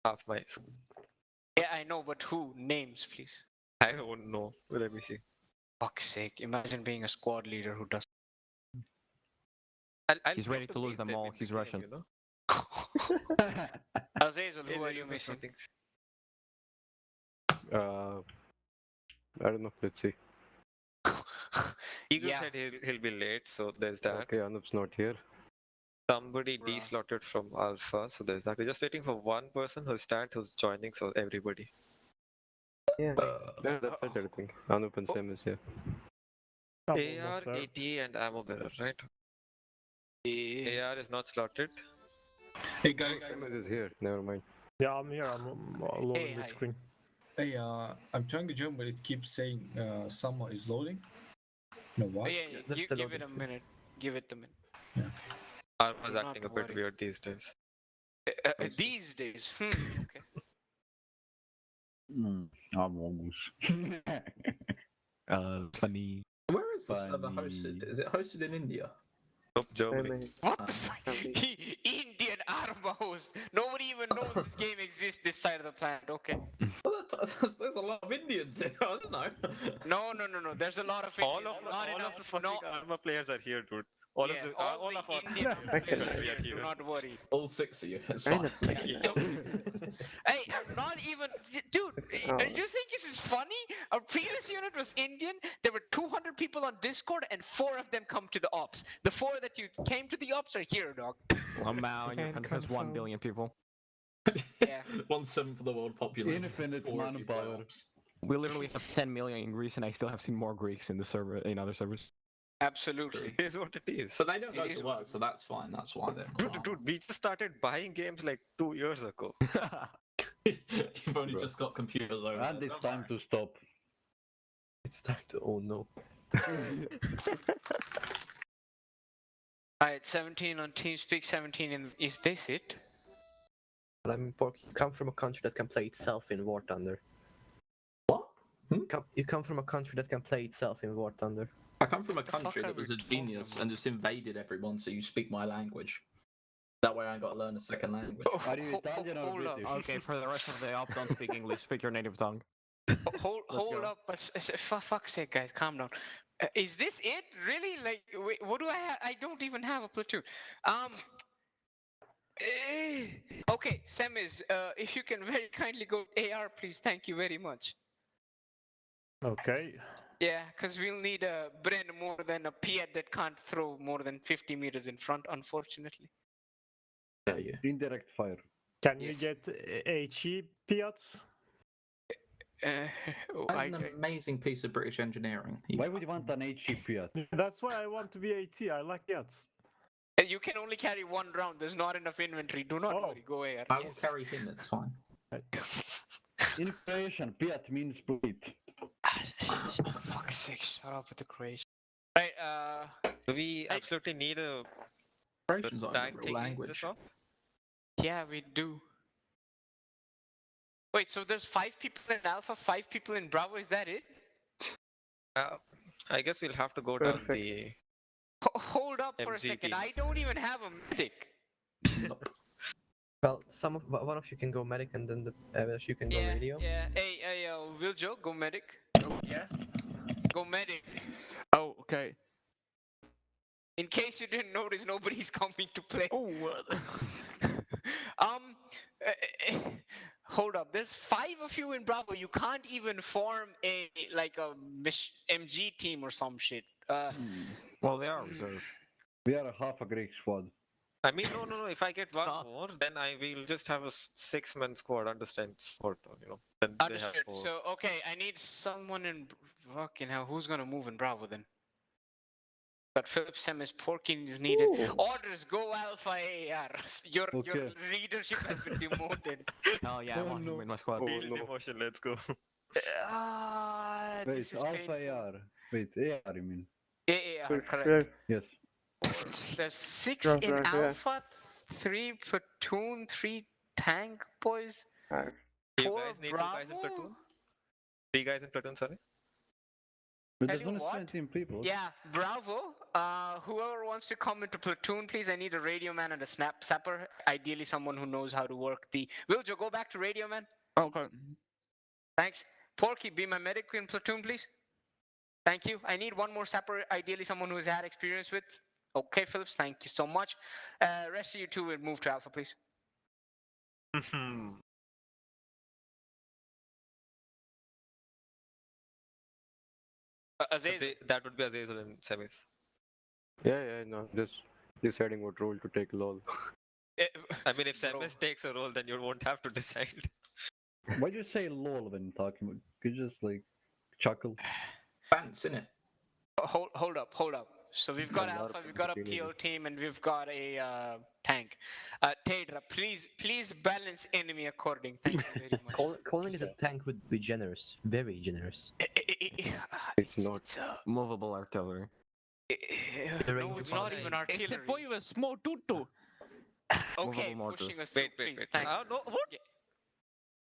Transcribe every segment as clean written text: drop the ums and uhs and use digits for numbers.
half my. Yeah, I know, but who? Names, please. I don't know. Let me see. Fuck's sake! Imagine being a squad leader who does. I'll He's love ready to lose meet them them all. in the He's game, Russian. You know? Azazel, who Hey, are there you is missing? something. I don't know. Let's see. Eagle Yeah. said he'll be late, so there's that. Okay, Anup's not here. Somebody Bruh. deslotted from Alpha, so there's that. We're just waiting for one person who's joining, so everybody. Yeah. Yeah, that's it, I think. Anup and Sam is here. I'm AR, almost there. AT, and ammo bearer, right? Yeah. AR is not slotted. Hey guys, Sam is here. Never mind. Yeah, I'm here. I'm loading the hi. screen. hey, I'm trying to join, but it keeps saying Summer is loading. No, why? Yeah, that's the give it a loading minute. Give it a minute. Arma's Do not acting a bit worry. weird these days. These days. Okay. I'm almost. Funny. Where is the server Funny. hosted? Is it hosted in India? Nope, Germany. What the fuck? Indian Arma host. Nobody even knows this game exists this side of the planet. Okay. Well, there's a lot of Indians here. I don't know. No. There's a lot of All Indians. of Not all enough. of the fucking no. Arma players are here, dude. All Yeah, of the all all the of our Indian players are here. here. Do not worry. All 6 of you. It's Kind fine. of. Hey, I'm not even, dude. Do you Oh. think this is funny? Our previous unit was Indian. There were 200 people on Discord, and 4 of them come to the ops. The 4 that you came to the ops are here, dog. Oh man, your Can country has 1 confirm. billion people. Yeah. 1/7 of the world population. Infinite 4 of you manpower. playoffs. We literally have 10 million in Greece, and I still have seen more Greeks in the server in other servers. Absolutely. It is what it is. But they don't go It is to work, so that's fine. That's why they're Dude, we just started buying games like 2 years ago. You've only Bro. just got computers over And there, it's don't time worry. to stop. It's time to. Oh no. Alright, 17 on TeamSpeak, 17 in. Is this it? But I mean, Pork, you come from a country that can play itself in War Thunder. What? You come from a country that can play itself in War Thunder. I come from a country are that was we a talking genius about? and just invaded everyone, so you speak my language. That way I ain't got to learn a second language. Are you Italian or hold up. British? Okay, for the rest of the op, don't speak English. Speak your native tongue. Hold Let's go. up. For fuck's sake, guys, calm down. Is this it? Really? Like, wait, what do I have? I don't even have a platoon. Okay, Semiz, if you can very kindly go AR, please. Thank you very much. Okay. Yeah, because we'll need a Bren more than a Piet that can't throw more than 50 meters in front, unfortunately. Yeah, yeah. Indirect fire. Can we Yes. get HE Piats? I, That's an amazing piece of British engineering. Why would you want an HE Piat? That's why I want to be AT. I like Piats. you can only carry 1 round. There's not enough inventory. Do not Oh. worry. Go AR. I will Yes. carry him, it's fine. In Croatian, Piat means split. For fuck's sake, shut up with the Croatian. Right, Do we I- absolutely need a Croatian's not tag a real thing in language. this op? yeah, we do. Wait, so there's 5 people in Alpha, 5 people in Bravo, is that it? I guess we'll have to go down Perfect. the. Hold up for a MG second, I teams. don't even have a medic. Well, one of you can go medic, and then the others you can go Yeah, radio. yeah. Hey, Wiljo, go medic. Yeah. Go medic. Oh, okay. In case you didn't notice, nobody's coming to play. Oh, what? Hold up. There's 5 of you in Bravo. You can't even form a MG team or some shit. Well, they are reserved. We are a half a Greek squad. I mean, no. If I get one Stop. more, then I will just have a 6-man squad. Understand? Sort of, you know. Then they have Understood. 4. So okay, I need someone in fucking hell. Who's gonna move in Bravo then? But Philip Semis Porkin is needed. Ooh. Orders, go Alpha AR. Your Okay. leadership has been demoted. Hell yeah, I Oh, want no. him in my squad. Oh, Field no. emotion. Let's go. Ah, Wait, this is Alpha painful. AR. Wait, AR you mean? AR, correct. Yes. There's 6 Right, in right, yeah. Alpha, 3 platoon, 3 tank boys, You 4 guys need 2 Bravo. guys in platoon? 3 guys in platoon, sorry. But Tell there's you only what? 17 people. Yeah, bravo. Whoever wants to come into platoon, please. I need a radio man and a sapper. Ideally, someone who knows how to work the. Wiljo, go back to radio man. Okay. Thanks. Porky, be my medic in platoon, please. Thank you. I need one more sapper. Ideally, someone who's had experience with. Okay, Phillips. Thank you so much. Rest of you two will move to Alpha, please. Azazel. That would be Azazel in semis. Yeah, no. Just deciding what role to take. Lol. I mean, if Bro. semis takes a role, then you won't have to decide. Why do you say lol when talking about? Could you just like chuckle? Bants, innit? Hold up. So we've got A lot Alpha, of we've got a teenagers. PO team, and we've got a tank. Tedra, please balance enemy according. Thank you very much. Calling it a tank would be generous, very generous. It's not. Movable artillery. No, it's not even artillery. It's a boy with a small tutu. Okay, movable mortar. pushing us through, Wait. please. Thanks. No, what?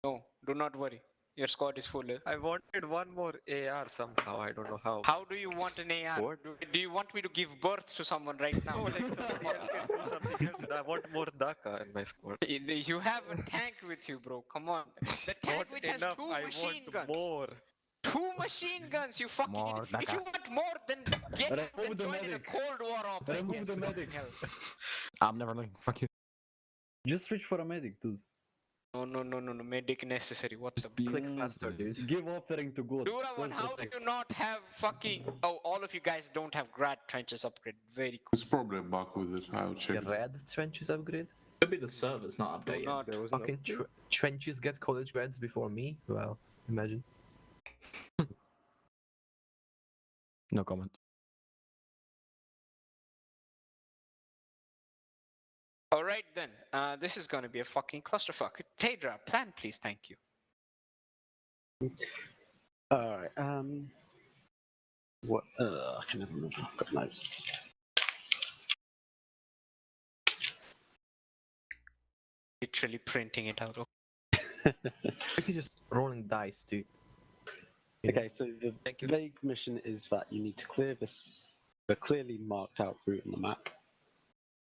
No, do not worry. Your squad is full. I wanted one more AR somehow. I don't know how. How do you want an AR? What? Do you want me to give birth to someone right now? No, like somebody else can do something else. And I want more Daka in my squad. You have a tank with you, bro. Come on. The tank Not which has enough. two I machine want guns. more. 2 machine guns, you fucking More idiot. If you Daka. want more, then get Remove the join in a medic. Cold War op. I Remove guess. the medic. Hell. I'm never looking. Fuck you. Just switch for a medic, dude. No, medic necessary. What the? Click faster, dude. Give offering to God. Durawan, how do you not have fucking? Oh, all of you guys don't have grad trenches upgrade. Very cool. It's probably a bug with it. I'll check. The red trenches upgrade? Could be the server's not Do updated. not. There was an Fucking update? trenches get college grads before me? Well, imagine. No comment. All right then. This is gonna be a fucking clusterfuck. Tedra, plan, please. Thank you. Alright, what, I can never remember, I've got notes. Literally printing it out. Actually, just rolling dice, dude. Okay, so the Thank you. vague mission is that you need to clear the clearly marked out route on the map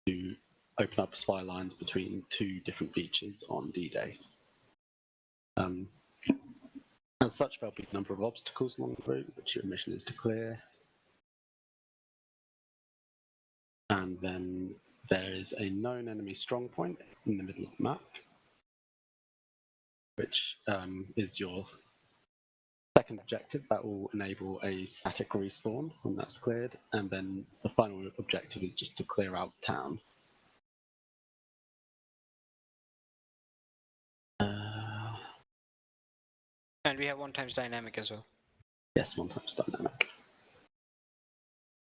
to open up supply lines between 2 different beaches on D-Day. As such, there'll be a number of obstacles along the route, which your mission is to clear. And then there is a known enemy strong point in the middle of the map, which is your second objective. That will enable a static respawn when that's cleared, and then the final objective is just to clear out town. And we have 1 times dynamic as well. Yes, 1 times dynamic.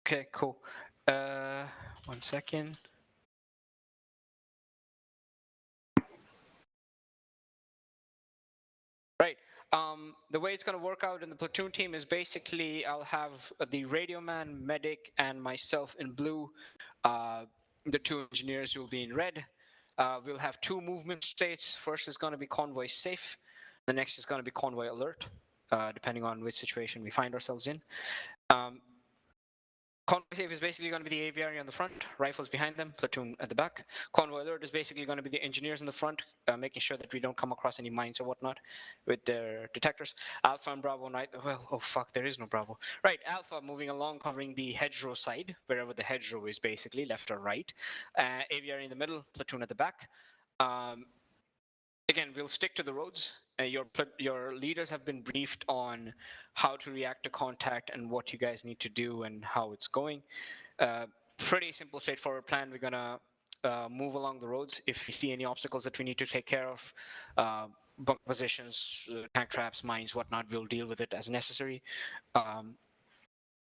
Okay, cool. 1 second. Right. The way it's gonna work out in the platoon team is basically I'll have the radio man, medic, and myself in blue. The 2 engineers will be in red. We'll have 2 movement states. First is gonna be convoy safe. The next is gonna be convoy alert, depending on which situation we find ourselves in. Convoy safe is basically going to be the aviary on the front, rifles behind them, platoon at the back. Convoy alert is basically going to be the engineers in the front, making sure that we don't come across any mines or whatnot with their detectors. Alpha and Bravo, well, oh fuck, there is no Bravo. Right, Alpha moving along, covering the hedgerow side, wherever the hedgerow is basically, left or right. Aviary in the middle, platoon at the back. Again, we'll stick to the roads. Your leaders have been briefed on how to react to contact and what you guys need to do and how it's going. Pretty simple, straightforward plan. We're gonna move along the roads. If we see any obstacles that we need to take care of, bunk positions, tank traps, mines, whatnot, we'll deal with it as necessary.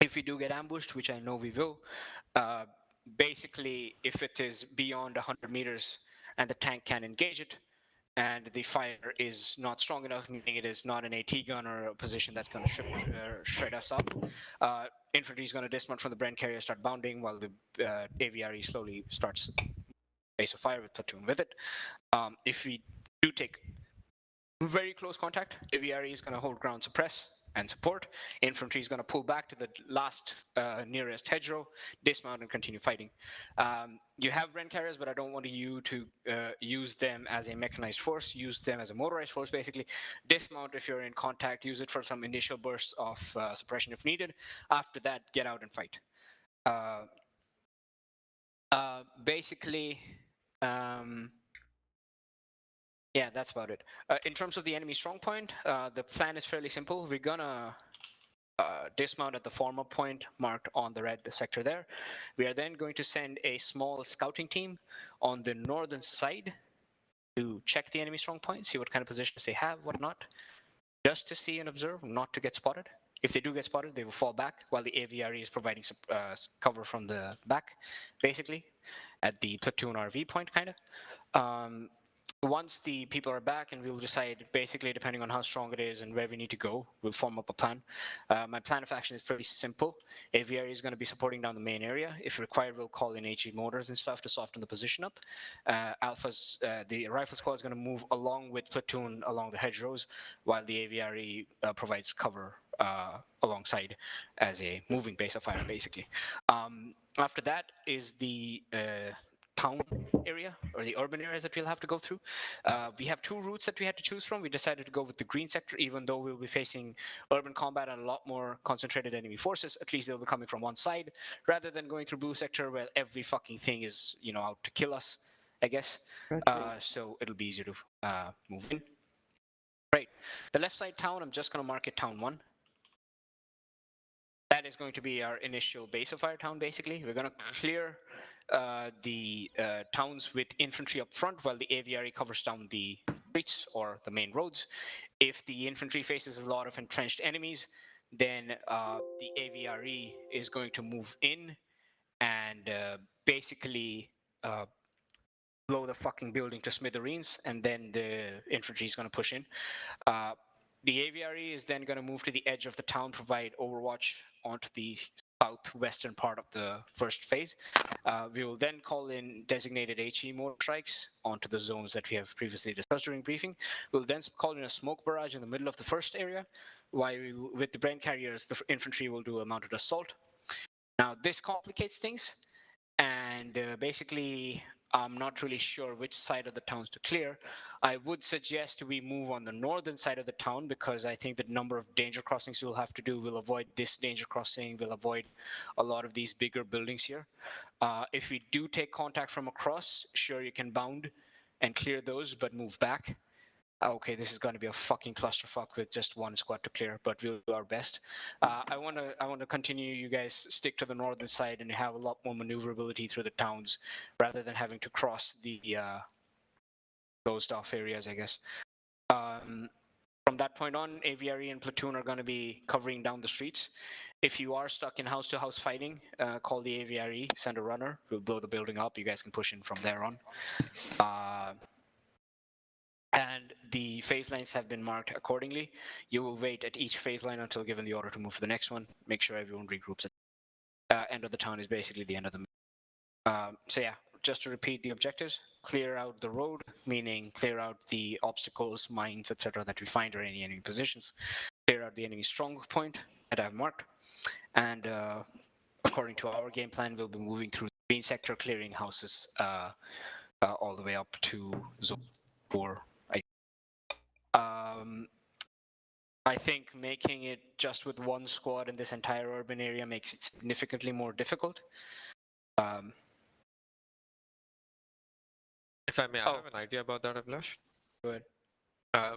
If we do get ambushed, which I know we will, basically, if it is beyond 100 meters and the tank can engage it, and the fire is not strong enough, meaning it is not an AT gun or a position that's going to shred us up, infantry is going to dismount from the Brent carrier, start bounding, while the aviary slowly starts base of fire with platoon with it. If we do take very close contact, aviary is going to hold ground suppress, and support. Infantry is going to pull back to the last nearest hedgerow, dismount, and continue fighting. You have Brent carriers, but I don't want you to use them as a mechanized force. Use them as a motorized force, basically. Dismount if you're in contact. Use it for some initial bursts of suppression if needed. After that, get out and fight. Basically, yeah, that's about it. In terms of the enemy strong point, the plan is fairly simple. We're gonna dismount at the former point marked on the red sector there. We are then going to send a small scouting team on the northern side to check the enemy strong point, see what kind of positions they have, whatnot, just to see and observe, not to get spotted. If they do get spotted, they will fall back while the AVRE is providing cover from the back, basically, at the platoon RV point, kind of. Once the people are back, and we'll decide, basically, depending on how strong it is and where we need to go, we'll form up a plan. My plan of action is pretty simple. AVRE is going to be supporting down the main area. If required, we'll call in HE motors and stuff to soften the position up. The rifle squad is going to move along with platoon along the hedgerows, while the AVRE provides cover alongside as a moving base of fire, basically. After that is the town area, or the urban areas that we'll have to go through. We have two routes that we had to choose from. We decided to go with the green sector, even though we'll be facing urban combat and a lot more concentrated enemy forces. At least they'll be coming from one side, rather than going through blue sector where every fucking thing is, out to kill us, I guess. So it'll be easier to move in. Right. The left side town, I'm just going to mark it town 1. That is going to be our initial base of our town, basically. We're going to clear the towns with infantry up front while the AVRE covers down the streets or the main roads. If the infantry faces a lot of entrenched enemies, then the AVRE is going to move in and basically blow the fucking building to smithereens, and then the infantry is going to push in. The AVRE is then going to move to the edge of the town, provide overwatch onto the southwestern part of the first phase. We will then call in designated HE mortar strikes onto the zones that we have previously discussed during briefing. We'll then call in a smoke barrage in the middle of the first area, while with the Brent carriers, the infantry will do a mounted assault. Now, this complicates things, and basically, I'm not really sure which side of the towns to clear. I would suggest we move on the northern side of the town, because I think the number of danger crossings we'll have to do will avoid this danger crossing, will avoid a lot of these bigger buildings here. If we do take contact from across, sure, you can bound and clear those, but move back. Okay, this is going to be a fucking clusterfuck with just one squad to clear, but we'll do our best. I want to continue. You guys stick to the northern side and have a lot more maneuverability through the towns, rather than having to cross the closed off areas, I guess. From that point on, AVRE and platoon are going to be covering down the streets. If you are stuck in house-to-house fighting, call the AVRE, send a runner. We'll blow the building up. You guys can push in from there on. And the phase lines have been marked accordingly. You will wait at each phase line until given the order to move to the next one. Make sure everyone regroups. End of the town is basically the end of the. So yeah, just to repeat the objectives: clear out the road, meaning clear out the obstacles, mines, etc. that we find, or any enemy positions. Clear out the enemy strong point that I've marked, and according to our game plan, we'll be moving through the green sector, clearing houses all the way up to zone 4. I think making it just with one squad in this entire urban area makes it significantly more difficult. If I may, I have an idea about that, Abhilash. Go ahead.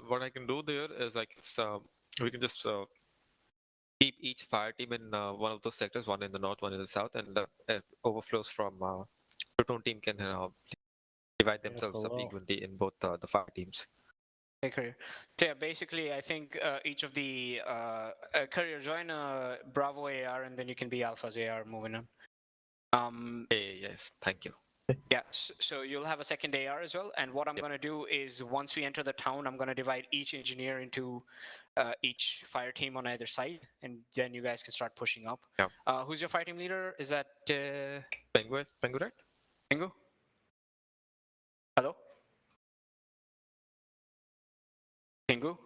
What I can do there is we can just keep each fire team in one of those sectors, one in the north, one in the south, and overflows from platoon team can divide themselves up equally in both the fire teams. Okay. So yeah, basically, I think each of the courier join Bravo AR, and then you can be Alpha's AR moving on. Yes, thank you. Yeah, so you'll have a second AR as well, and what I'm going to do is, once we enter the town, I'm going to divide each engineer into each fire team on either side, and then you guys can start pushing up. Yeah. Who's your fire team leader? Is that Pengu, right? Pengu? Hello? Pengu?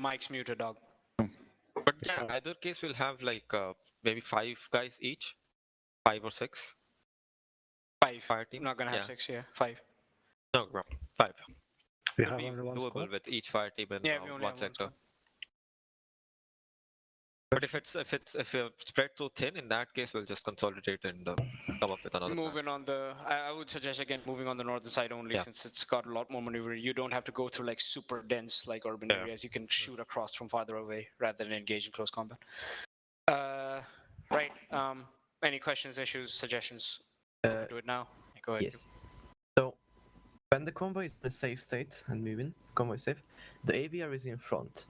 mic's muted, dog. But yeah, either case we'll have like maybe 5 guys each, 5 or 6. 5. Fire team. Not gonna have Yeah. 6, yeah. 5. No, 5. We Would have be only one doable squad. with each fire team in Yeah, we only one have one sector. squad. But if you're spread too thin, in that case we'll just consolidate and come up with another plan. Moving on the, I would suggest again moving on the northern side only, Yeah. since it's got a lot more maneuver. You don't have to go through like super dense like urban Yeah. areas. You can shoot across from farther away rather than engage in close combat. Right. Any questions, issues, suggestions? Do it now. Go ahead. Yes. So, when the convoy is in a safe state and moving, convoy safe, the AVR is in front.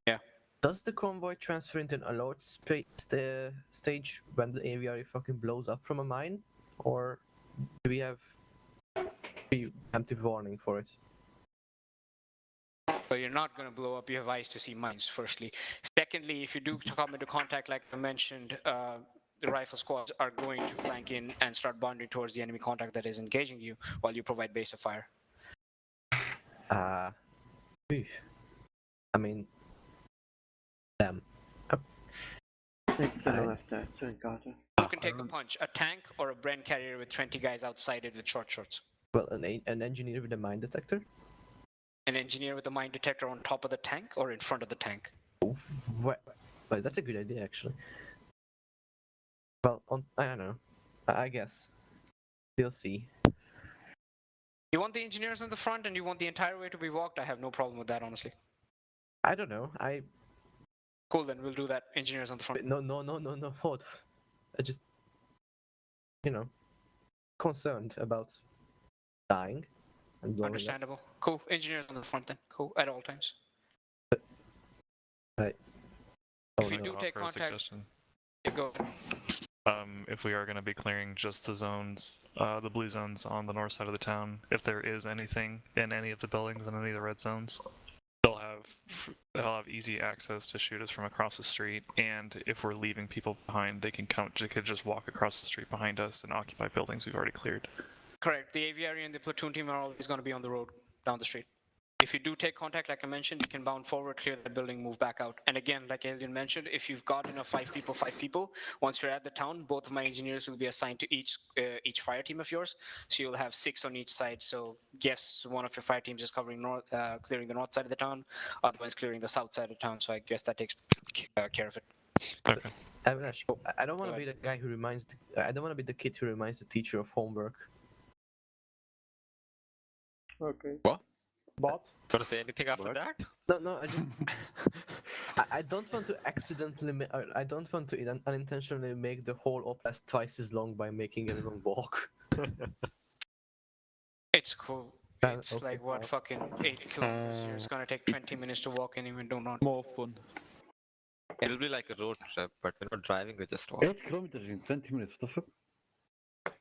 Yeah. Does the convoy transfer into an alert stage when the AVR fucking blows up from a mine? Or do we have preemptive warning for it? But you're not going to blow up. You have eyes to see mines, firstly. Secondly, if you do come into contact, like I mentioned, the rifle squads are going to flank in and start bonding towards the enemy contact that is engaging you while you provide base of fire. I mean, Who can take a punch? A tank or a Bren carrier with 20 guys outside it with short shorts? well, an engineer with a mine detector? An engineer with a mine detector on top of the tank or in front of the tank? Well, that's a good idea, actually. Well, I don't know. I guess. We'll see. You want the engineers on the front and you want the entire way to be walked? I have no problem with that, honestly. I don't know. Cool, then we'll do that. Engineers on the front. No. Hold. I just, concerned about dying and blowing up. Understandable. Cool. Engineers on the front then. Cool. At all times. Right. If you do take contact, go. If we are going to be clearing just the zones, the blue zones on the north side of the town, if there is anything in any of the buildings in any of the red zones, they'll have easy access to shoot us from across the street. And if we're leaving people behind, they could just walk across the street behind us and occupy buildings we've already cleared. Correct. The AVR and the platoon team are always going to be on the road down the street. If you do take contact, like I mentioned, you can bound forward, clear the building, move back out. And again, like Alien mentioned, if you've got enough 5 people, once you're at the town, both of my engineers will be assigned to each fire team of yours. So you'll have 6 on each side. So yes, one of your fire teams is covering clearing the north side of the town, otherwise clearing the south side of town. So I guess that takes care of it. Okay. Avinash, I don't want to be the guy who reminds. I don't want to be the kid who reminds the teacher of homework. Okay. What? But? Gonna say anything after that? No. I just. I don't want to accidentally. I don't want to unintentionally make the whole oblast twice as long by making everyone walk. It's cool. It's Okay, like what, fucking 8 kilometers here. It's gonna take 20 minutes to walk anyway. Do not. More fun. It'll be like a road trip, but we're not driving, we just walk. 8 kilometers in 20 minutes, what the fuck?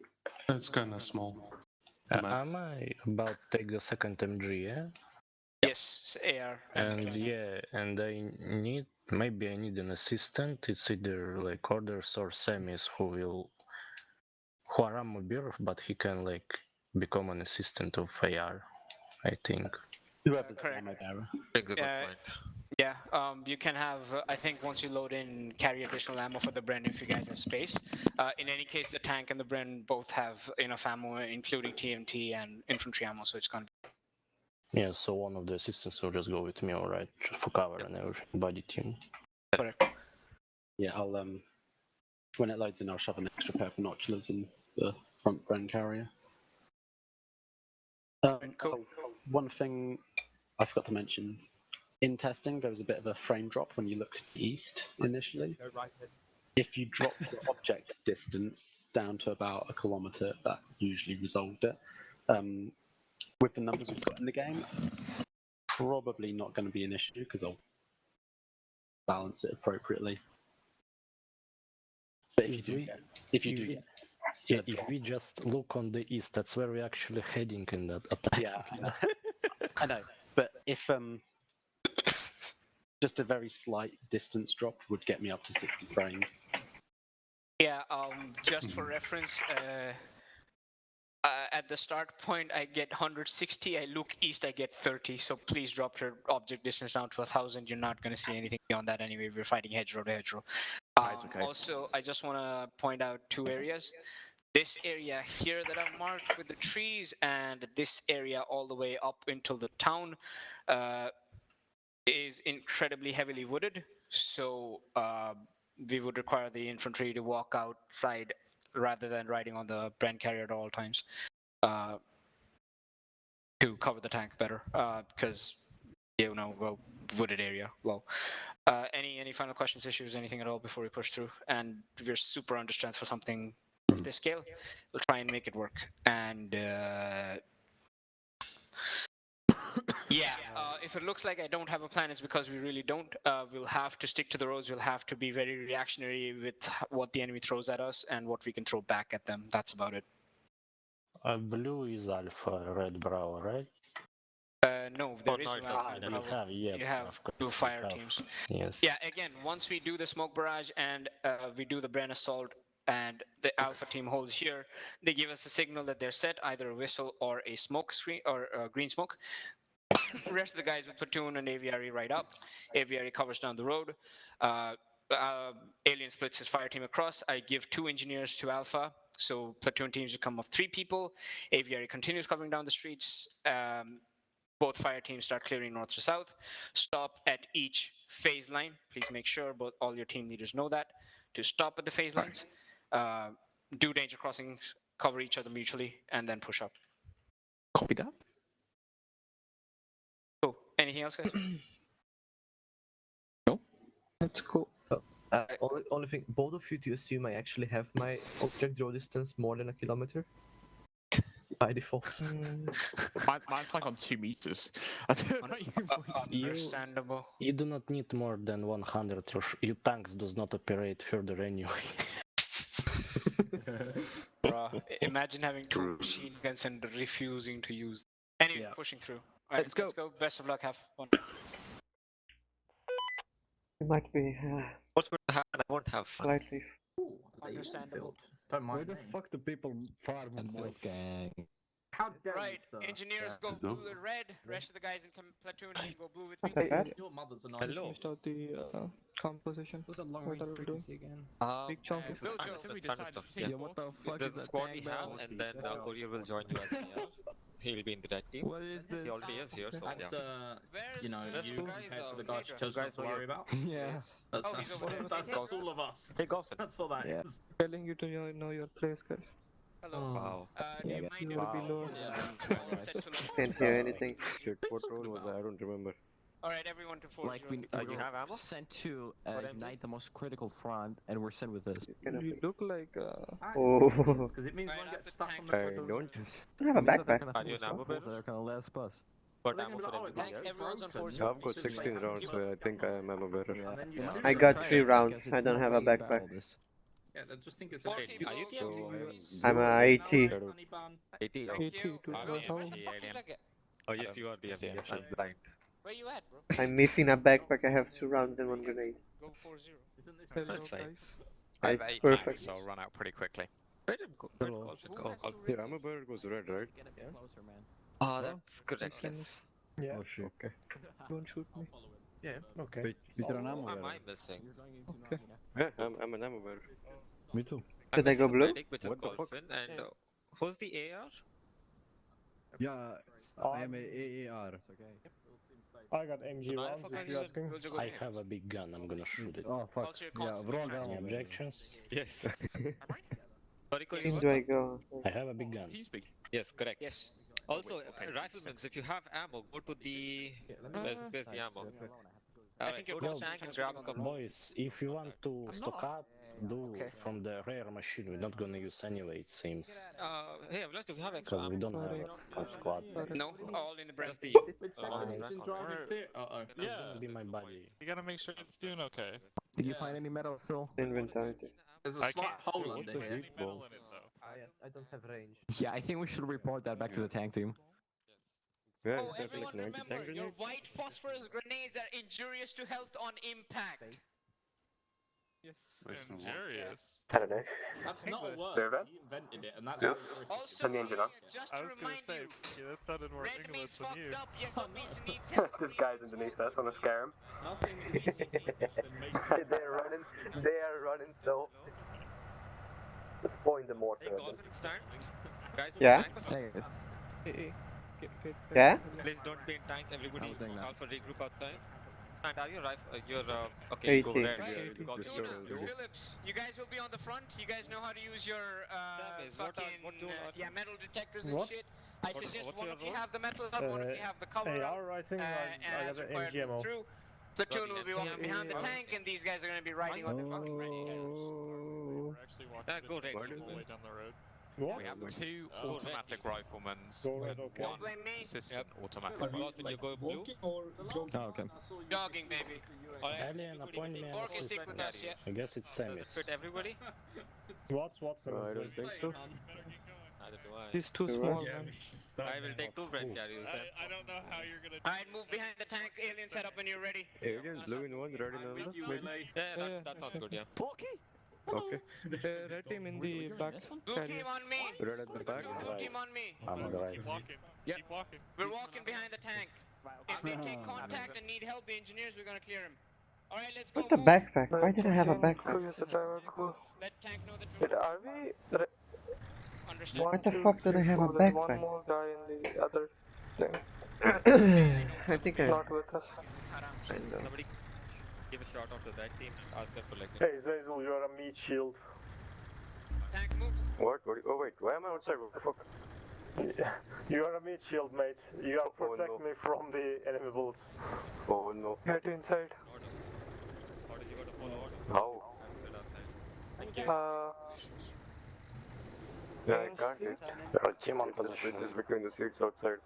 It's kind of small. Am I about to take the second MG, yeah? Yes, AR. And yeah, and maybe I need an assistant. It's either like Orders or Semis who are Arma beer, but he can like become an assistant of AR, I think. Correct. Brings a good point. Yeah, you can have, I think once you load in, carry additional ammo for the Bren if you guys have space. In any case, the tank and the Bren both have enough ammo, including TMT and infantry ammo, so it's gonna be... Yeah, so one of the assistants will just go with me, alright, just for cover and everything, body team. Correct. Yeah, I'll when it loads in, I'll shove an extra pair of binoculars in the front Bren carrier. Cool. One thing I forgot to mention. In testing, there was a bit of a frame drop when you looked east initially. If you drop the object distance down to about 1 kilometer, that usually resolved it. With the numbers we've got in the game, probably not going to be an issue because I'll balance it appropriately. But if we just look on the east, that's where we're actually heading in that attack. Yeah, I know. But if just a very slight distance drop would get me up to 60 frames. Yeah, just for reference, At the start point, I get 160. I look east, I get 30. So please drop your object distance down to 1,000. You're not going to see anything beyond that anyway. We're fighting hedgerow to hedgerow. It's okay. Also, I just want to point out two areas. This area here that I've marked with the trees, and this area all the way up until the town is incredibly heavily wooded. So we would require the infantry to walk outside rather than riding on the brand carrier at all times to cover the tank better because well, wooded area low. Any final questions, issues, anything at all before we push through? And we're super under strength for something of this scale. We'll try and make it work. And if it looks like I don't have a plan, it's because we really don't. We'll have to stick to the roads. We'll have to be very reactionary with what the enemy throws at us and what we can throw back at them. That's about it. Blue is alpha, red Bravo, right? No, there is no, no it alpha. doesn't. Bravo. You have of two course, fire we have. teams. Yes. Yeah, again, once we do the smoke barrage and we do the Bren assault and the alpha team holds here, they give us a signal that they're set, either a whistle or a smoke screen or green smoke. The rest of the guys with platoon and aviary ride up. Aviary covers down the road. Alien splits his fire team across. I give 2 engineers to Alpha, so platoon teams come of 3 people. Aviary continues covering down the streets. Both fire teams start clearing north to south. Stop at each phase line. Please make sure all your team leaders know that. To stop at the phase lines, do danger crossings, cover each other mutually, and then push up. Copy that. Cool. Anything else, guys? No. That's cool. Only thing, both of you to assume I actually have my object draw distance more than a kilometer by default. Mine's like on 2 meters. I don't know you boys. Understandable. You do not need more than 100. Your tanks does not operate further anyway. Bruh, imagine having 2 machine guns and refusing to use. Anyway, pushing through. All right, let's go. Best of luck. Have fun. It might be What's going to happen? I won't have fun. slightly. Understandable. Don't Why mind the me. fuck do people farm moist? gang. How dare Right, you, sir? engineers go No. blue and red. Rest of the guys in platoon can go blue with Not me. that bad. Your mother's a nice. Hello. Missed out the composition. What's that long What range are we doing? frequency again? Big chunk It's of the Bill standard Joe. stuff, Yeah, yeah. what the fuck There's is the that squad tank we have, now? and then Courier will join you as the he'll be in the red team. What is this? He already is here, so That's yeah. you know, Where's you the guys, compared to the Pedro? guys you chose You not guys to were worry about. Yeah. Yes. That's, Oh, he's that's, over there. that's all of us. Hey, Goffin. That's what that is. Yeah. Telling you to know your place, guys. Hello. Wow. Do Yeah, you yeah. mind You if will be I- lower. Can't hear anything. Shit, what role was I? I don't remember. All right, everyone to 4 Like we You have ammo? sent to What unite the most critical front, and we're sent with this. You look like Oh. Because it means Right, one after gets stuck tank- on the I bottom. don't. I have a backpack. Are you an ammo bearer? They're gonna let us pass. But They're ammo gonna be for like, oh, everybody that's else? Everyone's on broken. 4-0. I've got 16 rounds, so I think I am ammo bearer. And then you Yeah. shoot I them. got Try 3 it, rounds. because I it's don't no have a way you battle backpack. this. Yeah, I just think it's Four a people, Are you go TMT? please. I'm a AT. 80. Thank 80 you. to Where the the house. fuck is that guy? Oh, yes, you are BMP. Yes, I'm blind. Where you at, bro? I'm missing a backpack. I have 2 rounds and 1 grenade. Go 4-0. Hello, That's fine. guys. I have It's 8 perfect. mags, so I'll run out pretty quickly. Red call should go. Here, ammo bearer goes red, right? Get a bit closer, man. Oh, that's correct, yes. Yeah. Oh shit. Okay. Don't shoot me. Yeah, okay. Wait, is there an ammo Who am bearer? I missing? You're going into Okay. Novena. Yeah, I'm an ammo bearer. Me too. I'm Did I missing go the blue? medic, which is What the fuck? Golfin, and who's the AR? Yeah, I am a AAR. I got MG Why the rounds fuck if are you're you- asking. I have a big gun, I'm gonna shoot it. Oh fuck. Also, your Yeah, constant wrong defense. ammo. Any bearer. objections? Yes. Sorry, Cory, Where what's do I up? go? I have a big gun. Yes, correct. Yes. Also, riflemen, if you have ammo, go to the... Where's the ammo? I Alright, think go your to boss tank can and grab grab a a couple. Boys, if you want to stock up, do Okay. from the rare machine. We're not gonna use anyway, it seems. Hey, Vlad, do we have extra Because we ammo? don't have a squad. No, all in the brand. Just the... Which all in the direction back driving Alright. fear? Uh-oh. It's gonna be my buddy. You gotta make sure it's doing okay. Did you find any metal still? Inventory. There's a I slight can't hole put under any here. metal in it though. Ah, yes, I don't have range. Yeah, I think we should report that back to the tank team. Yeah, Oh, is that everyone like 90 tank remember, your grenades? white phosphorus grenades are injurious to health on impact. Yes. Injurious. I don't know. That's not a English. word. He invented it, and that's Yes. what Also, Send the engine up. just I to was gonna remind say, you, yeah, that sounded more red English means than fucked you. up, yellow means it needs help. This guy's underneath us on a scare him. Nothing is more British than making. They are running so. Let's point the mortar Hey, at them. confidence stand. Guys, Yeah? tank or Hey, something? guys. Hey, get Yeah? Please don't be in tank. Everybody, was saying that. Alpha regroup outside. And are you you're okay? You go 80. red. Right. Yes, because you Tuna, go blue. Phillips, you guys will be on the front. You guys know how to use your Is what metal detectors and What? shit. I What's- suggest what's one your of you role? have the metal up, one of you have the cover up, AR, I think and I as got an required, move MGMO. through. Platoon the will be walking MGMO. behind the Yeah. tank, and these guys are going to be riding on the fucking red. Oh. We're actually walking Go the red. whole way down the road. What? We have two Go automatic red. riflemen Go red, and okay. one blame me. assistant automatic Are we Also, you rifleman. go blue. walking or jogging? Oh, okay. Jogging, baby. Alright, Alien, everybody appoint take me Bork an is stick front with assistant. us, yeah. I guess it's Does it Ceres. fit everybody? What's the I don't think so. Neither do I. He's too Alright. small, Yeah, man. we should start I will them take up. two Brent carriers then. I don't know how you're gonna. Alright, move behind the tank. Alien set up when you're ready. Aliens, blue in one, red in I'm with another, you, maybe? LA. Yeah, Yeah, that sounds good. Yeah. Okay. red team in the back Blue carrier. team on me. Red at the back. Blue team on me. I'm Keep driving. walking. Yep. Keep walking. We're walking behind the tank. If they take contact and need help, the engineers, we're gonna clear him. Alright, let's go. What the move. backpack? Why did I have a backpack? Who is the driver? Cool. Let tank know that we're Wait, are we? understand. Why the fuck did I have a There's one backpack? more guy in the other thing. I think I. Not with us. I know. Somebody give a shout out to that team and ask them for like. Hey Zazel, you're a meat shield. Tank move. What? Oh wait, why am I outside? What the fuck? You are a meat shield, mate. You gotta Oh, protect no. me from the enemy bullets. Oh no. Get inside. How did you go to follow order? How? Sit outside. Thank you. Yeah, I can't get. Team on position. This is between the seats outside.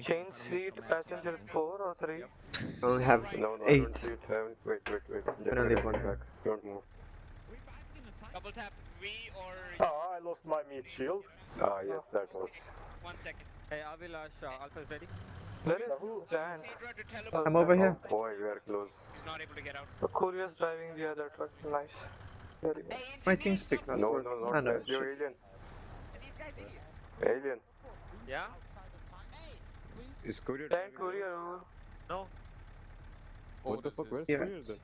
Change seat, passenger 4 or 3? I only have No, I 8. don't see it. Wait. I only have one. Back. Don't move. Double tap V or Oh, I lost my meat shield. Ah, yes, that was. 1 second. Hey, Avilash, Alpha is ready. Where is Dan? Hedra to teleport. I'm over here. Oh boy, we are close. He's not able to get out. Courier's driving the other truck. Nice. Very good. My TeamSpeak not No, working. not Ah, no, that. You're shit. alien. These guys idiots. Alien. Yeah? Is courier Dan driving? courier. No. What the fuck? Where's Yeah. courier then?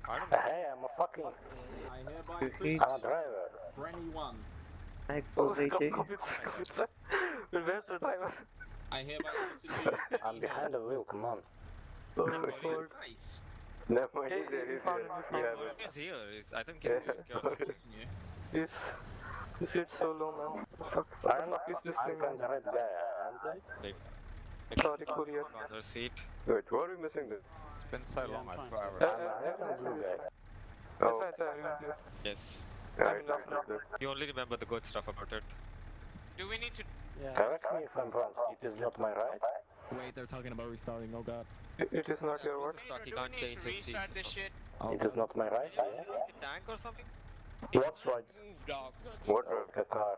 I don't know. Hey, I'm a fucking. I hereby Each. I'm a driver. For anyone. Excellent, Come 80. inside. Where's the driver? I hereby consider you. I'm behind the wheel. Come on. Oh, God. Nice. Never mind, Hey, he's there, we he's found there. it, we We found have it. it. He's here. I think Yeah. This is so low, man. Fuck. I don't know. Is this I'm thing? kind of red guy, aren't I? Sorry, courier. On their seat. Wait, what are we missing then? It's been so long, I swear. Uh, I'm a blue guy. Oh, That's right, Yes. right, right. You only remember the good stuff about it. Do we need to? Correct me if I'm wrong. It is not my right. Wait, they're talking about respawning. Oh god. It is not your word. Stuck, you Do we can't need change to his seat. restart this shit? Oh, It is not my right. The tank or something? What's right? Move, dog. What? The car.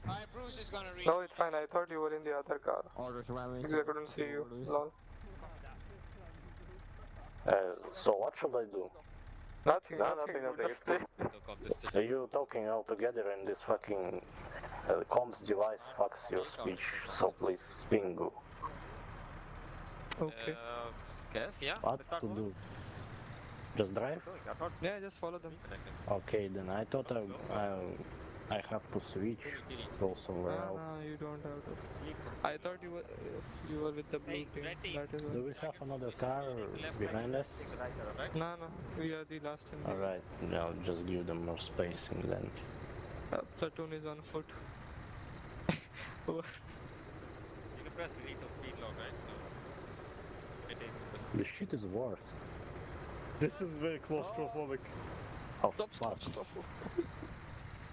Alright, Bruce is gonna read. No, it's fine. I thought you were in the other car. orders surrounding. Because I couldn't see you. Lol. So what should I do? Nothing, No, nothing. nothing. Just stay. Look on this Are station. you talking all together and this fucking comms device fucks your speech? So please, bingo. Okay. Guess, yeah. What Let's start to moving. do? Just drive? I thought Yeah, just follow them. connected. Okay, then I thought I have to switch, go somewhere else. No, you don't have to. I thought you were with the blue Hey, team. red team. That is Do why. we have another car behind us? Take the right arrow, right? No, we are the last in. Alright, I'll just give them more spacing then. Platoon is on foot. You can press delete or speed log, right? So it takes some The shit is worse. This is very claustrophobic. Oh fuck.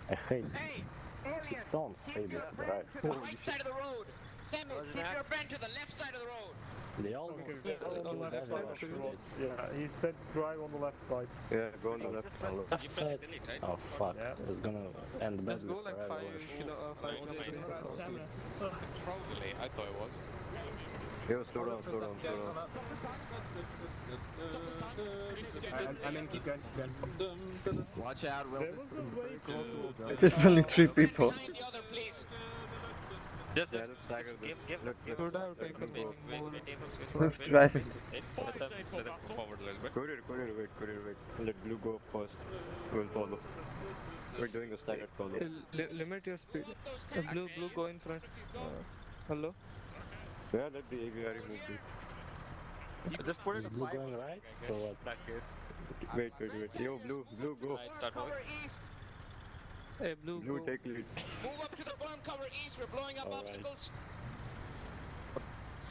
I hate Hey, it. alien. Sounds Keep stable your to bend drive. to the right side of the road. Samuel, keep your bend to the left side of the road. They almost Yeah, he said drive on the left side. Yeah, go on the left. left side. delete, right? Oh fuck, Yeah. it's gonna end Let's badly go like for 5 everyone. kilometers. Controllably, I thought it was. Yo, slow down, slow down, slow down. I'm in, keep going, keep going. Watch out, Will is very close to Will. There's only 3 people. Behind the other, please. Just Yeah, let's stagger them. give them Should some have taken spacing. Wait, more. maintain some spacing. Who's Wait, driving? let them move forward a little bit. Courier, wait. Let blue go first. We'll follow. We're doing a staggered follow. Limit your speed. Blue, go in front. Hello? Yeah, let the aviary move blue. Just put it to Blue 5 going or right, something, I guess. or what? In that case. Wait. Yo, blue, go. Right, start moving. Hey, blue, Blue, go. take lead. Move up to the berm cover east. We're blowing up Alright. obstacles.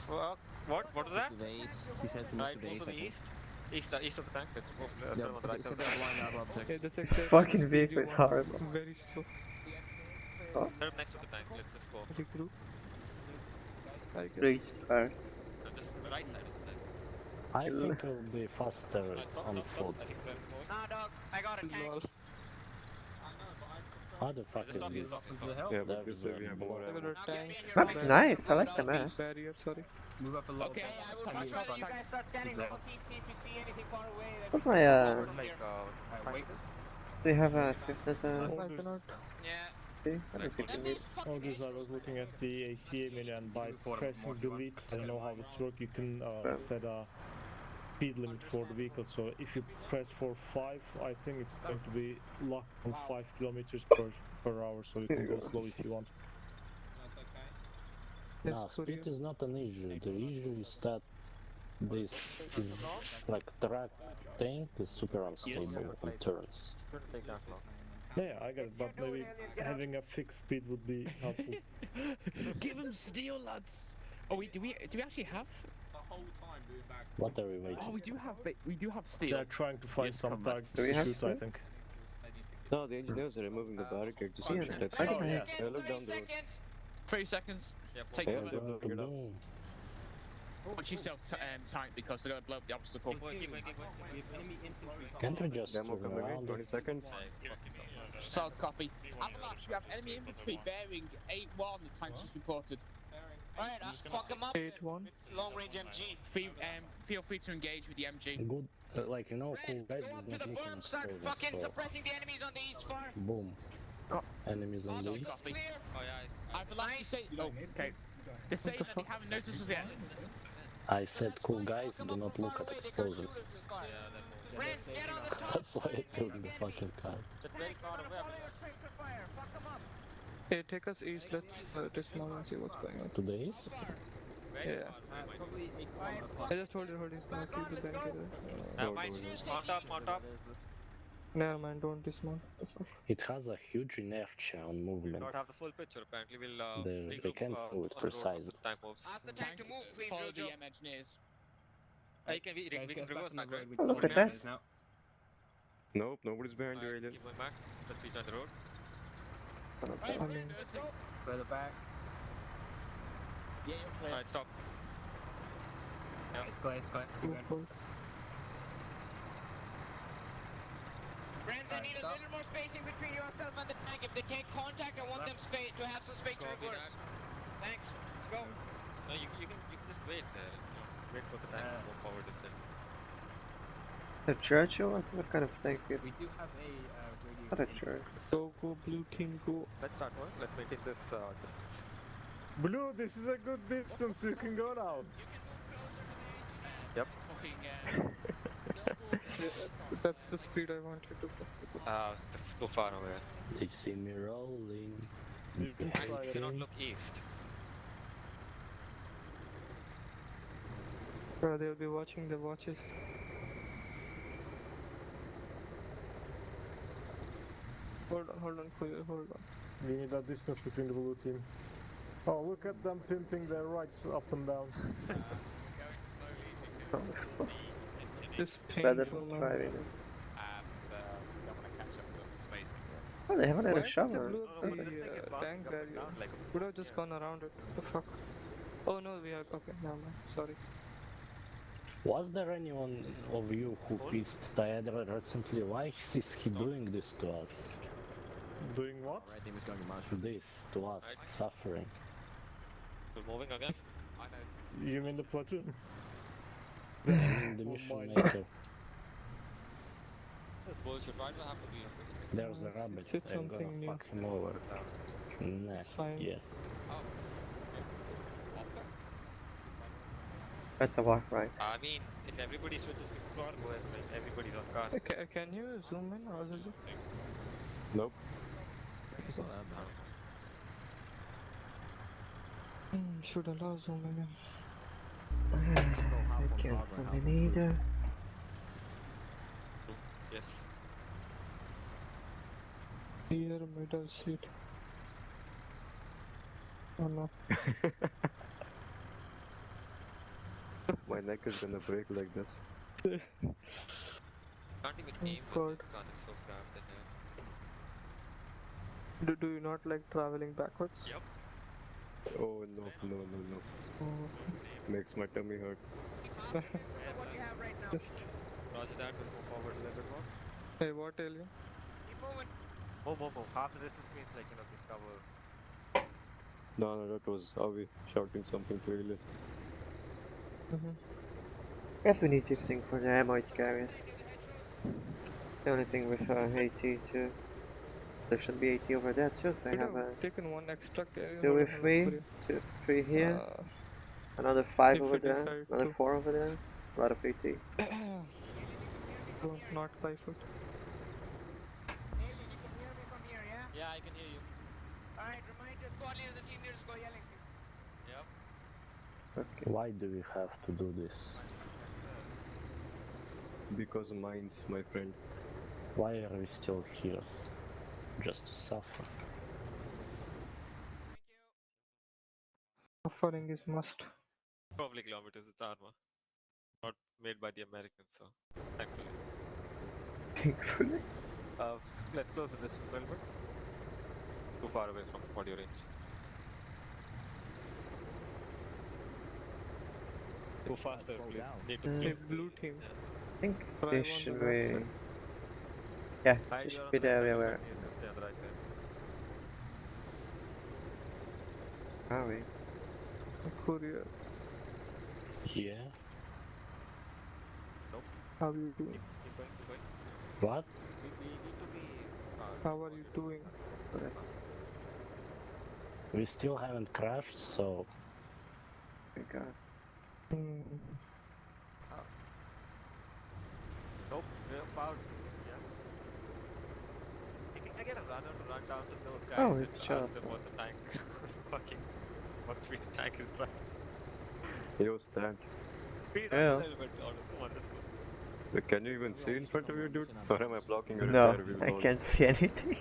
Fuck. What was that? To the east. He said to move Right, to the move east. to the east. East of the tank. Let's move. Let's Yeah, on the right he side. said they're blowing up Hey, objects. this This exciting fucking speed vehicle you is want. horrible. It's very slow. They're next to the tank. Let's just go. Regroup. I guess. Restart. Just the right side of the tank. I think it will be faster on foot. I think that's moving. Nah, dog. I got a tank. Lol. How the fuck Just is stop, this? stop. Yeah, but There's this way we have more Look at ammo. our tank. Map's nice, I like the map. Barrier, sorry. Move up a little Okay, bit. I would Send much me rather front. you guys start standing Keep northeast, see if you see anything far away. What's my Like, Wait. do you have an assistant? I cannot. Yeah. I don't think you need. Oh, this I was looking at the ACA menu, and by pressing delete, I don't know how this works, you can set a speed limit for the vehicle. So if you press for 5, I think it's going to be locked on 5 kilometers per hour, so you can go slow if you want. No, speed is not an issue. The issue is that this is like track tank is super unstable on turns. Yeah, I get it, but maybe having a fixed speed would be helpful. Give him steel, lads. Oh, do we actually have? What are we waiting? Oh, we do have steel. They're trying to find some targets Do we to have shoot, I speed? think. No, the engineers are removing the barricade to see Yeah, that. I think I have. Yeah, look down the road. 3 seconds. Take Yeah, cover. Boom. Watch yourself tight because they're gonna blow up the obstacle. Keep going. Can't we just Demo turn coming in, around? 20 seconds. Solid copy. Avalanche, we have enemy infantry bearing 8-1. The tanks just reported. Alright, fuck them up. 8-1. Long range MG. Feel free to engage with the MG. Good, like you know, cool guys Go is up to not the looking berm, at start Ceres, fucking so suppressing the enemies on the east far. boom. Enemies on the Solid east. copy. Clear. Oh yeah. Avalanche say. Oh, okay. They're saying that they haven't noticed us yet. I said, cool guys, do not look at explosions. Yeah, they're moving. Friends, get on the top. That's why I took the fucking car. They're very far away. Follow your tracer fire. Fuck them up. Hey, take us east. Let's dismount and see what's going on. To the east? Very Yeah. far away, Probably a kilometer. I just hold it. Now keep the bank here. mind. On top. Never mind, don't dismount. It has a huge inertia on movement. Not have the full picture. Apparently, we'll They can't move it precisely. Time moves. Ask the tank to move, please, Follow the Jojo. engineers. You can we can reverse back, right? Oh, look at that. Now. Nope, nobody's behind you, alien. Keep going back. Let's rejoin the road. I mean, Further back. Yeah, you're clear. Alright, stop. Yeah. It's clear. Keep going. Friends, I need a little more spacing between yourself and the tank. If they take contact, I want them to have some space to Copy reverse. Thanks. Let's go. No, you can just wait there. Wait for the tanks to move forward with them. The Churchill? What kind of tank is We do have a radio. not a in- church? go blue team, go. Let's start one. Let's maintain this distance. Blue, this is a good distance, you can go now. Yep. Fucking, That's the speed I wanted to go. That's too far away. They see me rolling. You can try You it. cannot look east. They'll be watching the watches. Hold on, hold on. We need a distance between the blue team. Oh, look at them pimping their rights up and down. This Better painful man. driving. Oh, they haven't had a Why shovel. did the blue This thing is the bouncing tank up barrier? and down like Would have just gone around it. The fuck? Oh no, we are okay. Never mind. Sorry. Was there anyone of you who pissed Diadra recently? Why is he doing this to us? Doing what? Red team is going to march. This to us, suffering. we're moving again. You mean the platoon? I mean the For mission mine. myself. Bullshit. Why do I have to be a British? There's a rabbit. It's I'm gonna something new. fuck him over. Nah, Fine. yes. That's the walk, right? I mean, if everybody switches to cargo and like everybody's on car. Okay, can you zoom in or is it? Nope. It's not that bad. Should allow zoom in. I can't zoom in either. Yes. Here, middle seat. Oh no. My neck is gonna break like this. Can't even aim with this gun. It's so cramped in here. Do you not like traveling backwards? Yep. Oh no. Oh. Makes my tummy hurt. Just. Roger that. We'll move forward a little bit more. Hey, what alien? Keep moving. Move. Half the distance means like just cover. No, that was Avi shouting something to Alien. Guess we need this thing for the ammo carriers. The only thing with 80 too. There should be 80 over there too, so I have taken one extra carrier. 2 with me, 3 here, another 5 if over you there, decide another to. 4 over there, a lot of 80. Don't not 5 foot. Yeah, I can hear you. Alright, remind your squad leaders and team leaders to go yelling. Yep. Okay. Why do we have to do this? Because mines, my friend. Why are we still here? Just to suffer. Suffering is must. Probably kilometers. It's Arma. Not made by the Americans, so thankfully. Thankfully. Let's close the distance a little bit. Too far away from audio range. Go faster, please. Need to Hey, close the... blue team. I think Try this on should the left be... side. Yeah, Hi, this you're should on be the the right area side. where... Yeah, the right side. Are we? Courier. Yeah? Nope. How are you doing? Keep going. What? We need to be... How are you doing? We still haven't crashed, so... Thank God. Nope, we're out. Yeah. I get a runner to run down to those guys Oh, and it's ask just... them what the tank fucking... what speed the tank is driving. Yo, stand. Speed Yeah. up a little bit, honest. Come on, let's go. Wait, can you even see in front of you, dude? Or am I blocking your No, entire view? I can't see anything.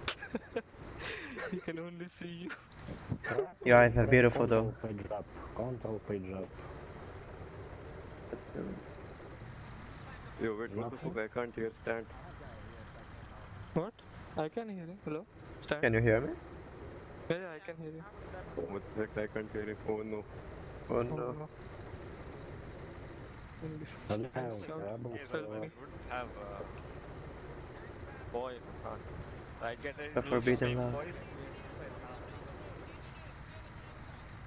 He can only see you. Your eyes are beautiful though. Control page up. Yo, wait, what the fuck? I can't hear stand. What? I can hear you. Hello? Stand. Can you hear me? Yeah, I can hear you. What the heck? I can't hear it. Oh no. Oh Oh no. no. Don't have Sounds trouble, Okay, so... well, we wouldn't have a boy in the front. I get it. The forbidden love. Voice.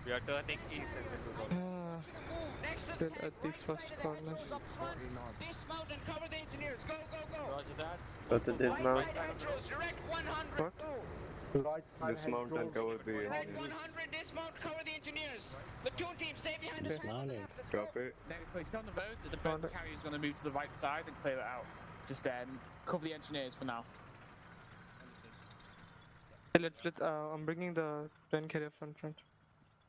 We are turning east and then we'll go. Still at the first corner. Dismount and cover the engineers. Go. Roger that. Go to dismount. Direct 100. What? Dismount and cover the Direct engineers. 100. Dismount. Cover the engineers. Platoon team, stay behind us. Dismounting. Copy. If you're on the road, the bread carrier is going to move to the right side and clear it out. Just cover the engineers for now. Hey, let's I'm bringing the 10 carrier front.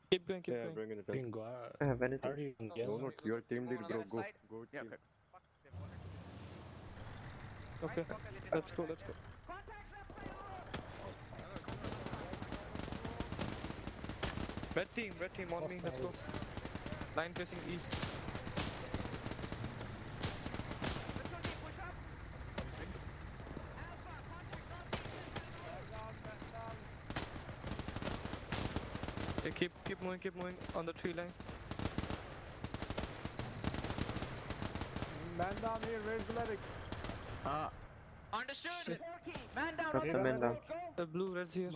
Keep going. Yeah, bringing it in. Bingo, I have anything. are you together? No, your team lead, bro. Go. Go Yeah, team. okay. Okay, let's go. Red team on me, let's go. Line facing east. Okay, keep moving on the tree line. Man down here, where's the medic? Understood. Man down. What's the man down? The blue red's here.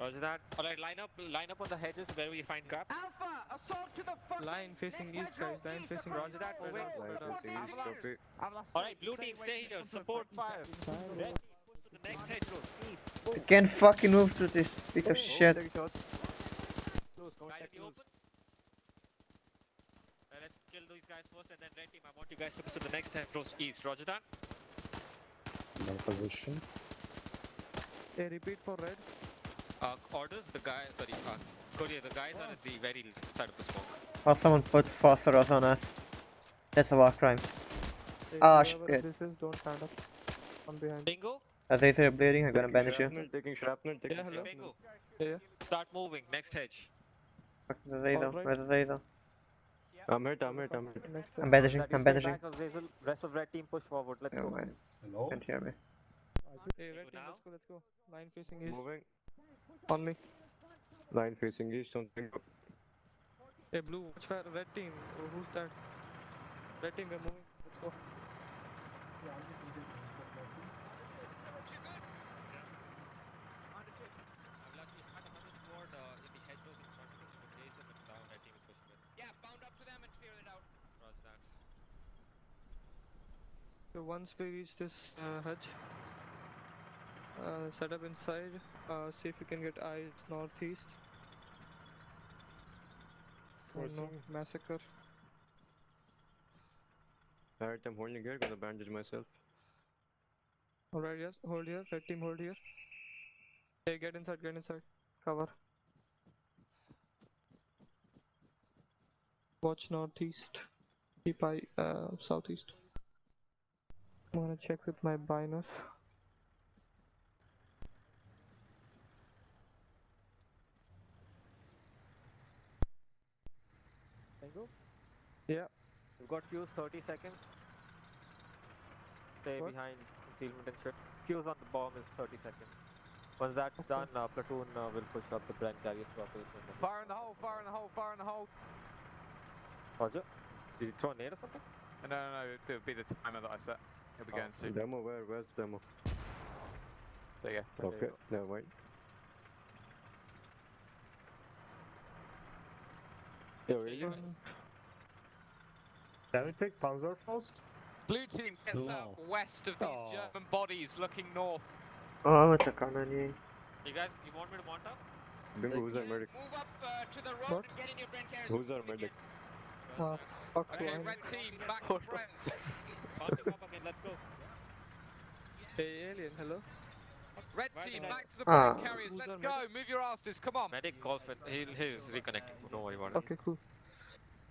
Roger that. Alright, line up on the hedges where we find gaps. Alpha, assault to the fucking Line facing east, guys. Line facing east. Roger that, moving. Avalanche. Alright, blue team, stay here. Support fire. Red team, push to the next hedge road. I can't fucking move through this piece of shit. Guys in the open. Let's kill these guys first, and then red team, I want you guys to push to the next hedge road east. Roger that. My position. Hey, repeat for red. Orders, the guy, sorry, Korea, the guys are at the very left side of the smoke. Oh, someone put phosphorus on us. That's a war crime. Hey, Ah, whoever shit. This is, don't stand up. I'm behind. Bingo. As I say, you're bleeding, I'm gonna bandage you. Taking shrapnel, taking Yeah, hello. Bingo. Yeah. Start moving, next hedge. Fuck the Zazel. Alright. Where's the Zazel? I'm hit. Next I'm bandaging, That is I'm the bandaging. back of Zazel. Rest of red team push forward. Let's Oh go. my. Hello? Can't hear me. Hey, red team, now. let's go. Line facing east. Moving. On me. Line facing east, something. Hey, blue, watch fire. Red team. Oh, who's that? Red team, we're moving. Let's go. So once we reach this hedge, set up inside, see if we can get eyes northeast. Oh no, Crossing. massacre. Alright, I'm holding here, gonna bandage myself. Alright, yes, hold here, red team hold here. Hey, get inside, cover. Watch northeast, keep eye southeast. I'm gonna check with my biner. Bingo. Yeah. We've got fuse 30 seconds. Stay What? behind concealment and shit. Fuse on the bomb is 30 seconds. Once that's done, platoon will push up the Brent carrier swappers. Fire in the hole, fire in the hole, fire in the hole. Roger. Did you throw a nade or something? No, it'll be the timer that I set. He'll be going soon. Demo, where's demo? There you go. Okay, never mind. Yeah, Stay here, guys. Can we take Panzerfaust? Blue team gets No. out west of these Oh. German bodies looking north. Oh, I'm at the corner. You guys, you want me to mount up? Bingo, who's our medic? Move up to the road What? and get in your Brent carriers. Who's our medic? Fuck Okay, line. red team, back to Brent. Mounting up again, let's go. Hey, alien, hello? Red Right, team, guys. back to the Ah. Brent carriers. Who's Let's our go. Move your asses. Come on. Medic calls for he's reconnecting. Don't worry about it. Okay, cool.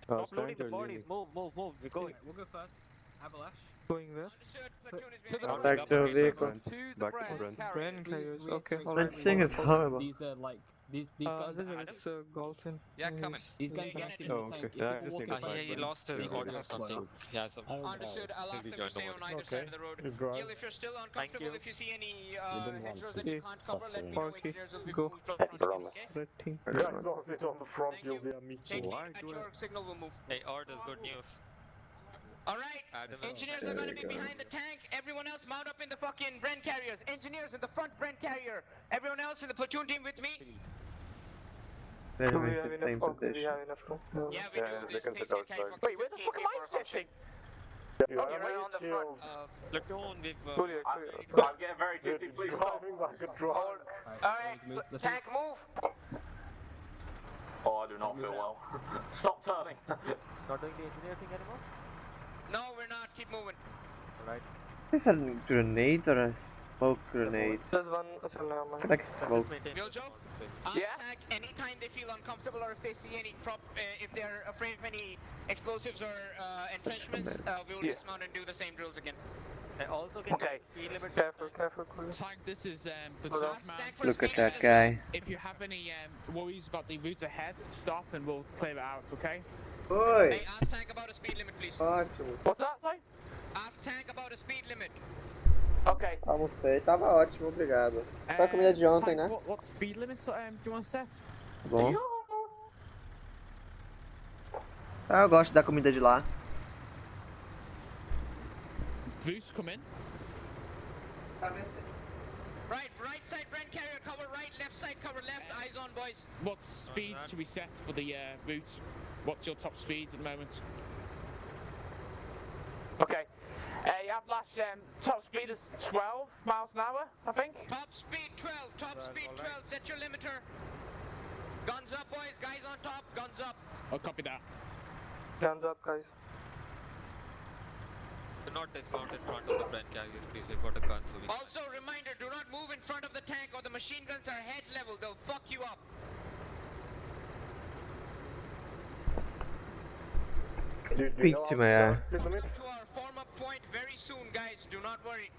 Stop Stand loading the or bodies. leaning? Move. We're going. We'll go first. Avalanche. Going where? To the Mounting Back up to again. vehicle. To the Back to Brent Brent. Brand carriers. carriers. We Okay, need to alright. Fencing is horrible. These are like these guns. This Adam? is golfing. Yeah, coming. These guns Yeah, are active Oh, in the okay. tank. If Yeah, I people just walk need in to front, He find lost his they audio will or something. explode. Yeah, some. Understood. I'll ask them to joined stay over. on either Okay. side of the road. You drive. Gil, if you're still Thank uncomfortable, you. if you see any didn't want hedgerows to that you be can't cover, let me know. Okay, Engineers will be go. moved from I front of you, promise. okay? Red team. Guys, don't sit on the front, Thank you'll you. be a meat Take soup. aim at your signal, we'll move. Hey, orders, good news. Alright, Adam is engineers there are going to you be go. behind the tank. Everyone else mount up in the fucking Brent carriers. Engineers in the front Brent carrier. Everyone else in the platoon team with me. Very much the same position. enough room? Yeah, we do. they This can thing's sit gonna carry outside. fucking 15 people or something. You Oh, are you're right on the front. Platoon, we've. I'm getting very You're dizzy. Please stop. driving like a drunk. Alright, Let's tank move. Oh, I do not feel well. Stop turning. Not doing the engineer thing anymore? No, we're not. Keep moving. Alright. Is that a grenade or a smoke grenade? There's one. Like a Let's smoke. just maintain. Miljo? Attack anytime they feel uncomfortable or if they see any if they're afraid of any explosives or entrenchments, we will dismount and do the same drills again. Also, can Okay. speed limit. Careful. Tank, this is the Look at that guy. If you have any worries about the route ahead, stop and we'll clear it out, okay? Oi! Hey, ask tank about a speed limit, please. Ótimo. What's that, say? Ask tank about a speed limit. Okay. Almocei, tava ótimo, obrigado. Foi a comida de ontem, né? What speed limits do you want to set? Tá bom. Ah, eu gosto da comida de lá. Bruce, come in. Right side Brent carrier, cover right, left side cover left. on, boys. What speed should we set for the route? What's your top speed at the moment? Okay. You have last top speed is 12 miles an hour, I think. Top speed 12, top speed 12, set your limiter. Guns up, boys, guys on top, guns up. I'll copy that. Guns up, guys. Do not dismount in front of the brand carriers, please. We've got a gun, so we can. Also, reminder, do not move in front of the tank or the machine guns are head level, they'll fuck you up. Speak to me, To our form-up point very soon, guys, do not worry.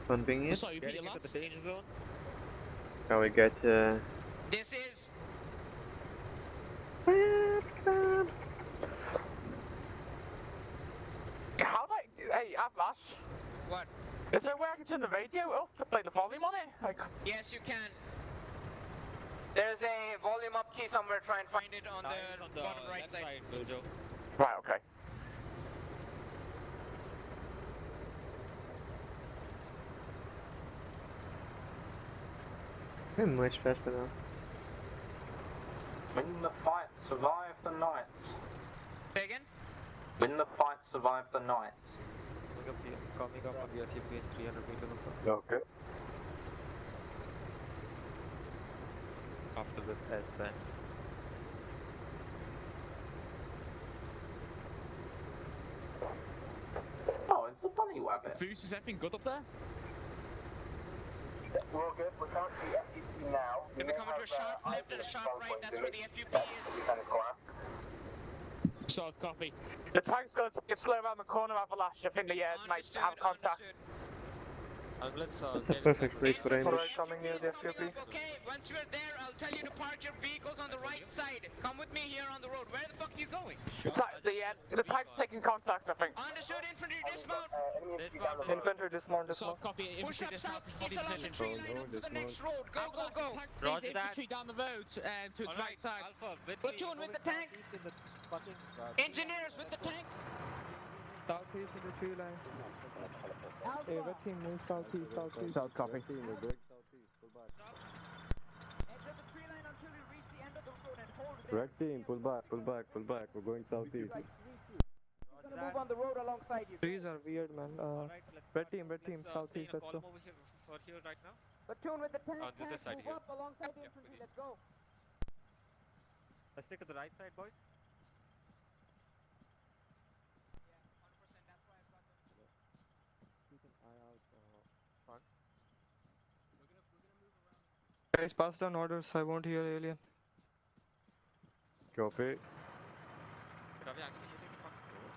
One being it. So you Getting into the danger zone. Can we get This is... How do hey, Atlas? What? Is there a way I can turn the radio up, like the volume on it? Like... Yes, you can. There's a volume up key somewhere, try and find it on the bottom right side. Wiljo. Right, okay. we're much faster now. Win the fight, survive the night. Say again? Win the fight, survive the night. Coming up on the RTP 300 meters or so. Okay. After this S-band. Oh, it's a bunny wabbit. Foos, is everything good up there? We're all good. We're currently FUP now. If we come into a sharp left and a sharp right, that's where the FUP is. Solid copy. The tank's gonna take it slow around the corner, Avalash. I think the might have contact. Let's That's a perfect place for ambush. Coming near the FUP. Okay, once you're there, I'll tell you to park your vehicles on the right side. Come with me here on the road. Where the fuck are you going? The tank's taking contact, I think. Understood, infantry dismount. Infantry dismount, Solid copy, Push infantry up dismount southeast body along the position. tree line onto the next road. Go, go, go. Tank sees infantry down the road to its right side. Alpha, with me. Platoon with the tank. Engineers with the tank. Southeast of the tree line. Hey, red team move southeast, southeast. Solid copy. Exit the tree line until we reach the end of the road and hold there. Red team, pull back, pull back, pull back. We're going southeast. He's gonna move on the road alongside you. Trees are weird, man. Red team, southeast, let's go. Over here, for here right now. Platoon with the tank. On this side move here. up alongside the infantry. Let's go. Let's stick to the right side, boys. Guys, pass down orders. I won't hear alien. Copy. Wait, are we actually hitting the fucking road?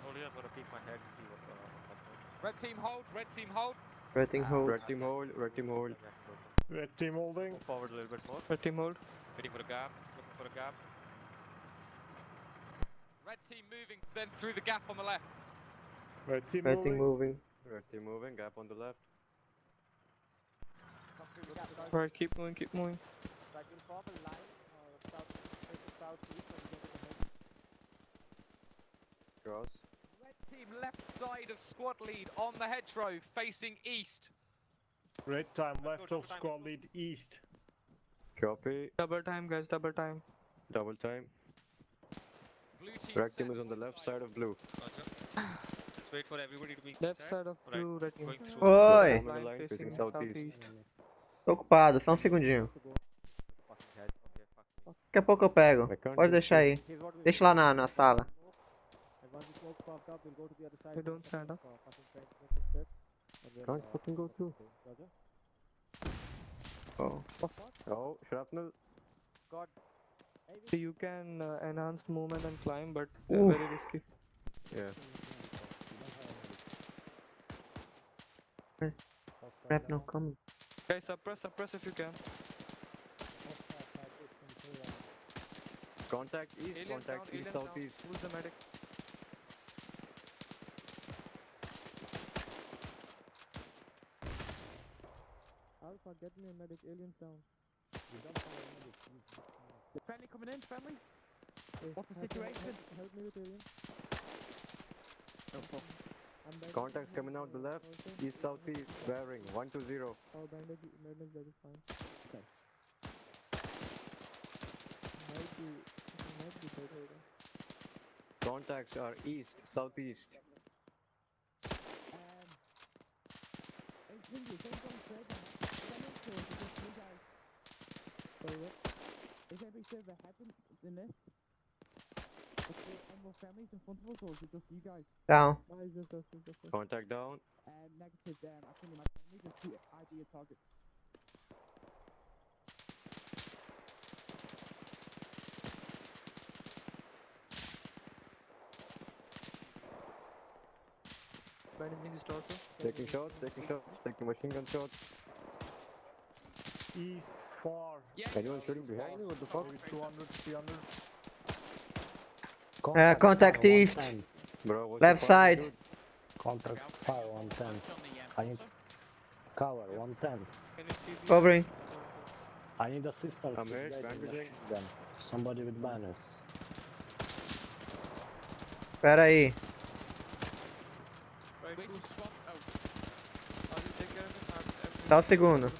Hold here, I'm gonna peek my head and see what's happening. Red team hold, red team hold. Red team hold. Red team hold, red team hold. Red team holding. Move forward a little bit more. Red team hold. Waiting for a gap, looking for a gap. Red team moving then through the gap on the left. Red team Red team moving. moving. Red team moving, gap on the left. Right, keep moving, keep moving. Right, we'll form a line southeast and get to the head. Cross. Red team left side of squad lead on the hedgerow facing east. Red time left of squad lead east. Copy. Double time, guys, double time. Double time. Blue team Red team is on the left side of blue. Roger. Just wait for everybody to be Left set. side of Right, blue, red team. going through. Oi! Form a line Line facing facing southeast. Tô ocupado, só um segundinho. Fucking head. Okay, fuck me. Daqui a pouco eu pego. I can't Pode do deixar aí. Deixa lá na sala. Hey, don't stand up. Can't fucking go through. Oh. Oh, shrapnel. So you can enhance movement and climb, but Oof. very risky. Yeah. Crap, no coming. Guys, suppress if you can. Contact east, Aliens contact down, east, aliens down. southeast. Who's the medic? Alpha, get me a medic. Aliens down. Friendly coming in, friendly. Hey, What's the help me- situation? Help me with alien. I'm bandaged. Contacts coming out the left, east, southeast, bearing 120. Oh, bandage, that is fine. Okay. Might be better. Contacts are east, southeast. Is everything ever happened in this? Is there any more families in front of us, or is it just you guys? Down. No, it's just us. Contact down. Negative, I think my family just keep ID a target. Bandaging is torso. Taking shots, taking machine gun shots. East, far. Anyone shooting behind me? What the fuck? Maybe 200, 300. Contact east. Bro, what's Left the side. dude? Contact fire 110. I need cover 110. Covering. I need assistance. I'm with hit, guiding bandaging. machine gun. Somebody with banners. Espera aí. Dá um segundo.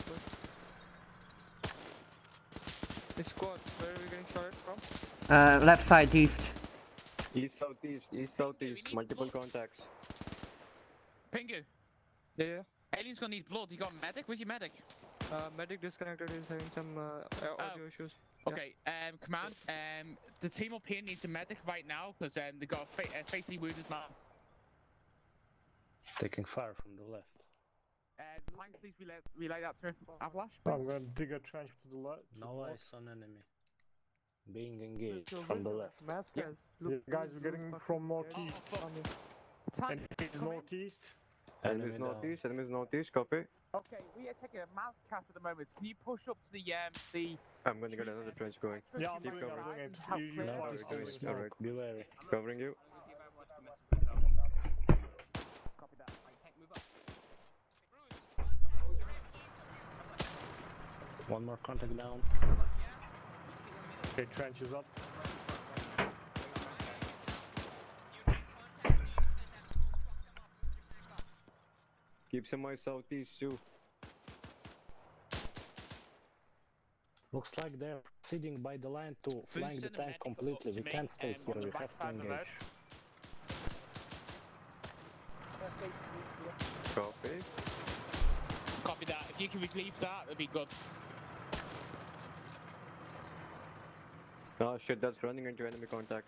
The squad, where are we getting shot from? Left side east. East, southeast, multiple contacts. Pingu, Yeah. Alien's gonna need blood. You got a medic? Where's your medic? Medic disconnected, is having some audio issues. Okay, command, the team up here needs a medic right now because they got a fatally wounded man. Taking fire from the left. Tank, please relay that to Avalanche. I'm gonna dig a trench to the left. No eyes on enemy. Being engaged from the left. Yeah, guys, we're getting from northeast. And it's northeast. Enemies northeast, copy. Okay, we are taking a mouse cast at the moment. Can you push up to the I'm gonna get another trench going. Yeah, I'm Keep doing covering. it. You No fire eyes going. on smoke. Be wary. Covering you. Copy that. Tank, move up. One more contact down. Okay, trench is up. Keep some eyes southeast too. Looks like they're proceeding by the line to flank the send a tank medic completely. up We to can't me, stay on here. the We back have to side of the engage. road. Copy. Copy that. If you can relieve that, it'd be good. Oh shit, that's running into enemy contact.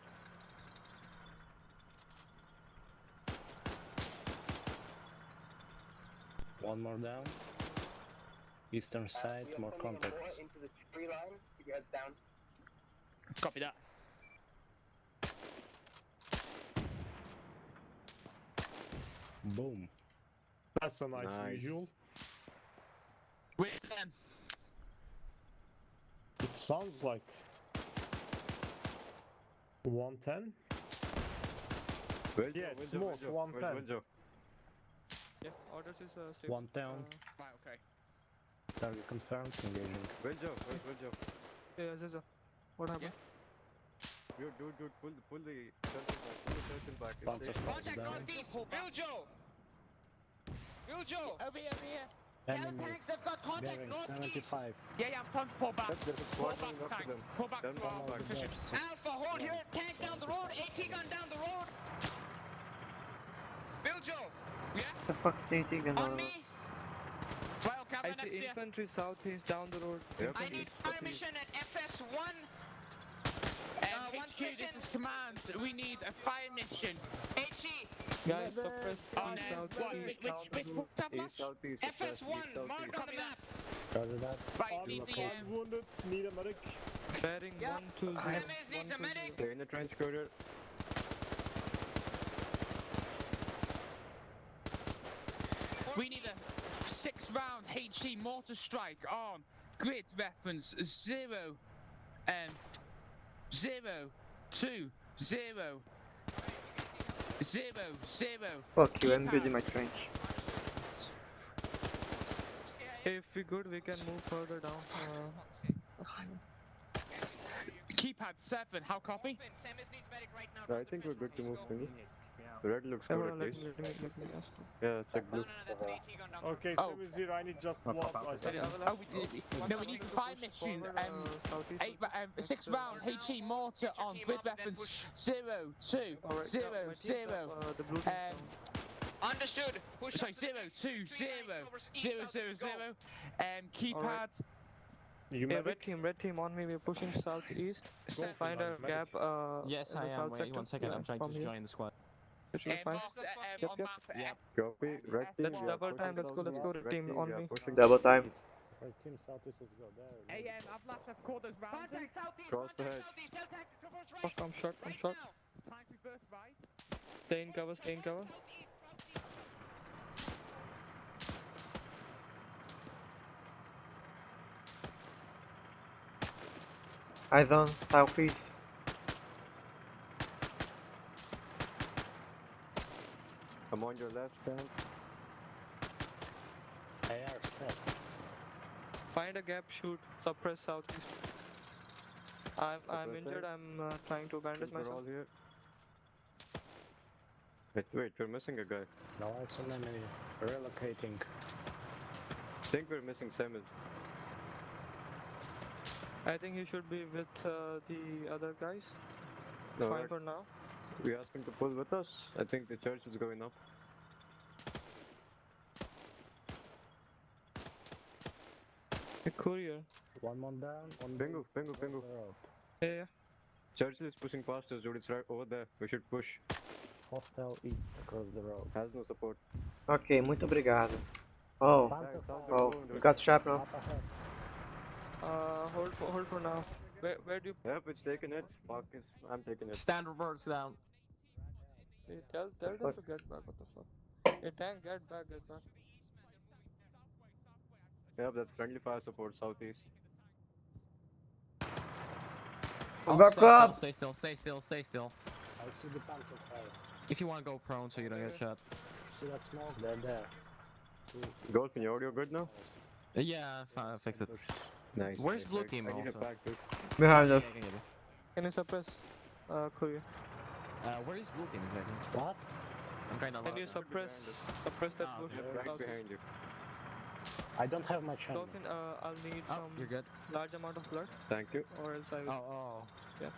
One more down. Eastern side, more contacts. Into the tree line, keep your heads down. Copy that. Boom. That's a nice visual. Where's them? It sounds like 110. Yeah, smoke 110. Yeah, orders is safe. One down. Right, okay. Target confirmed. Engaging. Where's Joe? Where's Joe? Yeah, Ziza. What happened? Dude, pull the turtle back. Bounce of fire Contact down. northeast, Bill Joe! Bill Joe! Over here, over here. Tell Enemy tanks they've got contact bearing northeast! 75. Yeah, I'm trying to pull back. There's a Pull squad back, coming up to tank. them. Pull back Them to our back. position. Alpha, hold here, tank down the road, AT gun down the road! Bill Joe! Yeah? The fuck's dating and On me! Right, okay, I I'm next see to you. infantry southeast down the road. Yep. I need fire mission at FS1. HQ, this is command. We need a fire mission. HE! Guys, suppress On southeast. which tablet? East, southeast. FS1, marked on the map! Roger that. Right, need the Wounded, need a medic. Bearing Yep. 120. Semes needs a medic! Stay in the trench courier. We need a 6-round HE mortar strike on grid reference 0 0 2 0 0 0. Fuck you, I'm building my trench. If we good, we can move further down. Keypad 7, how copy? Semes needs medic right now. I think we're good to move, Pingy. Red looks Hold good on, at least. let me ask. Yeah, check blue. Okay, Oh. 7-0, I need just one. I said Oh, no, we need to find mission. Eight, 6 round HE mortar on grid reference 0-2 0-0. Understood. Push Sorry, up to the 0-2 next 0 0-0-0. Keypad. You Hey, medic? red team on me. We're pushing southeast. Go for Find a gap. Yes, in I the am. south Wait sector. 1 second. I'm trying from to here. join the squad. It should be fine. Mark on map. Copy. Red team. Let's we are double time. pushing Let's go. Red Red team team, on we are me. pushing Double time. Red team southeast, let's go there. Hey, I've last I've called those rounds. Contact southeast. Cross the hedge. Southeast. Tell tank to traverse right. Fuck, I'm shot. I'm shot. Tank reverse right. Stay in cover. Stay in cover. Eyes on southeast. I'm on your left, tank. They are set. Find a gap. Shoot. Suppress southeast. I'm injured. I'm trying to bandage We're myself. all here. Wait, we're missing a guy. No, it's an enemy. Relocating. I think we're missing Samuel. I think he should be with the other guys. No, Fine for now. we asked him to pull with us. I think the church is going up. A courier. One more down. One Bingo. Yeah. Church is pushing past us, dude. It's right over there. We should push. Hostile east across the road. Has no support. Ok, muito obrigado. Oh, we got shrapnel. Hold for now. Where do you? Yep, it's taking it. Fuck is. I'm taking it. Stand reverse down. Hey, tell them to get back. What the fuck? Hey, tank, get back. Get back. Yep, that's friendly fire support southeast. Stay still. Stay still. I see the panzer fire. If you want to go prone so you don't get shot. See that smoke? They're there. Golfin, your audio good now? Yeah, I fixed it. Nice. Where's nice, blue nice. team I need a also? pack, dude. Behind us. Can you suppress courier? Where is blue team exactly? What? I'm kinda Can you lost. suppress that push? Right southeast? behind you. I don't have much ammo. Dolphin, I'll need some You're good. large amount of blood, Thank you. or else I will. Oh. Yeah.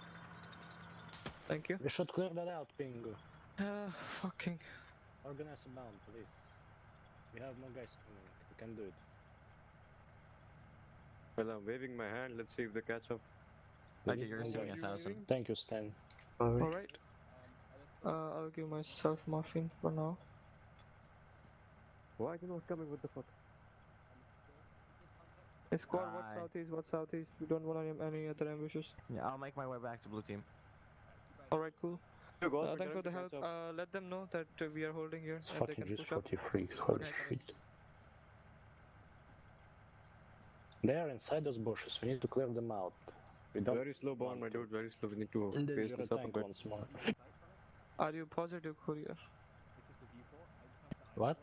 Thank you. We should clear that out, Pingu. Fucking. Organize a bound, please. We have more guys coming. We can do it. Well, I'm waving my hand. Let's see if they catch up. Okay, you're receiving 1,000. Thank you, Stan. Alright. I'll give myself morphine for now. Why are you not coming with the fuck? Hey, squad, what's southeast? We don't want any other ambushes. Yeah, I'll make my way back to blue team. Alright, cool. You go Thanks for the help. Let them know that we are holding here It's and they fucking can just push up. 43. Holy shit. They are inside those bushes. We need to clear them out. We don't. Very slow bomb, my dude. Very slow. We need to Endanger pace a this up a tank bit. once more. Are you positive, courier? What?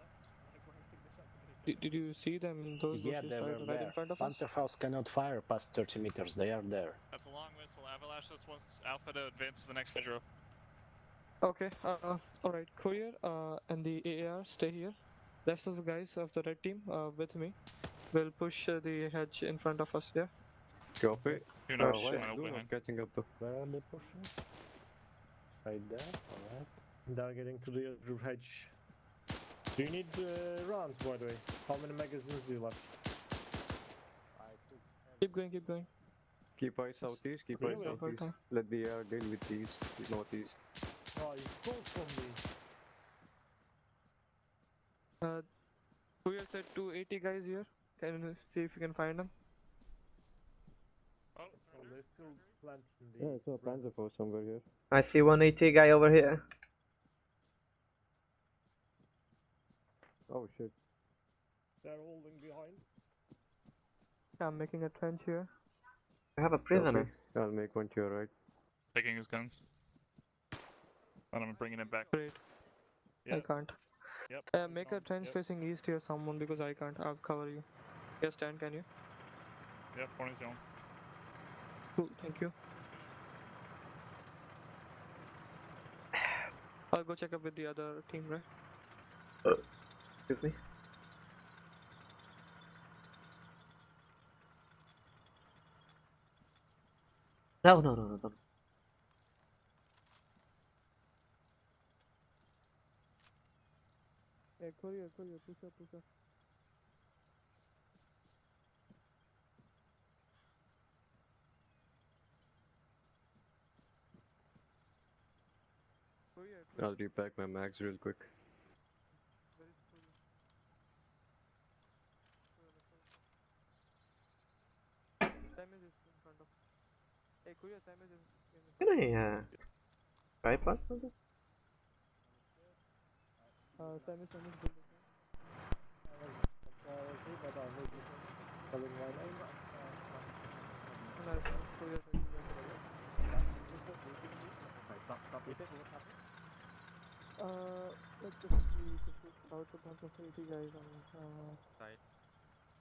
Did you see them in those Yeah, bushes they were right in there. front of us? Panzerfaust cannot fire past 30 meters. They are there. That's a long whistle. Avalanche just wants Alpha to advance to the next hydro. Okay, alright, courier, and the AAR, stay here. Rest of the guys of the red team, with me. We'll push the hedge in front of us, yeah? Copy. You're not why showing is up blue behind. not catching up though? Where are they pushing? Right there. Alright. They're getting to the other hedge. Do you need rounds, by the way? How many magazines do you left? Keep going. Keep eyes southeast. Keep Really? eyes southeast. Okay. Let the air deal with these northeast. Oh, you stole from me. Courier said 280 guys here. Can you see if you can find them? Oh, they're still planting the... Yeah, I saw a panzer force somewhere here. I see 180 guy over here. Oh shit. They're holding behind. I'm making a trench here. I have a prisoner. Okay. I'll make one to your right. Taking his guns. And I'm bringing it back. Great. I Yep. can't. Yep. Make a trench Yep. facing east here, someone, because I can't. I'll cover you. Yes, Stan, can you? Yep, point is going. Cool, thank you. I'll go check up with the other team, right? Excuse me. No, no, no, no, no. Hey, courier, push up. Courier. I'll repack my mags real quick. Where is courier? Samus is in front of. Hey, courier, Samus is in front. Can I tripod something? Samus, build it. Let's just see to push out a bunch of 80 guys on Right.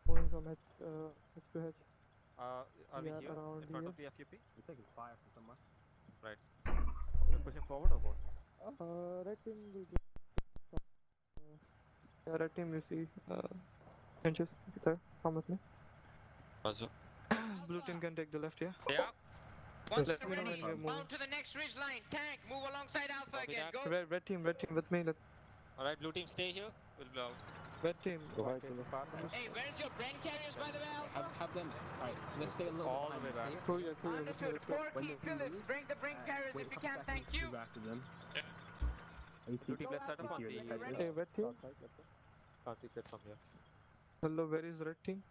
moving from H to H. Are we Yeah, here around in front of here. the FUP? We're taking fire from somewhere. Right. We're pushing forward or what? Red team will be. Yeah, red team you see. Inches there. Come with me. Roger. Blue team can take the left, yeah. Yeah. Once Let you're me know ready, when we're moving. bound to the next ridge line. Tank, move alongside Alpha Copy again. that. Go. Red team with me. Alright, blue team stay here. We'll Red team. Go ahead, Hey, where's your brain carriers by the way, Alpha? Have them. Alright, let's stay a little all bit the way behind. back. Courier, Understood. let's go. 4 When key they Phillips. move, Bring the brain carriers wait if a you couple can. seconds Thank you. to move after them. Blue team, let's set up on the Hey, red team. can't see shit from here. Hello, where is red team?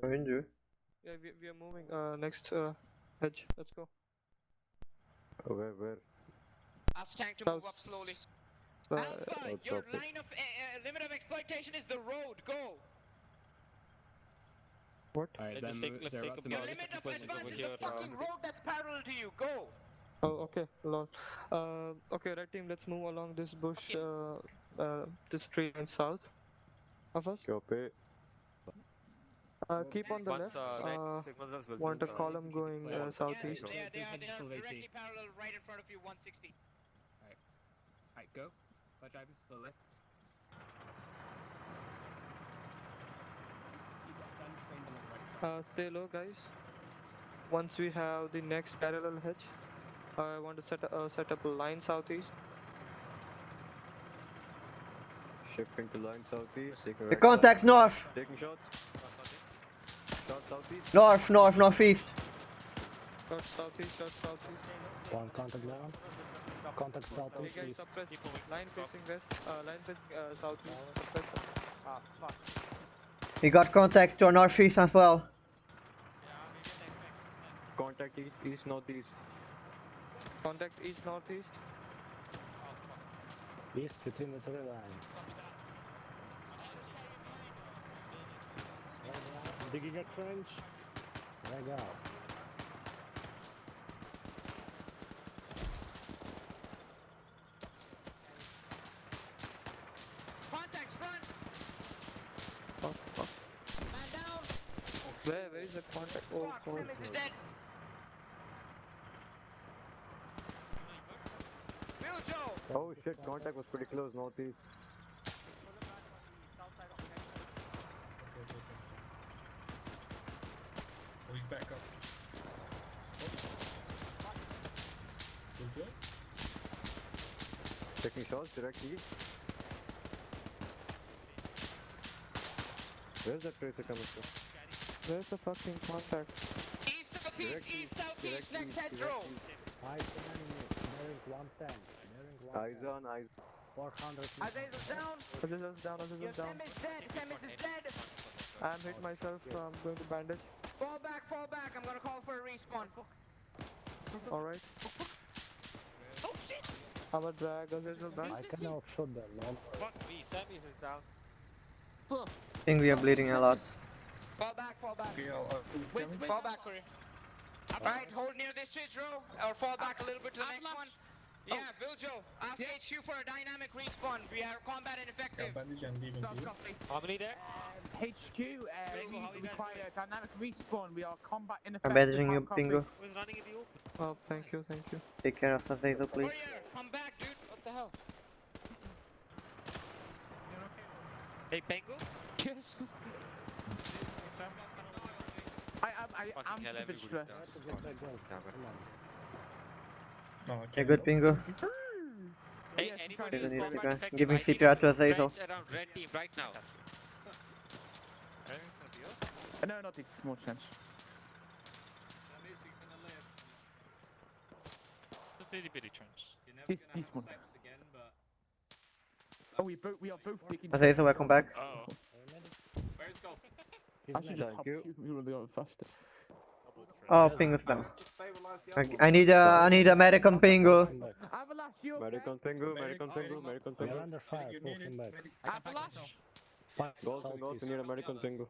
Behind you. Yeah, we are moving. Next edge. Let's go. Where? Ask Tank to South. move up slowly. Uh, Alpha, your line of limit of exploitation is the road. Go. What? Alright, Let's take they're a about to Your move. limit of position advance over is here. the fucking road that's parallel to you. Go. Oh, okay, lol. Okay, red team, let's move along this bush, this tree and south of us. Copy. Keep on the Once left. red signals us, we'll Want a do, column going southeast. They are directly parallel right in front of you, 160. Alright, go. By driving slowly. Keep up, guns trained on the right side. Stay low, guys. Once we have the next parallel hedge, I want to set up a line southeast. Shifting to line southeast. Taking The right contact's side. north. Taking shots. Shot southeast. Northeast. Shot southeast. One contact down. Contact Hey southeast guys, east. suppress. Line facing west. Line facing southeast. Suppress. fuck. We got contacts to our northeast as well. Contact east, northeast. Contact east, northeast. East between the tree line. Digging a trench. Drag out. Contacts front. Fuck. Man down. Where is the contact? Oh, Fuck, God. Simmons is dead. Bill Joe. Oh shit, contact was pretty close, northeast. Oh, he's back up. Good. Taking shots direct east. Where's that tracer coming from? Where's the fucking contact? East, southeast, Direct east, east, southeast, direct next east, hedge direct row. east. Bearing 110. Eyes on, eyes. 400. Azazel's down. Azazel's down. Your Sam is dead. Sam is dead. I'm hit myself, so I'm going to bandage. Fall back. I'm gonna call for a respawn. Alright. Oh shit! I'm a drag Azazel back. I can offshot them, lol. Fuck me, Sammy's is down. I think we are bleeding a lot. Fall back. Okay, Fall back, Corey. Alright, hold near this ridge row, or fall back a little bit to the next one. Yeah, Viljo, ask HQ for a dynamic respawn. We are combat ineffective. bandage and leaving you. How many there? HQ, we require dynamic respawn. We are combat I'm ineffective. bandaging you, Hard copy. Bingo. Who's running in the open? Oh, thank you. Take care of Azazel, please. Warrior, come back, dude. hell? Hey, Pengu? Yes. I'm hell, a bit everybody's stressed. Yeah, good bingo. Hey, Yes, I'm anybody trying who's to- combat effective, Giving I need CPR a to Azazel. trench around red team right now. No, not this. More chance. Just itty bitty trench. This one. Oh, we are both taking. Azazel, welcome back. Oh. Where's golf? I should just help you. You will be going faster. Oh, pingo's down. I need a medic on pingo. Avalash, you Medic on Pingu, medic on Pingu, medic on Pingu. We're under fire, pull him back. Avalash. Gold, we need a medic on Pingu.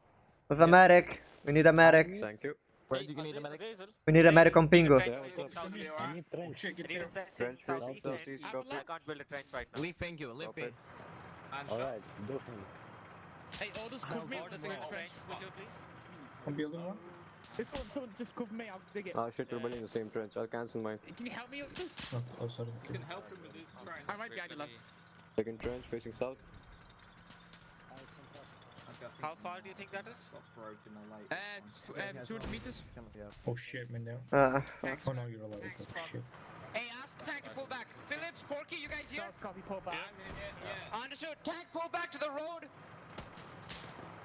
Who's a medic? We need a medic. Thank you. Where do you need a medic? We need a medic on pingo. I need trench. Trench facing southeast, copy. I can't build a trench right now. Leave Pingu, leave Copy. Pingu. Alright, do him. Hey, orders cover me. Orders build a trench, will you please? I'm building one. If someone just cover me, I'll dig it. Ah shit, we're building the same trench. I'll cancel mine. Can you help me up too? Oh, sorry. You can help him with his trench. I'm right behind you, lad. Second trench facing south. How far do you think that is? 200 meters. Oh shit, man, down. Oh no, you're alive. Oh shit. Hey, ask the tank to pull back. Phillips, Porky, you guys here? Copy, pull back. Understood. Tank, pull back to the road.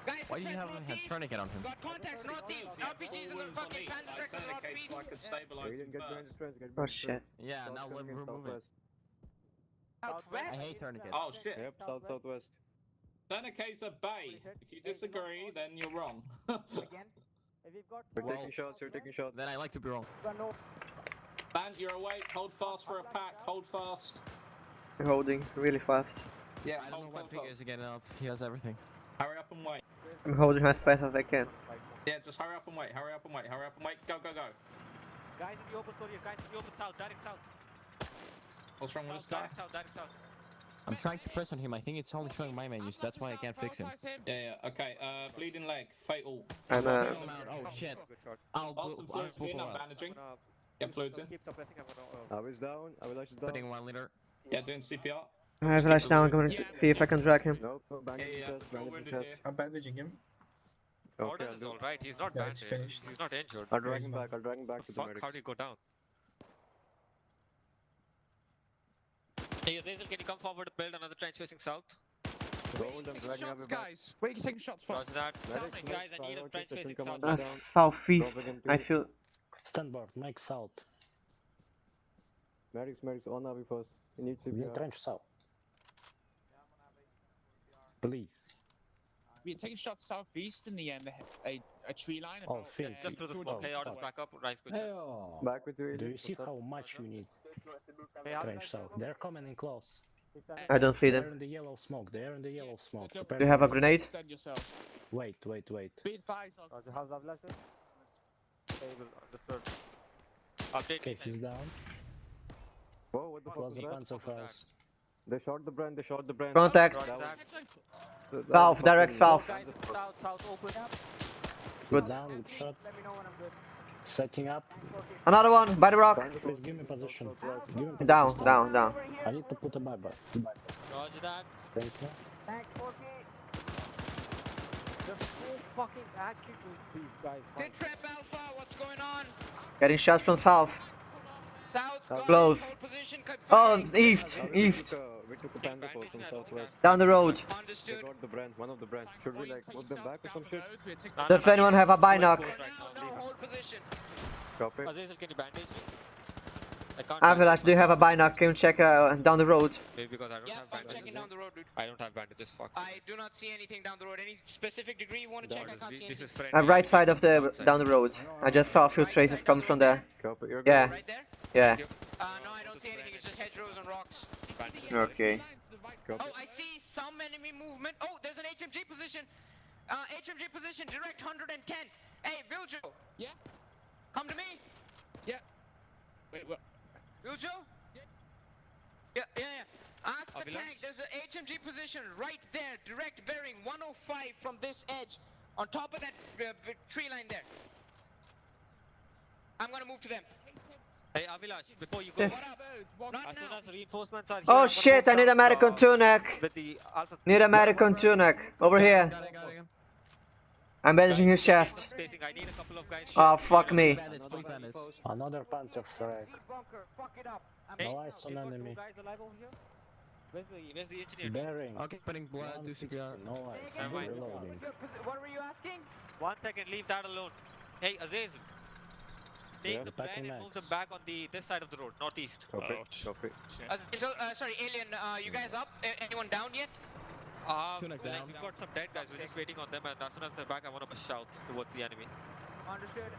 Guys, Why do you have a tourniquet on him? got contacts northeast. RPGs in the fucking panzer direction northeast. We didn't get behind the trench. Get Oh behind the shit. trench. Yeah, now we're moving. Southwest. Southwest? I hate tourniquets. Oh shit. Yep, southwest. Tourniquets are bay. If you disagree, then you're wrong. We're taking shots, you're taking shots. Then I like to be wrong. Band, you're awake. Hold fast for a pack. Hold fast. We're holding really fast. Yeah, I don't know when Pingu is getting up. He has everything. Hurry up and wait. I'm holding as fast as I can. Yeah, just hurry up and wait. Hurry up and wait. Hurry up and wait. Go, go, go. Guys in the open, sorry, guys in the open south, direct south. What's wrong with this guy? Direct south, direct south. I'm trying to press on him. I think it's only showing my menus. That's why I can't fix him. Yeah, yeah. Okay. Bleeding leg. Fatal. And Oh shit. I'll Hold some fluids in. I'm bandaging. Get fluids in. I was down. I will actually down. Putting 1 liter. Yeah, doing CPR. I have flash down. I'm going to see if I can drag him. Nope, bandaging Yeah, chest, go bandaging wounded chest. here. I'm bandaging him. Okay, Orders I'll is do. alright, he's not Yeah, bad. it's finished. He's not injured. I'll drag him back. I'll drag him back to the Fuck, medic. how do you go down? Hey, Azazel, can you come forward to build another trench facing south? Go and I'm dragging Shots, him back. guys. Where are you taking shots from? Roger that. Medic, Guys, I need a trench facing south. Southeast. I feel. Standboard, Mike south. Medics, on Navi first. You need to trench south. Please. We're taking shots southeast in the a tree line. Oh, about, Phil. Just through the smoke. Hey, orders back up. Rise, good. back with you. Do you see how much we need trench south? They're coming in close. I don't see them. They're in the yellow smoke. They're in the yellow smoke. Do you have a grenade? Stand yourself. Wait. Be advised. Update. Okay, he's down. Whoa, what the It fuck was was a that? panzer faust. They shot the brand, they shot the brand. Contact. Roger that. That South, was direct fucking- south. Guys in south, south open. Good. Down, good shot. Setting up. Another one by the rock. Please give me position. Give me position. Down, down, down. I need to put a buyback. Roger that. Thank you. Hit trap alpha, what's going on? Getting shots from south. South, got Close. hold position, Oh, confirming. east, east. We took a panda post from southwest. Down the road. They Understood. got the brand, one of the brands. Should we like move them back or some shit? Does anyone have a binoc? No, hold position. Copy. Azazel, can you bandage me? I can't. Avalanche, do you have a binoc? Can you check down the road? Maybe because I don't Yeah, have I'm bandages. checking down the road, dude. I don't have bandages. Fuck. I do not see anything down the road. Any specific degree you want to check? I can't see This anything. is friendly. Right side of the South side. down the road. I just saw a few traces coming from there. Copy. You're Yeah, Right there? yeah. No, I don't see anything. It's just hedgerows and rocks. Okay. Oh, I see some enemy movement. Oh, there's an HMG position. HMG position, direct 110. Hey, Viljo. Yeah? Come to me. Yeah. Wait, what? Viljo? Yeah. Ask the tank. There's an HMG position right there, direct bearing 105 from this edge, on top of that tree line there. I'm gonna move to them. Hey Avilash, before you go, Yes. as soon as reinforcements are here, Oh I'm gonna shit! move I need down, American tunic. with the Alpha. Need American tunic over here. Got it, got it. I'm bandaging his Guys, chest. spacing. I need a couple of guys. Oh to fuck clear me. Bandits, please bandits. Another panzer strike. Hey, No eyes on enemy. guys alive over here? Where's the engineer? Bearing. Okay, putting blood to 160, CPR. no eyes. Never mind. Reloading. What were you asking? 1 second, leave that alone. Hey, Aziz, take Yeah, the packing plane and move max. them back on this side of the road, northeast. Copy, copy. Sorry, Alien, you guys up? Anyone down yet? Tunic down. We've got some dead guys. We're just waiting on them, and as soon as they're back, I want to push out towards the enemy. Understood.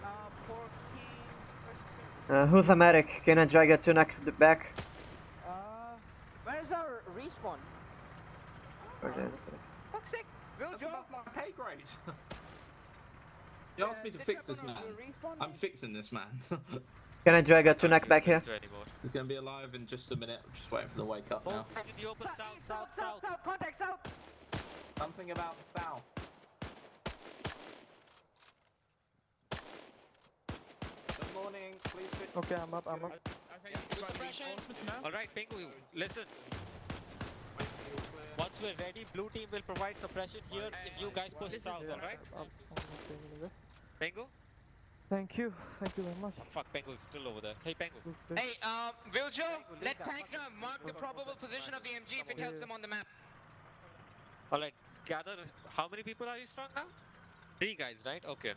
Who's a medic? Can I drag a tunic back? Where's our respawn? Okay. Fuck's sake. Will That's Joe? above my pay grade. You asked me to fix this man. I'm fixing this man. Can I drag a tunic back here? He's gonna be alive in just a minute. I'm just waiting for the wake up now. Guys in the open, south. Contact south. Something about south. Good morning. Please fit. Okay, I'm up. Alright, Pengu, listen. Once we're ready, blue team will provide suppression here and you guys push south, alright? Pengu? Thank you very much. Fuck, Pengu's still over there. Hey, Pengu. Hey, Will Joe, let Tank mark the probable position of the MG if it helps them on the map. Alright, gather. How many people are you strong now? 3 guys, right? Okay.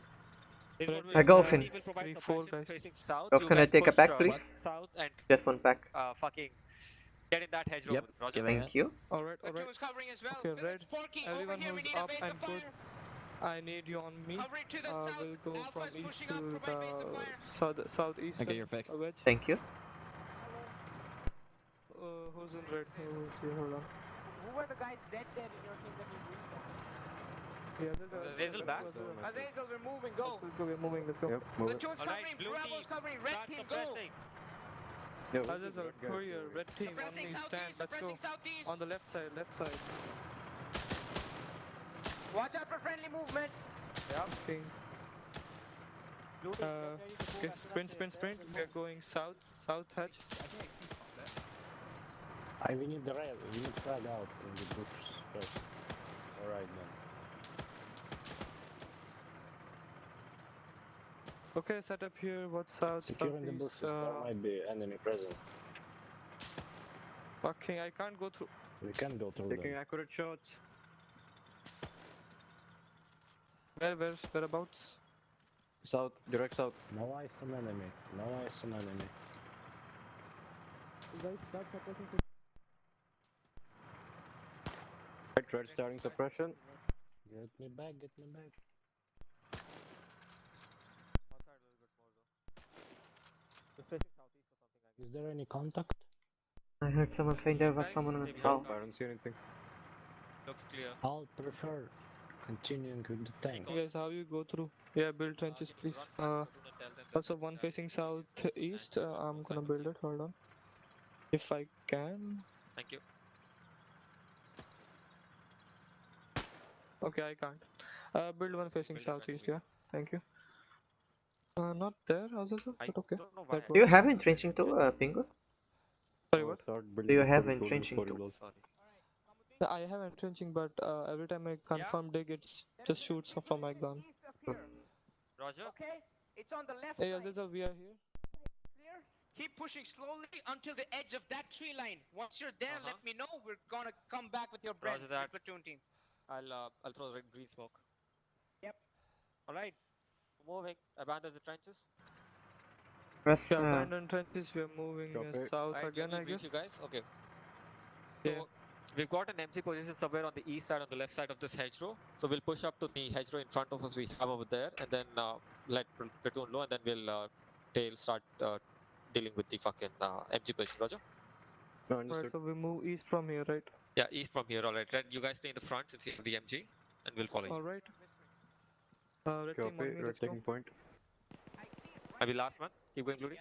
This is what I go in. team will provide 4 suppression guys. facing south. Oh, You can I guys take a push, pack, please? south and Just one pack. fucking get in that hedgerow. Yep, Roger. Thank you. Alright. Platoon's covering as well. Okay, Village red. Porky, Everyone over here, we who's need a up base and of good. fire. I need you on me. Cover it to the south. We'll go Alpha from is east pushing to up, provide base of fire. the southeast. Okay, you're fixed. Wedge. Thank you. Who's in red? Who's here? Hold on. Who were the guys dead in your team that you respawned? Azazel back? Azazel, we're moving, go. Let's go, we're moving. Let's go. Yep, move it. Platoon's Alright, covering, blue Bravo's team, covering, red start team, go. suppressing. Yeah, Azazel, courier, red team, on Suppressing me, stand. southeast, Let's go. suppressing southeast. On the left side. Watch out for friendly movement. Okay. Okay, sprint. We are going south hatch. We need the rail. We need frag out in the bush first. Alright then. Okay, set up here. What's south? Securing the southeast, bushes. There might be enemy presence. Fucking, I can't go through. We can go through Taking them. accurate shots. Whereabouts? South, direct south. No eyes on enemy. No eyes on enemy. Right, starting suppression. Get me back, get me back. Is there any contact? I heard someone saying there was someone on the south. I don't see anything. Looks clear. I'll prefer continuing with the tank. You guys, how you go through? Yeah, build trenches, please. Also, one facing southeast. I'm gonna build it. Hold on. If I can. Thank you. Okay, I can't. Build one facing southeast. Yeah. Thank you. Not there, Azazel, but okay. That Do you works. have entrenching too, Pingu? Sorry, what? Do you have entrenching too? I have entrenching, but every time I confirm dig, it just shoots from my gun. Roger. Okay, it's on the left Hey, side. Azazel, we are here. Clear. Keep pushing slowly until the edge of that tree line. Once you're there, let me know. We're gonna come back with your bread, Roger that. platoon team. I'll throw red green smoke. Yep. Alright. Moving. Abandon the trenches. Press. Yeah, abandoned trenches. We are moving south Right, again, let I me brief guess. you guys. Okay. Yeah. So we've got an empty position somewhere on the east side, on the left side of this hedgerow. So we'll push up to the hedgerow in front of us. We have over there, and then let platoon low, and then we'll tail start dealing with the fucking empty position. Roger. Right, so we move east from here, right? Yeah, east from here. Alright. Red, you guys stay in the front since you have the MG, and we'll follow you. Alright. Red team on me, let's go. point. I'll be last man. Keep going, Bloody.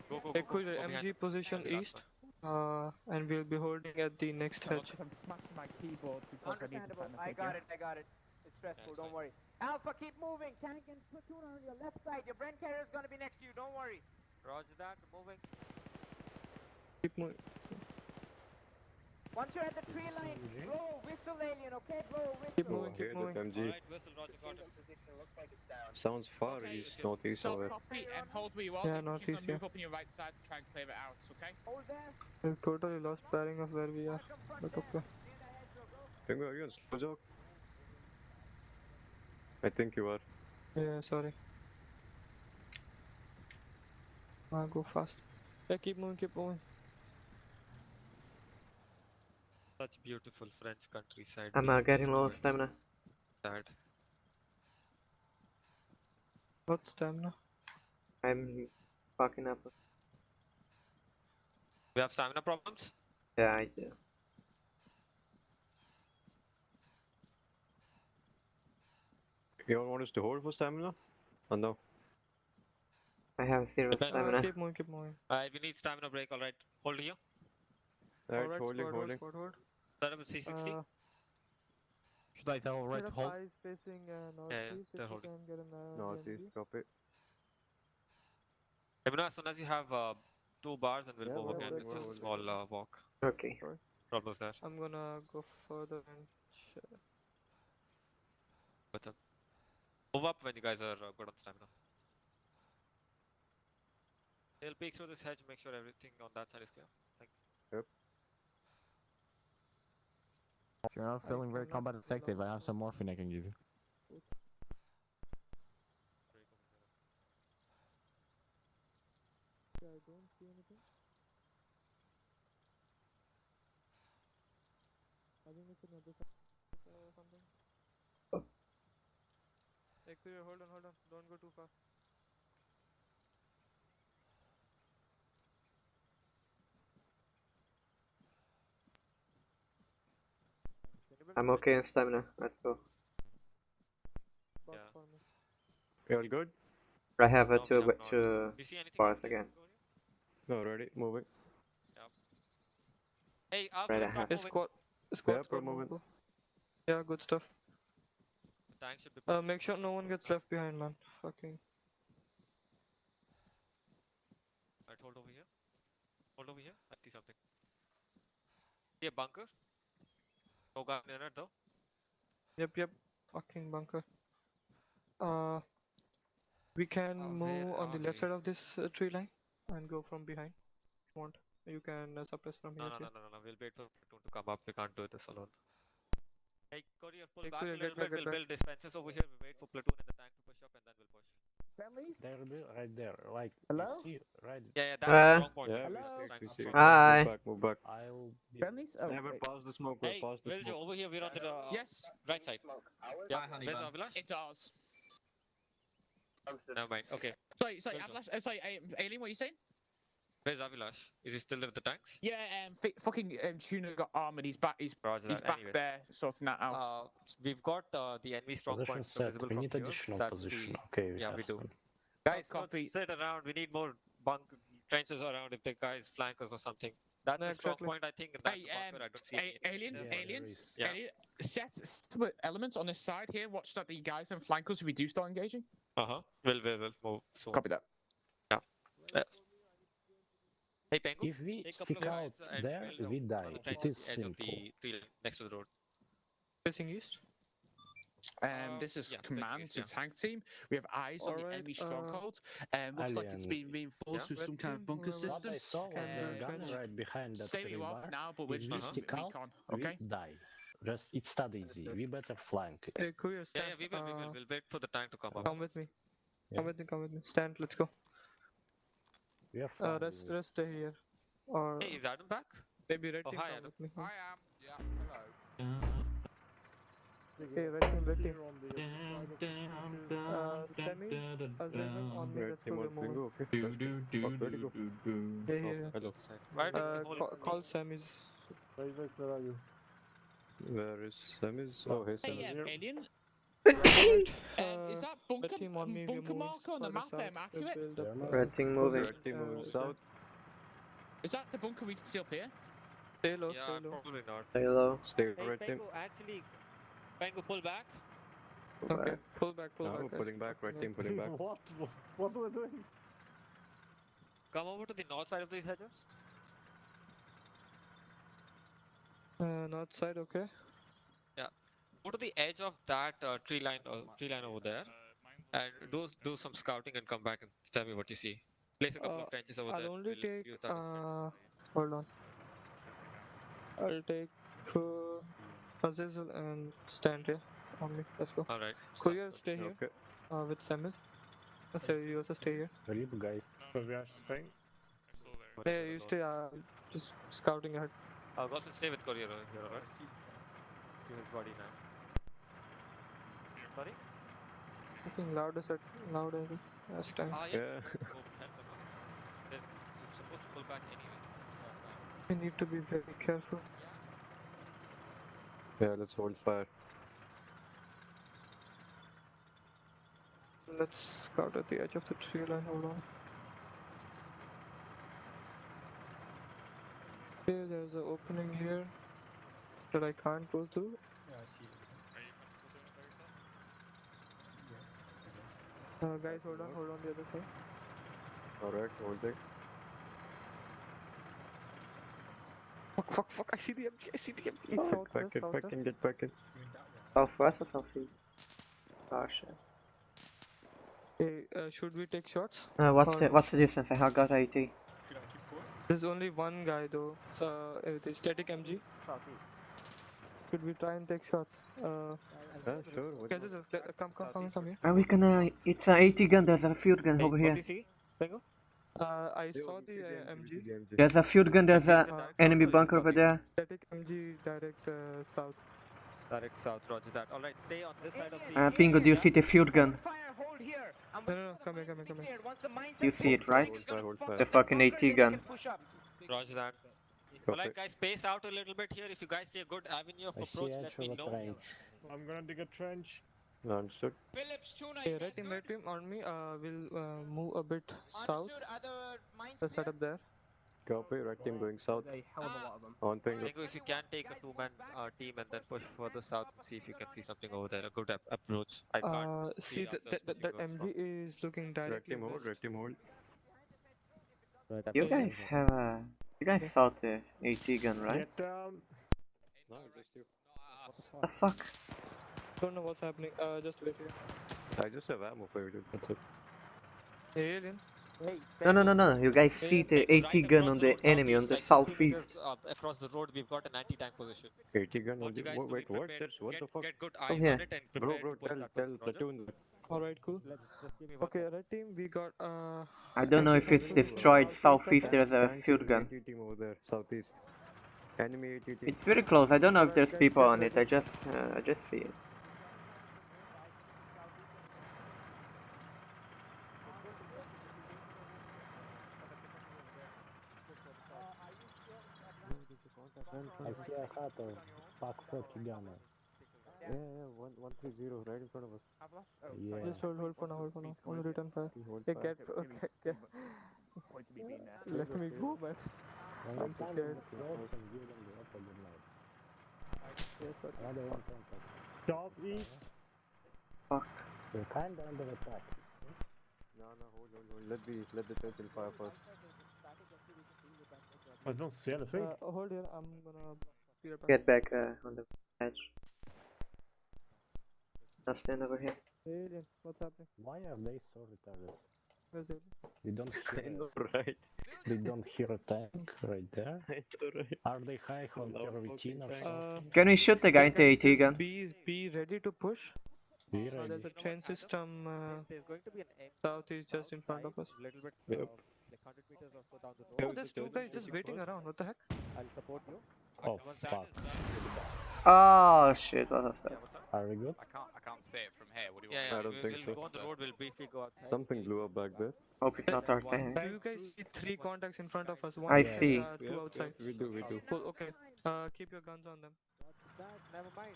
Go. Hey, cool, Go behind. MG position I'll be last east. And we'll be holding at the next hedge. I'm smashing my keyboard because I need to Understandable. I got it. It's stressful, don't worry. Alpha, keep moving. Tank and platoon are on your left side. Your Brent carrier is gonna be next to you, don't worry. Roger that, moving. Keep moving. Once you're at the tree line, blow whistle alien, okay? Blow whistle. Keep moving, keep moving. Alright, whistle, Roger, got it. Sounds far Okay, east, northeast So somewhere. copy and hold where you are. Yeah, and she's northeast, gonna move yeah. up on your right side to try and clear it out, okay? Hold there. We've totally lost bearing of where we are. But okay. Bingo, are you on slow joke? I think you are. Yeah, sorry. Go fast. Yeah, keep moving, keep moving. Such beautiful French countryside. I'm being getting low destroyed. stamina. Sad. What stamina? I'm fucking up. We have stamina problems? Yeah, I do. You all want us to hold for stamina? Or no? I have 0 Depends. stamina. Keep moving, keep moving. Alright, we need stamina break, alright. Hold here. Alright, Alright, holding, squad, holding. hold. Set up with C60. Should I tell Red Set to up hold? eyes facing yeah, northeast they're if you holding. can get an Northeast, DMG. copy. Let me know as soon as you have 2 bars and we'll Yeah, move we're again. holding, It's we're just a holding. small walk. Okay. Almost there. I'm gonna go further and check. With them. Move up when you guys are good on stamina. They'll peek through this hedge, make sure everything on that side is clear. Thank you. Yep. If you're not feeling very combat effective, I have some morphine I can give you. Yeah, I don't see anything. I think it's another side or something. Hey, clear, hold on. Don't go too fast. I'm okay in stamina. Let's go. Box Yeah. for me. You all good? I have a No, we have not. two Do you see anything bars else here? again. No, ready, moving. Yep. Hey, Alpha, Right, let's I start Hey, moving. squad, Yep, we're move, moving. go. Yeah, good stuff. The tank should be pulled. Make sure no one gets left behind, man. Fucking. Alright, hold over here. Hold over here. I see something. See a bunker? No gun in it though. Yep. Fucking bunker. We can move where on the are left we? side of this tree line and go from behind. If you want, you can suppress from No, here. no, too. no, no, no. We'll wait for platoon to come up. We can't do this alone. Hey, Courier, pull Hey, back Courier, a little get back, bit. get We'll back. build dispensers over here. We wait for platoon and the tank to push up and then we'll push. Friendlies? Right there, like Hello? you see, right? Yeah, that's a strong point. Yeah, Hello? we see. Hi. Move back. I'll be Friendlies? Oh, Never wait. pass the smoke, we're Hey, past the Viljo, smoke. over here. We're on the Yes, right side. Yeah, Hi, honey where's bun. Abhilash? it's ours. Never mind. Okay. Sorry, Viljo. sorry, Alien, what are you saying? Where's Abhilash? Is he still with the tanks? Yeah, fucking Tuna got armored. He's back. He's Roger back that. Anyway. there sorting that out. We've got the enemy strong Position point set. visible We from need here. additional That's position. the Okay, yeah, we do. some. Guys, don't Copy. sit around. We need more bunk trenches around if the guys flank us or something. That's No, the strong exactly. point, I think, and that's Hey, the bunker. I don't see any Alien, enemy there. Alien, Yeah. Alien. Set some elements on this side here. Watch that the guys don't flank us if we do start engaging. We'll move soon. Copy that. Yeah. Hey, Pengu, If we take a couple stick of out guys and there, build we one die. of the It trenches is at the edge of simple. the tree next to the road. Facing east. This is yeah, command basically, to tank team. We have eyes on the Alright, enemy stronghold. Looks like it's Alien. being reinforced with Red some kind of team, bunker whoever. What system. I saw was Can the gun trench. right behind that Stay where you are bar. for now, but we're If we just stick out, recon, we okay? die. Just it's that easy. We better flank. Hey, Courier, Yeah, stand. we will. We'll wait for the tank to come up. Come with me. Yeah. Come with me. Stand. Let's go. We are fine. Rest stay here. Or Hey, is Adam back? maybe red Oh, team hi, come Adam. with me. I am. Yeah, hello. Hey, red team. Semi, Azrael, on me. Let's go. We're moving. Okay, ready, go. Yeah. Hello. Why did the whole Call Sammy's. Where are you? Where is Samis? Oh, hey, Hey, Samis. Alien. Alright. Is that Red team on me. We're bunker moving marker on the map further there south. We'll accurate? build up, Red team moving. Red team moving right south. Is that the bunker we can see up here? Stay low, Yeah, stay low. probably not. Stay low. Stay red team. Pengu, pull back. Okay, pull back, pull back. guys. Pulling back, red team pulling back. What? What are we doing? Come over to the north side of these hedges. North side, okay. Yeah. Go to the edge of that tree line over there, and do some scouting and come back and tell me what you see. Place a couple of trenches over I'll there. only We'll take. use that as Hold on. I'll take Azizel and stand here on me. Let's go. All right. Courier, stay here. Okay. With Samus. So you also stay here. Where you guys? So we are staying. Yeah, you stay. Just scouting ahead. I'll go and stay with Courier here, alright? See his body now. Sorry? Fucking louder last time. Yeah. Go help them out. They're supposed to pull back anyway. We need to be very careful. Yeah, let's hold fire. Let's scout at the edge of the tree line. Hold on. Okay, there's an opening here that I can't go through. Yeah, I see. Guys, hold on the other side. Alright, holding. Fuck, I see the MG, I see the MG. Get back in, get back in. Southwest or southeast? Oh shit. Hey, should we take shots? What's the distance? I have got 80. Should I keep going? There's only one guy though. The static MG. Should we try and take shots? Sure. Guys, come here. We can. It's an 80 gun. There's a field gun over here. I saw the MG. There's a field gun. There's a enemy bunker over there. Static MG direct south. Direct south, roger that. Alright, stay on this side of the... Pingo, do you see the field gun? Hold here. No, come here. You see it, right? The fucking AT gun. Roger that. Alright guys, space out a little bit here. If you guys see a good avenue of approach, let me know. I'm gonna dig a trench. Understood. Phillips, Tuna, Hey, red team on me. We'll move a bit south. Let's set up there. Copy, red team going south. On Pingo. Pingo, if you can take a two-man team and then push further south and see if you can see something over there, a good approach. I can't See that MG is looking directly. Red team hold. You guys have a. You guys saw the AT gun, right? Get down. No, just you. What the fuck? Don't know what's happening. Just wait here. I just have ammo for you, dude. That's it. Hey, alien. No. You guys see the AT gun on the enemy on the southeast. Across the road, we've got an anti-tank position. AT gun on the... guys to Wait, be what? prepared. What the fuck? Get good eyes yeah. on it and prepare Bro, to push that tell one, platoon. Alright, cool. Okay, red team, we got I don't know if it's destroyed. Southeast, there's a field gun. AT team over there, southeast. Enemy AT team. It's very close. I don't know if there's people on it. I just see it. I see a hatter. Pack 40 gunner. Yeah, 130 right in front of us. Yeah. just hold for now. Only return fire. Hey, get. Let me go, man. I'm scared. Another one contact. South east. Fuck. We're kinda under attack. No, hold. Let the turtle fire first. I don't see anything. Hold here. I'm gonna be right back. Get back on the edge. I'll stand over here. Hey, alien, what's happening? Why are they so retarded? Where's the You don't hear Right. They don't hear a tank right there. Are they high on their routine or something? Can we shoot the guy in the AT gun? Be ready to push. Be ready. There's a train system southeast just in front of us. Little bit, Yep. like 100 meters or so down the road. Oh, there's two guys just waiting around. What the heck? I'll support you. Oh Once that fuck. is done, Oh shit, what was that? yeah, what's up? Are we good? I can't see it from here. What do you Yeah, want? I don't think we'll so. go on the road, we'll briefly go outside. Something blew up back there. Hope it's not our tank. Do you guys see three contacts in front of us? One I is, see. two outside. We do. Cool, okay. Keep your guns on them. Never mind.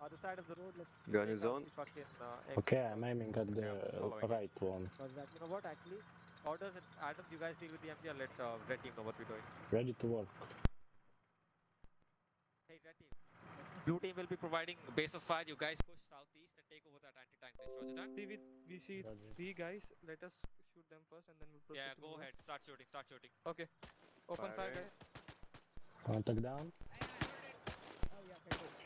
Other side of the road, let's Gun take is out on. the fucking, Okay, I'm aiming at the right one. You know what, actually? Orders and Adams, you guys deal with the MG, I'll let red team know what we're doing. Ready to work. Hey, red team. Blue team will be providing base of fire. You guys push southeast and take over that anti-tank base. Roger that? We see three guys. Let us shoot them first, and then we'll proceed. Yeah, to go move on. ahead. Start shooting. Start shooting. Okay. Open fire, guys. Contact down.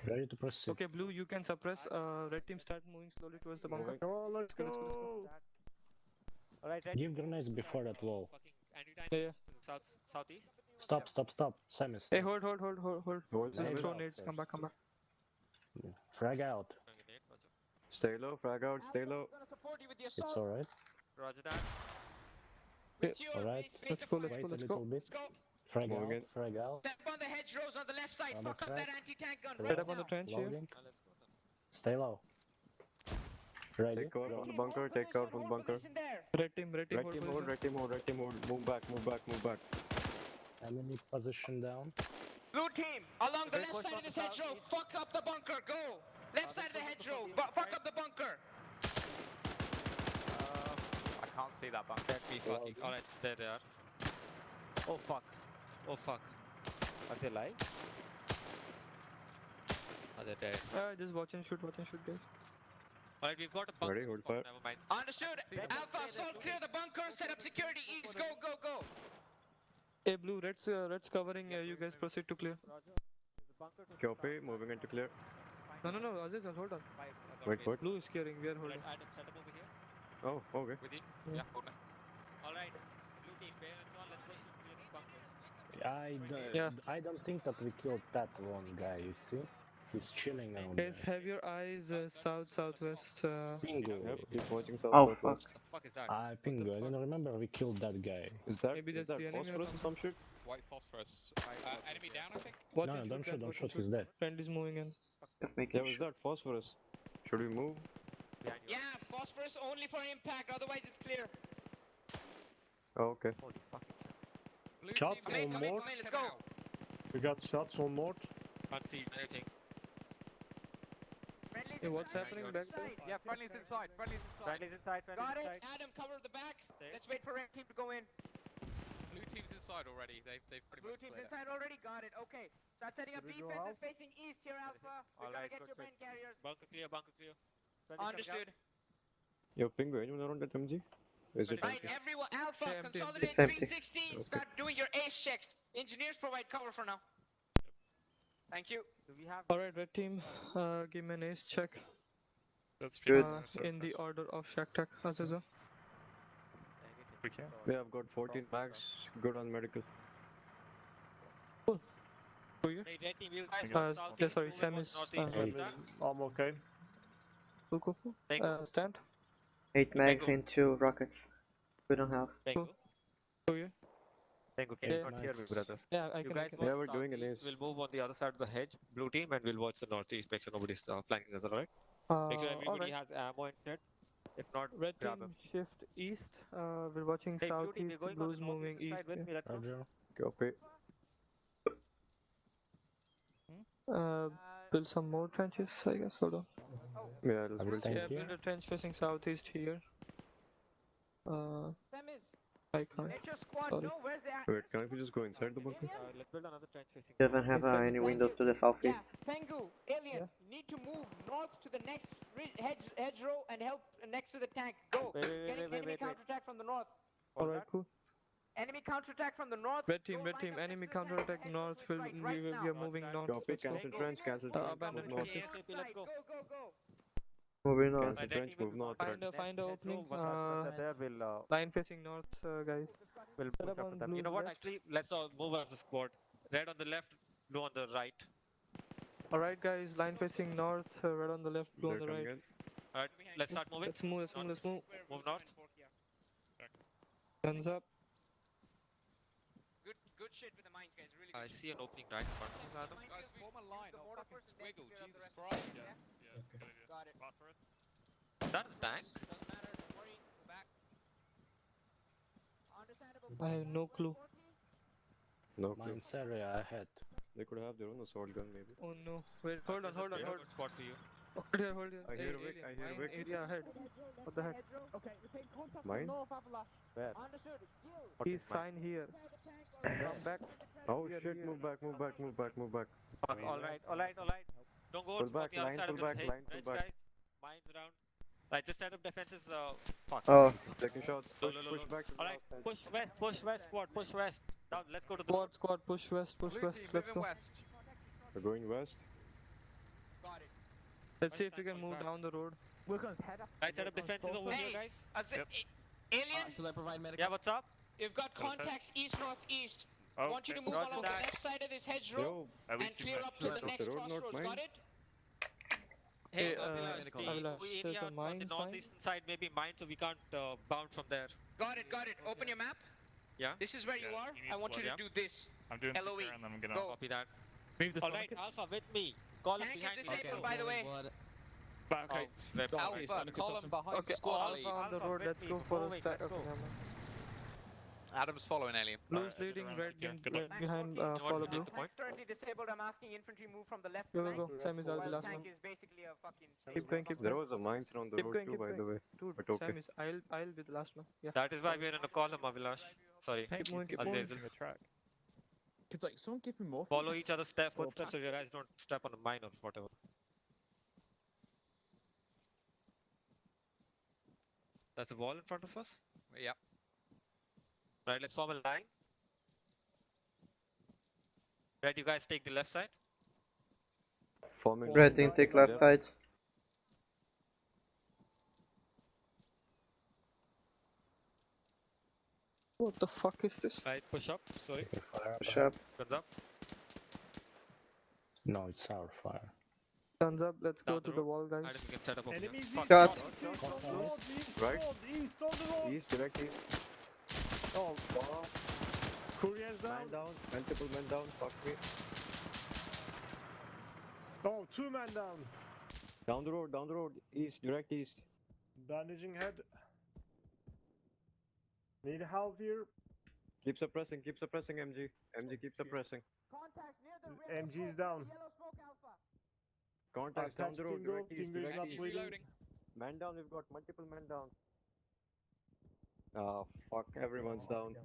Ready to proceed. Okay, blue, you can suppress. Red team start moving slowly towards the bunker. Come on, let's go. Alright, Give grenades before that wall. Fucking anti-tank Yeah, yeah. to southeast. Stop, stop, stop. Sam is Hey, stop. hold. Just throw nades. Come back. Frag out. Stay low, frag out, stay low. It's alright. Roger that. Alright. Let's go. Wait a little bit. Frag out, frag out. Step on the hedgerows on the left side. Another Fuck up that crack. anti-tank gun Set right up on the now. trench here. Loading. Stay low. Ready? Take cover from the bunker, take cover from the bunker. Red team, Red team hold, red team hold, red team hold. Move back, move back, move back. Enemy position down. Blue team, along the left side of this hedgerow. Fuck up the bunker. Go. Left side of the hedgerow. Fuck up the bunker. I can't see that bunker. Let me fucking. Alright, there they are. Oh fuck. Oh fuck. Are they alive? Are they dead? Just watch and shoot, guys. Alright, we've got a bunker. Ready, hold fire. Never mind. Understood. Alpha, assault, clear the bunker. Set up security east. Go, go, go. Hey, blue, red's covering. You guys proceed to clear. Copy, moving into clear. No, Aziz, hold on. Wait, what? Blue is clearing. We are holding. Alright, Adam, set up over here. Oh, okay. With you? Yeah, hold on. Alright, blue team, bayonets on. Let's go shoot clear this bunker. I don't think that we killed that one guy, you see? He's chilling around Guys, there. have your eyes southwest. Pingo. Yep, keep watching Oh southwest. fuck. What the fuck is that? Pingo, I don't remember we killed that guy. Is that, Maybe is that's that the enemy or phosphorus or some shit? White phosphorus. Enemy down, I think. Watch No, and don't shoot, shoot, guys, watch don't shoot, and he's dead. Friend is moving in. Just making Yeah, was that phosphorus? Should we move? Yeah, phosphorus only for impact. Otherwise, it's clear. Oh, okay. Blue Shots team, on Come in, north. let's go. We got shots on north. Can't see anything. Hey, what's happening back there? Yeah, friendly's inside. Friendly's inside. Got it. Adam, cover the back. Let's wait for red team to go in. Blue team's inside already. They've pretty Blue much team's cleared it. inside already. Got it. Okay. Start setting up Should we go defenses out? facing east here, Alpha. We're gonna get your main carriers. Bunker clear, bunker clear. Understood. Yo, Pingo, anyone around that MG? Is it Right, empty? everyone. Alpha, Yeah, empty, consolidate It's empty. 360. Start doing your ace checks. Engineers provide cover for now. Thank you. Alright, red team, give me an ace check. That's Good. In the order of Shack Tech, Aziza. We can. Yeah, I've got 14 max. Good on medical. Who you? Hey, red team, you guys Uh, go southeast. yeah, sorry, move Sam towards is, northeast. uh, Roger that? I'm okay. Cool. Tango. Stand. 8 mags Tango. and 2 rockets. We don't have. Tango. Who you? Tango, can Yeah. you not hear me, brother? Yeah, I You can. guys Yeah, watch we're doing an southeast. ace. We'll move on the other side of the hedge, blue team, and we'll watch the northeast. Make sure nobody's flanking us, alright? Make sure everybody Alright. has ammo and shit. If not, Red grab team him. shift east. We're watching Hey, blue team, southeast. we're going on Blues the moving northeast east. side with me. Let's go. Roger. Copy. Build some more trenches, I guess. Hold on. Yeah, let's Are we build staying Yeah, here? build a trench facing southeast here. I can't. Let your squad Sorry. know where's the Wait, can we just go inside the bunker? Let's build another trench facing. Doesn't have any windows to the southeast. Pengu, Alien, you need to move north to the next hedgerow and help next to the tank. Go. Getting enemy counterattack from the north. Alright, cool. Enemy counterattack from the north. Red team, enemy counterattack north. We are moving north. Copy, Let's go. cancel trench, cancel trench, abandon move north. trenches. Let's go. Go. Moving north. Cancel trench, move north. Find a opening. Line facing north, guys. We'll Set up push up on to them. blue You know what? left. Actually, let's all move as a squad. Red on the left, blue on the right. Alright, guys. Line facing north. Red on the left, blue on They're the coming right. in. Alright, let's start moving. Let's move. Move north. Guns up. Good shit with the mines, guys. Really I good. see an opening right in front of us, Adam. Guys, form a line. The I'll mortar fucking person next to squiggle. clear up the Jesus rest. Christ. Yeah. Got it. Phosphorus. Is that a tank? Doesn't matter. Don't worry. Go back. Understandable. I have no clue. No clue. Mine's area ahead. They could have their own assault gun, maybe. Oh no. Wait, hold on. This is a good spot for you. Hold here. I hear a Hey, Vic, I alien, hear a mine Vic. area ahead. What the heck? Okay, retain contact Mine? north Avalanche. Where? Understood. He's sign here. Come back. Oh Here, shit, here. move back. Alright. Don't go Pull on back, the other line side pull of the back, hey, line pull Reg back. guys. Mines around. Right, just set up defenses. Fuck. Oh, Taking shots. Low, Push, low, low, push low. back to the Alright, outside. push west, squad, push west. Down, let's go to the Squad, squad, push west, let's go. west. We're going west. Got it. Let's see if we can move down the road. We're gonna head up. right, set up defenses over here, Hey, guys. Alien, Should I provide medical? Yeah, what's up? you've got What is that? contacts east-northeast. Oh, Want you to okay. move Roger along that. the left side of this hedgerow Yo, At and least you clear missed. up to the Is the next road not crossroads. mine? Got it? Hey, Hey, Abhilash, medical. the Abhilash, area there's a on the mine sign. northeastern side may be mined, so we can't bound from there. Got it, got it. Open your map. Yeah? This is where you Yeah, are. you need I want you squad, to do this. I'm doing LOE. secure and then I'm gonna. Go. Copy that. Move the Alright, Alpha with me. Call him Tank is behind me. disabled, Let's by the way. Okay. Alpha, column behind Okay, squad Alpha lead. on the Alpha, road, with let's me, go we're for a moving, stack. let's Okay, go. never mind. Adam's following Alien. Blue's Alright, I did leading, around red, secure. green, Good luck. red behind, You want follow to blue. make the point? Currently disabled. I'm asking infantry move from the left Go, flank. go, go. Sam is out the While last tank one. is basically a fucking. Keep going, keep There going. was a mines around the Keep road going, too, keep by the going. way. Dude, But okay. Sam is, I'll be the last one. Yeah. That is why we're in a column, Abhilash. Sorry. Keep moving, keep moving. Azazel. It's like someone give me more. Follow each other's footsteps so you guys don't step on a mine or whatever. There's a wall in front of us. Yep. Right, let's form a line. Right, you guys take the left side. Forming. red team, take left Yep. side. What the fuck is this? Right, push up. Sorry. Push up. Guns up. No, it's our fire. Guns up, let's go Down to the the road. wall, guys. Enemies can set up over here. Enemies Fuck. Shot. east on the road, east Right. road, east on the road. East, direct east. Oh, wow. Courier's down. Man down. Multiple men down. Fuck me. Oh, 2 men down. Down the road, down the road. East, direct east. Bandaging head. Need help here. Keep suppressing, MG. MG, keep suppressing. Contacts near the red MG's smoke, down. Yellow smoke alpha. Contacts down the road, Kingo, direct east, Kingo is direct not east. bleeding. Man down, we've got multiple men down. Ah, fuck, everyone's down.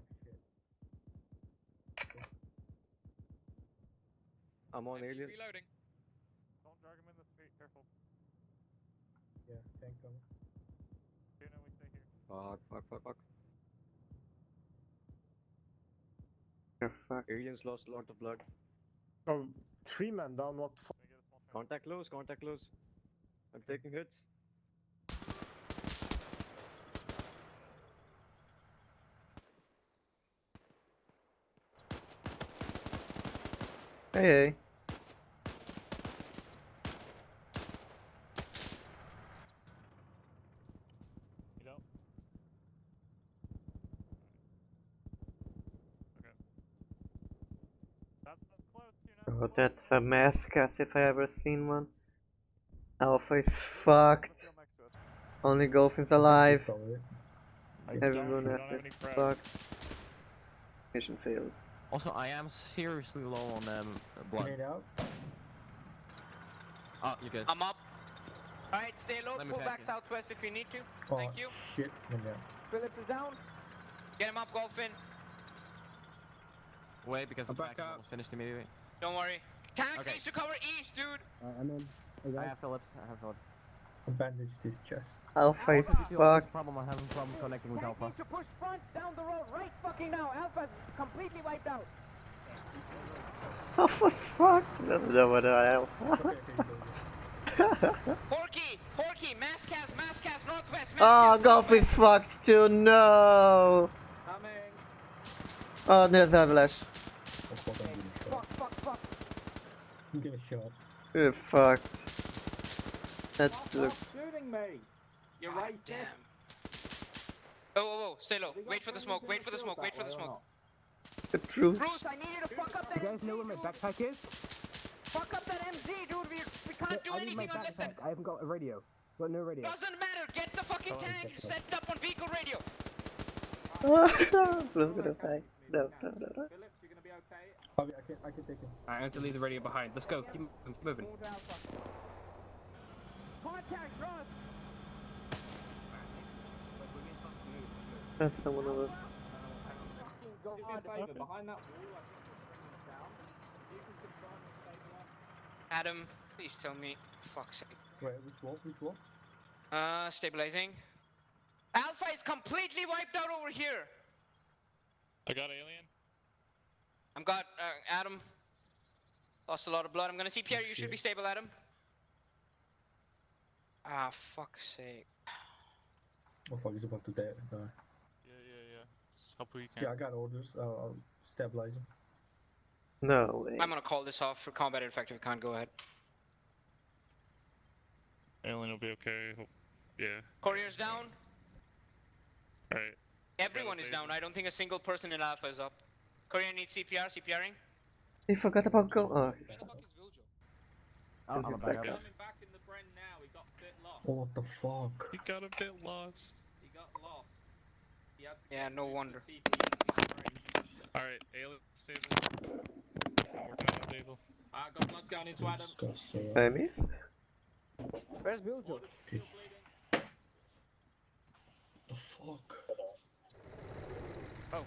I'm on alien. Reloading. Don't drag him in the street. Careful. Yeah, tank coming. Okay, no, we stay here. Fuck. Oh, fuck. Aliens lost a lot of blood. Oh, 3 men down, what the fuck? Can I get a small shot? Contact close. I'm taking hits. Hey, hey. You don't? Okay. That's close, you know. Oh, that's a massacre if I ever seen one. Alpha is fucked. Only Golfin's alive. Everyone else is fucked. Mission failed. Also, I am seriously low on blood. out. Oh, you're good. I'm up. Alright, stay low. Let me Pull pack back you. southwest if you need to. Thank you. Shit, Phillips is down. Get him up, Golfin. Wait, because the I'm back pack is up. almost finished immediately. Don't worry. Tank Okay. needs to cover east, dude. I'm in. I have Phillips. Bandage this chest. Alpha is That's the fucked. problem. I'm having problem connecting with Tank Alpha. needs to push front down the road right fucking now. Alpha's completely wiped out. Alpha's fucked. That's not what I am. Porky, mass cast, northwest, Oh, Golf is fucked too. No. Coming. Oh, there's Avalanche. Fuck. Get a shot. You're fucked. That's blue. Shooting me. You're right, Damn. Oh, stay low. Wait for the smoke. The truth. Bruce, I need you to fuck up that. You guys know where my backpack is? Fuck up that MG, dude. We can't do anything unless that. I haven't got a radio. Got no radio. Doesn't matter. Get the fucking tank. Set it up on vehicle radio. Blue's gonna die. No. Phillips, you're gonna be okay. I can take it. I have to leave the radio behind. Let's go. Keep moving. Move to Alpha. Contacts, Ross. That's someone over. Go on. Adam, Please tell me. Fuck's sake. Where? Which wall? Which wall? Stabilizing. Alpha is completely wiped out over here. I got alien. I'm got Adam. Lost a lot of blood. I'm gonna CPR. You should be stable, Adam. Ah, fuck's sake. Oh fuck, he's about to die. Yeah. Help who you can. Yeah, I got orders. I'll stabilize him. No way. I'm gonna call this off for combat effective. Can't go ahead. Alien will be okay. Yeah. Courier's down. Alright. Everyone is down. I don't think a single person in Alpha is up. Courier needs CPR. CPRing. He forgot about go. Oh, he's... I'm back up. Coming back in the Bren now. He got a bit lost. Oh, what the fuck? He got a bit lost. He got lost. He had to Yeah, no wonder. Alright, alien stable. I'm working on this Hazel. I got blood going into Adam. I miss? Where's Biljo? The fuck? Oh.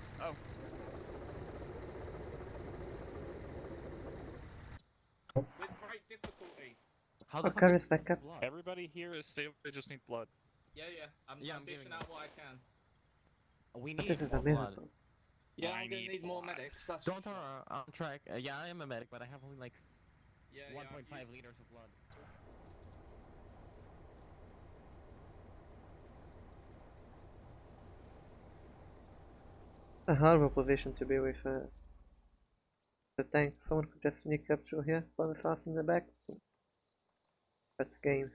With great difficulty. How Oh, carries back up. Everybody here is stable. They just need blood. Yeah. I'm dishing out what I can. We But need this is more a blood. miracle. Yeah, I I'm gonna need need more blood. medics. That's Don't turn on track. Yeah, I am a medic, but I have only like yeah, 1.5 liters of blood. It's a horrible position to be with the tank. Someone could just sneak up through here, run fast in the back. That's game.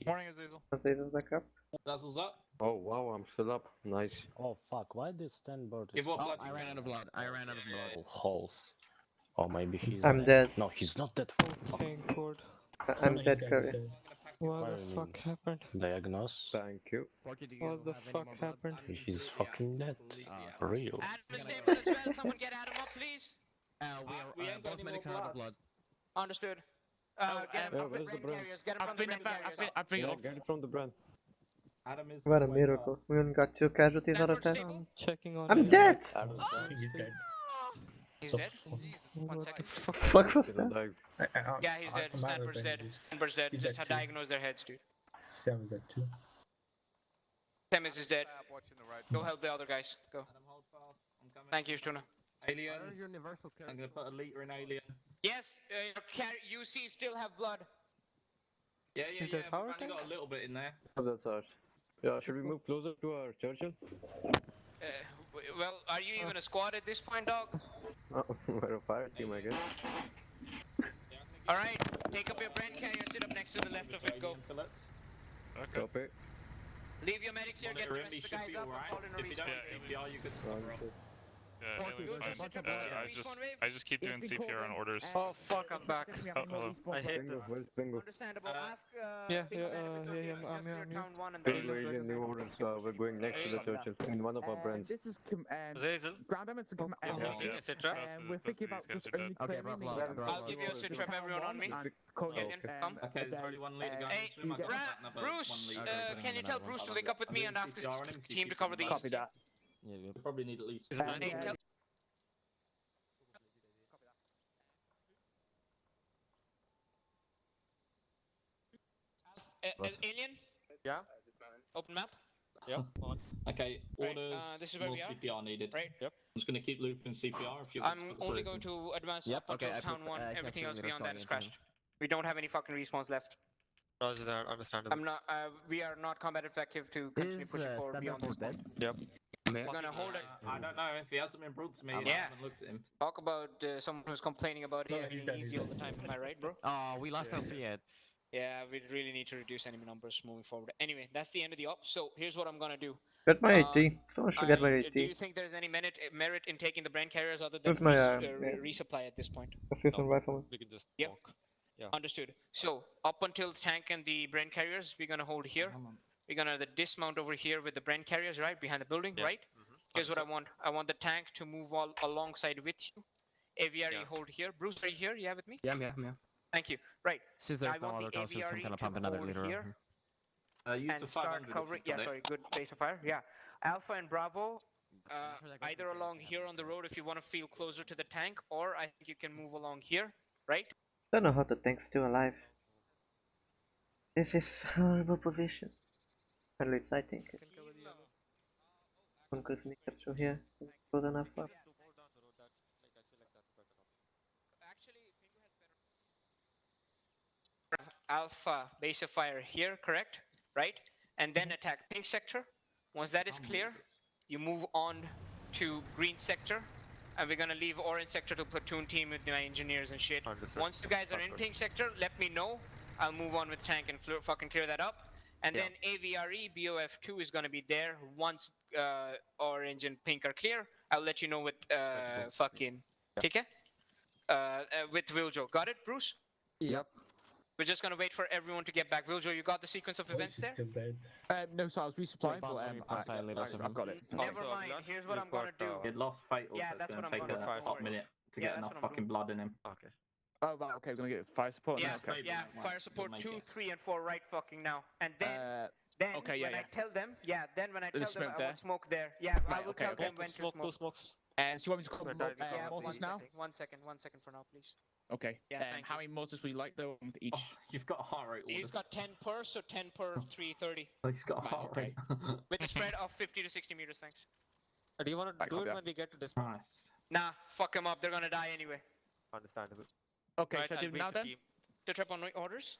Morning, Azazel. Azazel's back up. Dazzle's up. Oh wow, I'm still up. Nice. Oh fuck, why did Stanbird Give what Oh, blood I you ran can. out of blood. I ran out of blood. holes? Oh, maybe he's I'm dead. No, he's not dead. Thank God. I'm dead, Curry. What the fuck happened? Diagnose. Thank you. Porky, do you What the have any fuck more blood? happened? He's fucking dead. For real. Adam is stable as well. Someone get Adam up, please. We ain't got Both any medics more are out of blood. blood. Understood. Oh, Get him yeah, from the where's the brain brain? carriers. Get him from the brain carriers. Yeah, get it from the brand. Adam is. What a miracle. We only got 2 casualties out of Stanford 10. stable? I'm checking on I'm it. dead! He's dead. He's The dead. fuck? 1 second. Fuck was Didn't that? die. Yeah, he's dead. I'm out of Stanford's dead. bandages. Stanford's dead. He's Just dead too. diagnose their heads, dude. Sam is dead too. Temis is dead. Go help the other guys. Go. Adam, hold fast. I'm coming. Thank you, Tuna. Alien. Where are universal I'm gonna put a liter in alien. Yes, your UC still have blood. Yeah. Is that We've power only tank? got a little bit in there. Oh, that's ours. Yeah, should we move closer to our Churchill? Well, are you even a squad at this point, dog? Oh, we're a fire team, I guess. Alright, take up your brand carrier, sit up next to the left of it, go. Okay. Copy. Leave your medics here, get the rest of the should guys be up and alright. call in a If you don't respawn. have CPR, you could stop her off. Yeah, Porky, alien's there's a fine. bunch of blood. I just keep doing CPR on orders. Oh fuck, I'm back. Oh, hello. I hate Bingo, this. where's Bingo? Understandable, ask Yeah, Big yeah, Man if it's okay, I'm here, clear I'm here. town 1 and Bingo, the alien new orders. We're going next to the Churchill in one of our brands. This is Zazel, ground damage to come you're out. bleeding, etc. We're thinking about These guys just are only dead. Okay, clearing drop the- blood. I'll give you a sit rep, everyone on me. Kogan, Okay. Come. Okay, there's only 1 liter going Hey, into him. I got another 1 Bruce, liter. can you tell Bruce to link up with me and ask his team to cover the Copy east? that. You probably need at least. Is it Hey, nine? tell- Alien? Yeah? Open map? Yep. On. Okay, Right, orders. this is where more we are. CPR needed. Right. Yep. I'm just gonna keep looping CPR if you. I'm only going to advance Yep, up until okay, I town put- 1. I Everything can't else see beyond that is responding to crashed. We don't have any fucking respawns left. Roger that, understandable. I'm not. We are not combat effective to continue Is pushing forward beyond this Standard point. dead? Yep. We're gonna hold it. I don't know if he hasn't been brought to me. I Yeah. haven't looked at him. Talk about someone who's complaining about No, it he's being dead, he's easy all dead. the time. Am I right, bro? Oh, we lost our yet. Yeah, we really need to reduce enemy numbers moving forward. Anyway, that's the end of the op. So here's what I'm gonna do. Get my Uh, AT. Someone should get my Do you AT. think there's any merit in taking the brand carriers other than Where's my, resupply at this point? I see some riflemen. We can just Yep. walk. Yeah. Understood. So up until the tank and the brand carriers, we're gonna hold here. We're gonna dismount over here with the brand carriers, right behind the building, Yeah. right? Here's what I want. I want the tank to move all alongside with you. AVR, you Yeah. hold here. Bruce, are you here? Yeah, with me. Yeah, I'm here. Thank you. Right. Since there's I no want other the coasters, I'm AVRE gonna to pump another hold leader. here Use and the start 500 covering. if you've Yeah, got sorry, it. good base of fire. Yeah. Alpha and Bravo, either along here on the road if you want to feel closer to the tank, or I think you can move along here, right? Don't know how the tank's still alive. This is horrible position. At least I think it. One could sneak up through here. Good enough for. Alpha base of fire here, correct? Right? And then attack pink sector. Once that is clear, you move on to green sector. And we're gonna leave orange sector to platoon team with my engineers and shit. Once you guys are in pink sector, let me know. I'll move on with tank and fucking clear that up. And then AVRE BOF2 is gonna be there once orange and pink are clear. I'll let you know with fucking TK. With Wiljo. Got it, Bruce? Yep. We're just gonna wait for everyone to get back. Wiljo, you got the sequence of events there? Still dead. No, so I was resupplying, but I've got it. Never mind. Here's what I'm gonna do. He had lost fatal, Yeah, so it's that's going what to I'm take gonna a do. hot minute to Yeah, get that's enough what I'm fucking doing. blood in him. Okay. Oh, right, okay, we're gonna get fire support Yeah, now. Okay. yeah, fire support 2, 3, and 4 right fucking now. And then, okay, when I tell them, when I tell them smoke I there? want smoke there. Yeah, I Right, will okay, tell okay. them when to smoke. Two smokes. And so you want me to call Yeah, mortars now? 1 second for now, please. Okay. Yeah, How many mortars would you like though with each? You've got a heart rate order. He's got 10 per, so 10 per 330. He's got a heart rate. With a spread of 50 to 60 meters, thanks. Do you want to do it when we get to this? Nice. Nah, fuck them up. They're gonna die anyway. Understandable. Okay, Right, so I'll do it brief now the then? team. To trip on orders?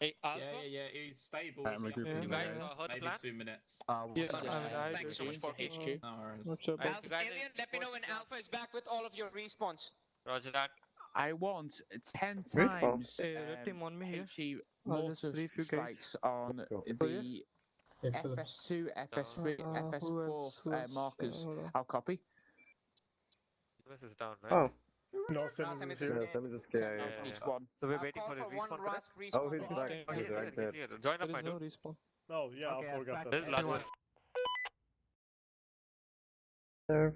Hey, Alpha? Yeah. He's stable. I'm regrouping You the guys guys. heard the Maybe plan? 2 minutes. Yeah, Thanks so much, Porky. HQ. No worries. What's up? Alpha, Alien, let me know when Alpha is back with all of your respawns. Roger that. I want 10 Respawn. times Hey, red team on me here. HE I'll just mortar brief you guys. strikes on the FS2, FS3, FS4 markers. I'll copy. This is down, right? Oh. No, Sam Sam is is here. here. Sam is just Each one. So we're I'll waiting call for his one respawn, correct? last respawn. Oh, he's for back. all Oh, He's he's right here, there. he's here. Join up, There my is no dude. respawn. Oh, yeah, Okay, I forgot that. This is last one. Serve.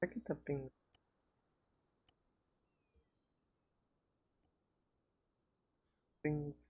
Look at the ping. Pings.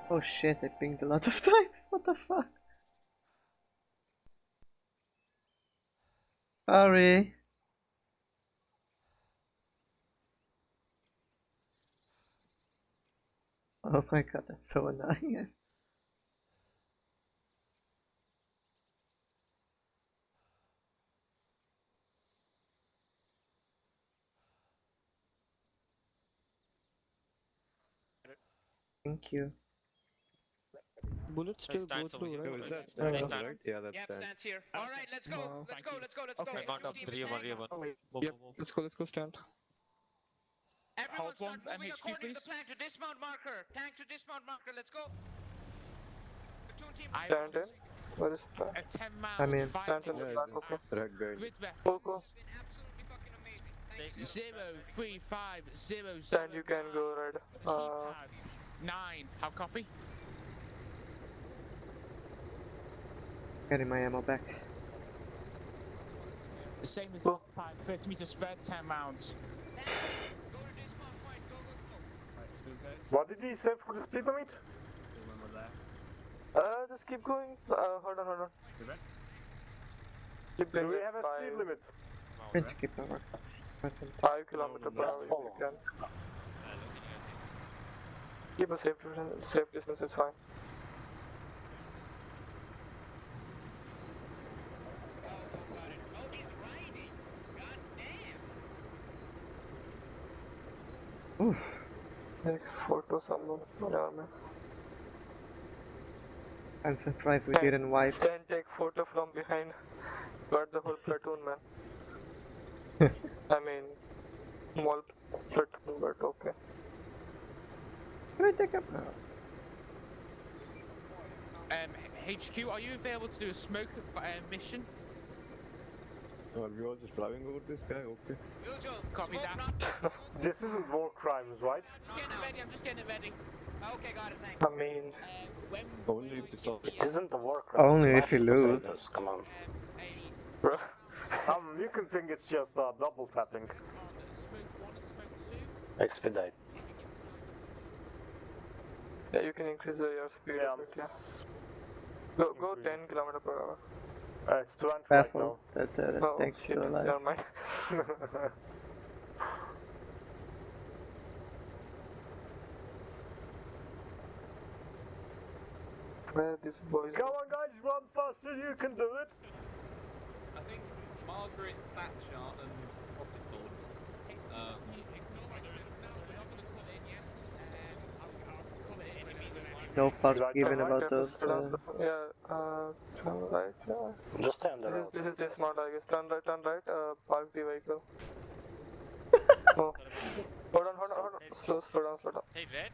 Oh shit, I pinged a lot of times. What the fuck? Sorry. Oh my god, that's so annoying. Thank you. Bullets still go through, right? Is that Stand, stand, stand. right? Yeah, that's Yep, stand. stands here. All right, let's go. Let's go. Let's go. Let's go. Okay. I marked up Everyone team rear one. attack. Move, Yep, move, move. let's go stand. Everyone Hold start one, moving HQ, according to please. the plan to dismount marker. Tank to dismount marker. Let's go. Platoon team. I Stand in. Where is a 10 I'm round in. fighting Stand in the mission back, okay. at Right behind you. grid Cool, cool. reference Been absolutely fucking amazing. Thank you. 03500. Stand, you can go right. Keypad 9. How copy? Getting my ammo back. The same as last time. 30 meter spread, 10 rounds. Go to dismount point. Go, go, go. What did he say for the speed limit? Just keep going. Hold on. Keep Do going. we have a speed limit? Trying to keep my work. 5 kilometers per hour if you can. Keep a safe distance, it's fine. Oh, he's riding. God damn. Oof. Take photo someone on Arma. I'm surprised we didn't wipe. Stand, take photo from behind. Got the whole platoon, man. I mean, small platoon, but okay. Can I take up? HQ, are you available to do a smoke mission? Are we all just driving over this guy? Okay. Copy that. This isn't war crimes, right? I'm just getting it ready. Okay, got it. Thanks. I mean, Only if it's all. It isn't the war Only if you lose. Come on. You can think it's just double tapping. Expedite. yeah, you can increase your speed. Yeah. a bit, yeah. Go 10 kilometers per hour. It's 20 right now. Careful, that Oh, tank's shit, still alive. never mind. Where these boys? Come on, guys, run faster! You can do it. I think Margaret Thatcher and what's it called? No fucks given about those. Yeah, turn right. Just stay on the road. This is this smart, I guess. Turn right. Park the vehicle. Oh. Hold on. Slow down. Hey, Red.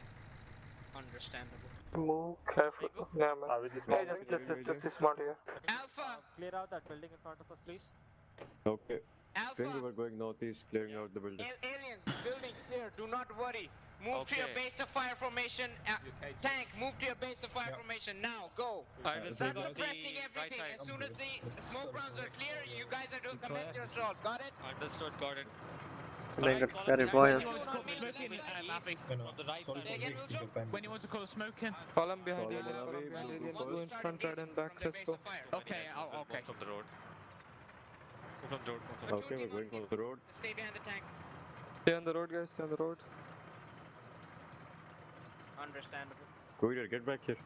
Understandable. Move careful. Yeah, man. Are we Hey, just this smart here. Alpha. Clear out that building in front of us, please. Okay. Alpha. Think we were going northeast, clearing out the building. Aliens, building clear. Do not worry. Move to your Okay. base of fire formation. Tank, move to your base of fire formation now. Go. I will Start take out the suppressing right everything. side. As soon as the smoke rounds are clear, you guys are to commence your assault. Got it? Understood, got it. They got Call very him buoyant. behind Call smoking, Mappy. on the right side. When you want to call smoking. Column behind Column alien, away, column behind blue alien. pulse. Go in front, right and back. Let's go. Okay, okay. From the road. Move from the road. Move from the road. Okay, we're going for the road. Stay behind the tank. Stay on the road, guys. Stay on the road. Understandable. Courier, get back here.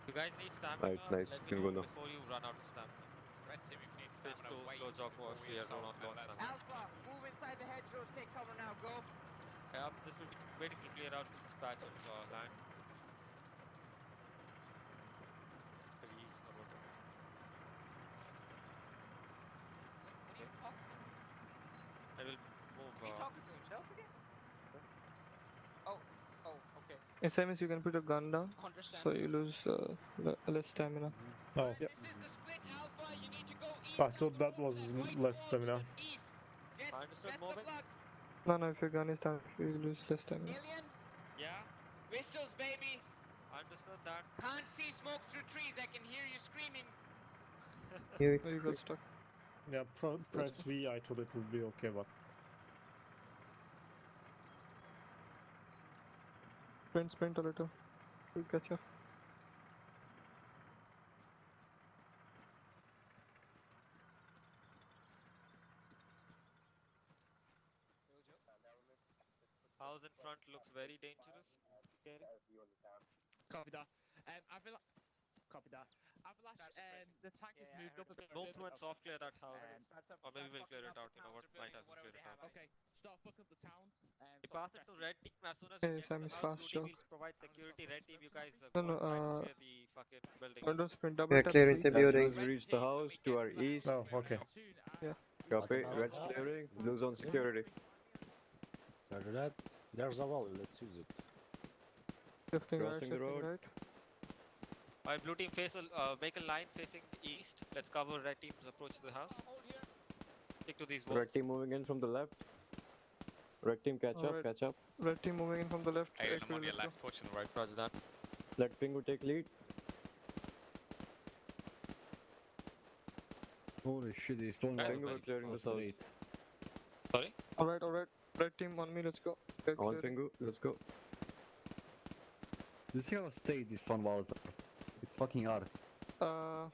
You guys need stamina. Nice. Let me Can know go now. before you run out of stamina. Switch to slow jog off here. Do not launch stamina. Alpha, move inside the hedgerows. Take cover now. Go. Yeah, this will be waiting to clear out this patch of land. Trees or whatever. I will move. Talking to himself again? Oh, okay. SMS, you can put a gun down, Understand. so you lose less stamina. Oh. This is the split, Alpha. You need to go east. I thought that was less stamina. East. Get Understood, best moving. of luck. No, if your gun is down, you lose less stamina. Alien, Yeah, whistles, baby. understood that. Can't see smoke through trees. I can hear you screaming. You got stuck. Yeah, press V. I thought it would be okay, but Sprint a little. We'll catch up. House in front looks very dangerous. Scary. Copy that. I've been. Copy that. I've last. The tank has moved up a bit. Go through and soft clear that house. Or maybe we'll clear it out. You know what? Might as well clear it out. Okay, start fucking up the town. We pass it to red team as soon as Hey, we get to Sam the is house. fast, Blue team joke. will provide security. Red team, you guys No, go no, inside and clear the fucking building. Window sprint, double We are tap clearing three. the building. As we reach the house to our east. Oh, okay. Yeah. Copy. Red clearing. Blue zone security. After that, there's a wall. Let's use it. Shifting right, Crossing the shifting road. right. Alright, blue team face a vehicle line facing east. Let's cover red team's approach to the house. Stick to these walls. Red team moving in from the left. Red team catch up, Alright. catch up. Red team moving in from the left. I'm Aquila, on your let's go. left, pushing the right. Roger that. Let Pingu take lead. Holy shit, he's throwing Guys, all Pingu very was clearing the south. straight. Sorry? Alright. Red team on me, let's go. Okay, On clear. Pingu, let's go. You see how straight these front walls are? It's fucking art. AR,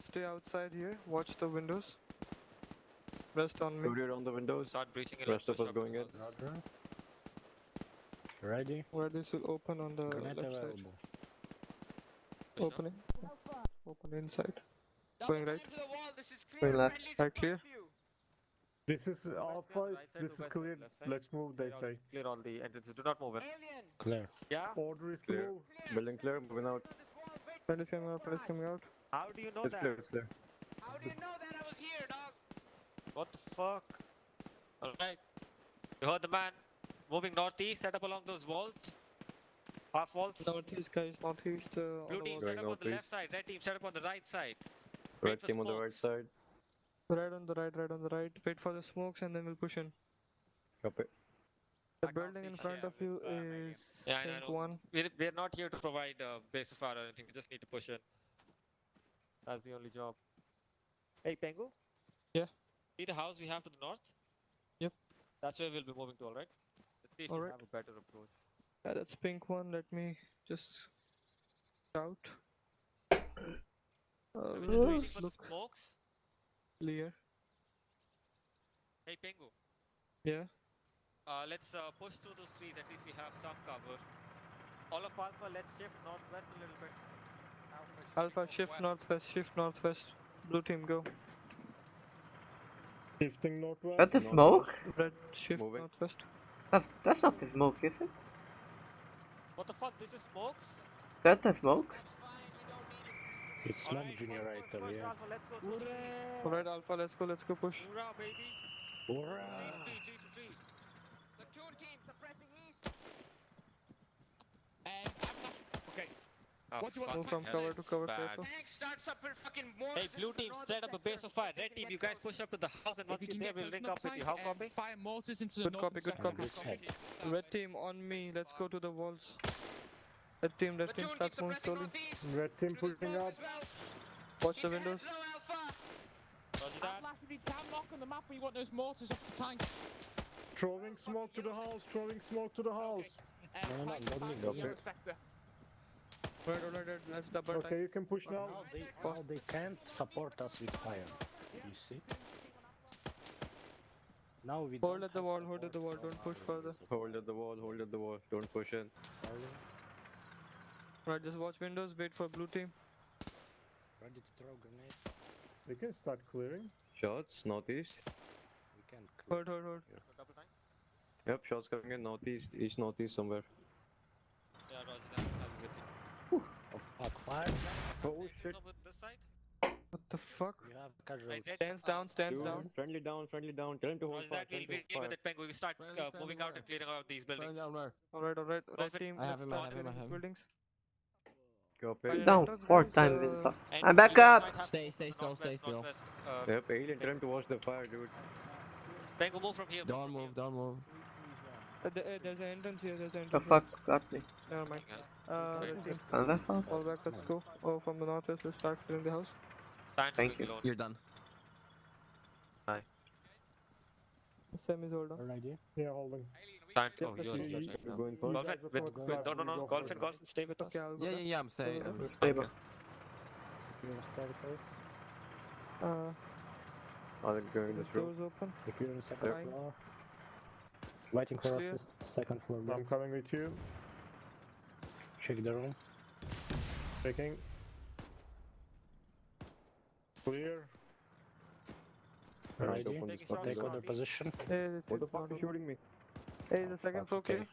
stay outside here. Watch the windows. Rest on me. Courier on the windows. Start breaching it. Rest of us going in. Roger. Ready? Where this will open on the Grenade left side. available. Opening. Open inside. Going right. To the wall. This is clear. Going left. Friendly's in Right, front clear. of you. This is Alpha. This is clear. Let's move, they say. Clear all the entrances. Do not move in. Alien. Clear. Yeah? Order is Clear. move. Building clear, moving out. Friend is coming out, friend is coming out. How do you know It's that? clear, it's clear. How do you know that I was here, dog? What the fuck? Alright. You heard the man. Moving northeast, set up along those walls. Half walls. Northeast, guys, northeast. On Blue the team wall. set up on the northeast. left side. Red team set up on the right side. Red Wait for team on the right smokes. side. Right on the right. Wait for the smokes and then we'll push in. Copy. The building in front of you is Yeah, I tank know. 1. We're not here to provide base of fire or anything. We just need to push in. That's the only job. Hey, Pengu? Yeah. See the house we have to the north? Yep. That's where we'll be moving to, alright? Let's see if we Alright. have a better approach. Yeah, that's pink 1. Let me just shout. We're just waiting for the Look smokes. clear. Hey, Pengu. Yeah. Let's push through those trees. At least we have some cover. All of Alpha, let's shift northwest a little bit. Alpha, shift northwest. Blue team, go. Shifting northwest. That the smoke? Red, shift Moving. northwest. That's not the smoke, is it? What the fuck? This is smokes? That the smoke? It's smoke Alright, generator, push, yeah. Alpha, let's go through the trees. Alright, Alpha, let's go push. Hoorah, baby. Hurrah! Tree. Platoon team suppressing east. Okay. Oh, What do you want Move fucking from hell, cover to it's cover, bad. careful. Tank starts up with fucking more. Hey, blue team, set up a base of fire. Red team, you guys push up to the house, and once If you you're can there, get we'll link close up enough with you. tank, How copy? fire mortars into the Good north copy, and good south. copy. Good set. Red team on me. Let's go to the walls. Red team Platoon keep starts moving suppressing slowly. northeast. Red team Through the pushing smoke up. as well. Watch the Keep your windows. heads low, Alpha. Roger that. Flash, if you can mark on the map where you want those mortars off the tank. Throwing smoke to the house. Throwing smoke to the house. No, Tank not me, back not in me. yellow sector. Right, let's double Okay, time. you can push now. Now they can't support us with fire. You see? Now we Hold don't at the have wall, support hold at the wall, from don't push our further. base of Hold at the wall, hold at the wall. Don't push in. fire. Right, just watch windows, wait for blue team. Ready to throw grenade. We can start clearing. Shots, northeast. We can clear. Hold. Double time. Yep, shots coming in northeast, east, northeast somewhere. Yeah, roger that. I'll be with you. Oh fuck, fire! Oh shit. Over this side? What the fuck? We have casualties. Red, Stands down, stands Dude, down. friendly down. Tell him to hold roger fire. that. Tell We'll him to deal hold with fire. it, Pengu. We start moving out and clearing out these buildings. Alright. Red Perfect. team, I have him, I have him, clearing I these have him. buildings. Copy. Down, Guys, 4th time uh, wins up. And I'm back you guys up! might have Stay to go still, stay northwest, still. northwest. Yep, alien, tell him to watch the fire, dude. Pengu, move from here. Don't move, don't move. There's an entrance here, there's an The entrance fuck got me? Never mind. Red team, Another fuck? fall back, let's go. Oh, from the northwest, let's start clearing the house. Thank you. You're done. Sam is hold on. Alright, yeah. Yeah, holding. Alien, are we Time. Yep, Oh, that's yours. easy. Yours right now. Going first. Golfin, no, no, no. Golfin, Golfin, stay with us. Okay, I'll go Yeah, back. yeah, yeah. I'm staying. Okay. Stable. Are they going this room? Doors open. Secure second Fine. floor. Waiting for us Clear. second floor. I'm coming with you. Check the room. Checking. Clear. Right, Ready? open Taking the shots, take shot, other please. position. Hey, this What is the fuck is shooting me? Hey, the second floor clear.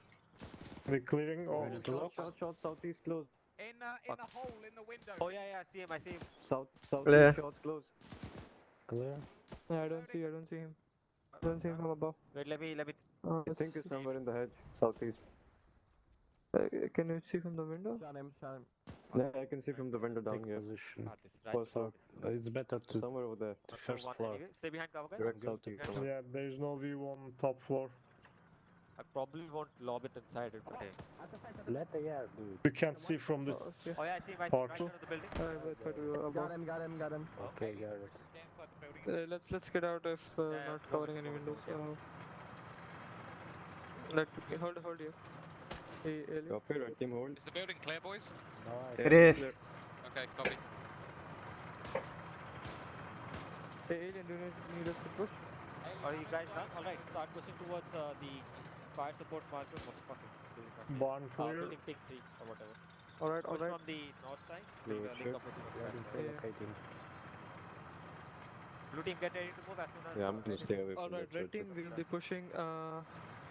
We're clearing all. Ready to lock? Shot, southeast close. In the hole in the window. Oh yeah, I see him. I see him. Southeast Clear. shots close. Clear. Yeah, I don't see him. I don't see him from above. Wait, let me. I think it's somewhere in the hedge, southeast. Can you see from the window? Shot him. Yeah, I can see from the window down Take here. position. This right. First out. It's better to Somewhere over there. first floor. Stay behind cover, guys. Direct southeast. Yeah, there's no view on top floor. I probably won't lob it inside it, but hey. Let the air do it. We can't see from this. Okay. Oh yeah, I see him right Part right two. out of the building. Wait for you above. Got him. Okay, got it. Let's get out if not covering any windows. Let me hold here. Hey, Alien. Copy, right team hold. Is the building clear, boys? It is. Okay, copy. Hey, Alien, do you need us to push? Are you guys done? Alright, start pushing towards the fire support marker. What the fuck is doing that? Barn clear. Building ping 3 or whatever. Alright, Push alright. from the north side. Blue We'll link check. up with you on the back side. Relocating. Blue team, get ready to move as soon as. Yeah, I'm gonna stay away from Alright, that. red team, we will be pushing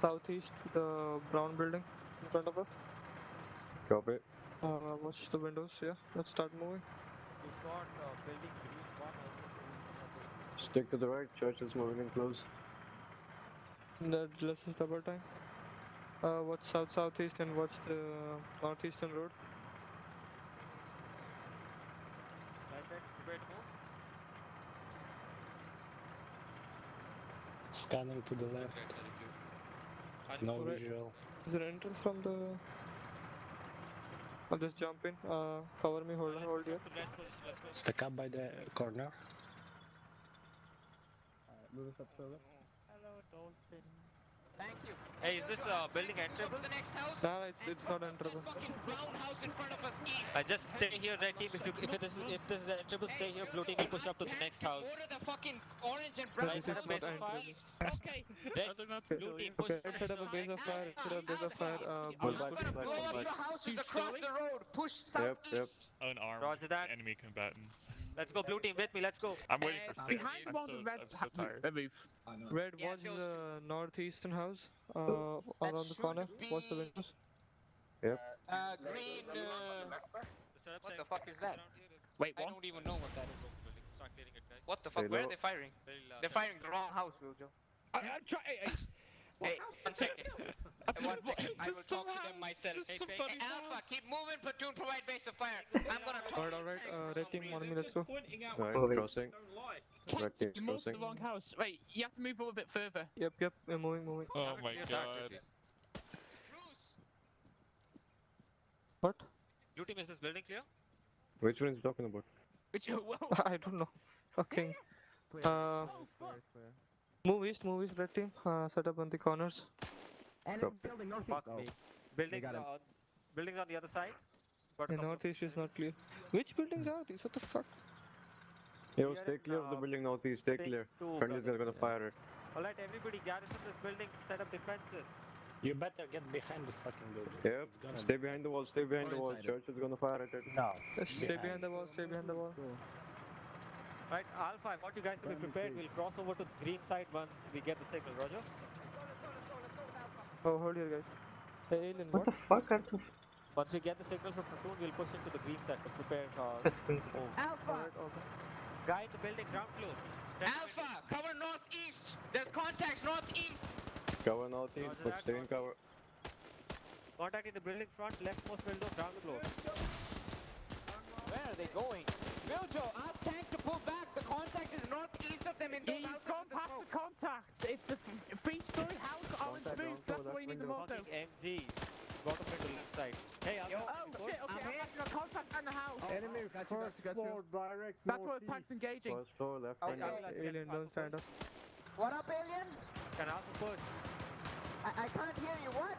southeast to the brown building in front of us. Copy. Watch the windows, yeah. Let's start moving. You've got building green 1 also. Stick to the right, church is moving in close. Let's just double time. Watch southeast and watch the northeastern road. Right, prepare to move. Scanning to the left. No Alright. visual. Is there entrance from the... I'll just jump in. Cover me, hold here. Stack up by the corner. Move us up further. Hello, Dolphin. Thank you. Hey, is this building enterable? The next house. Nah, it's not enterable. Fucking brown house in front of us east. I just stay here, red team. If this is enterable, stay here. Blue team will push up to the next house. Order the fucking orange and brown Right, set up base of fire. Okay. Red, blue team push. Okay, let's set up a base of fire. Set up a base of fire. Pull Blues back, push. pull Blow up back. your houses across the road. Push Yep, yep. Unarmed Roger that. enemy combatants. Let's go, blue team with me. Let's go. I'm waiting for six. Behind I'm one so, of the red, I'm so tired. roof. Red, Yeah, watch those the northeastern house. Around the corner. Watch the windows. Green. Set up What safe. the fuck is that? Wait, I what? don't even know what that is. Start clearing it, guys. What the fuck? Hey, Where are low. they firing? They're firing the wrong house, Wiljo. I'm trying. Hey, 1 second. 1 second. I will talk to them myself. Hey, Alpha, keep moving. Platoon, provide base of fire. I'm gonna talk. Alright, red team on me, let's go. Alright, crossing. Red team You moved to crossing. the wrong house. Wait, you have to move a bit further. Yep, we're moving. Oh my god. What? Blue team, is this building clear? Which one is he talking about? Which I don't know. Fucking. Move east, red team. Set up on the corners. Enemy building northeast. Fuck me. Buildings, got him. buildings on the other side. Got a The couple of- northeast is not clear. Which buildings are these? What the fuck? Yo, We are stay in, clear of the building northeast, stay thing clear. two, Friendly's brother. gonna fire it. Alright, everybody, garrison this building. Set up defenses. You better get behind this fucking building. Yep, It's gonna stay behind the wall, stay behind the wall. Inside it. Church is gonna fire at it. No. Stay behind the wall, Right, Alpha, I want you guys to be prepared. We'll cross over to the green side once we get the signal. Roger? Oh, hold here, guys. Hey, Alien, What the fuck are those? Once we get the signal from platoon, we'll push into the green sector. Prepare. Distance. Alpha, Guy in the building, ground close. Alpha, cover northeast. There's contacts northeast. Cover northeast, Roger but that, stay in cover. Contact in the building front, leftmost window, ground floor. Where are they going? Wiljo, ask tank to pull back. The contact is northeast of them in those He's houses. gone past the contacts. It's the three-story house, orange Contact roof. down That's for where you need the that moto. Fucking MG. Bottom window left side. Hey, Alpha. Oh shit! Okay, I'm making a contact in the house. Enemy first floor, direct That's where the northeast. tank's engaging. First floor, left, Okay, friendly. let's get Alien, don't stand up. What up, alien? Can Alpha push? I can't hear you. What?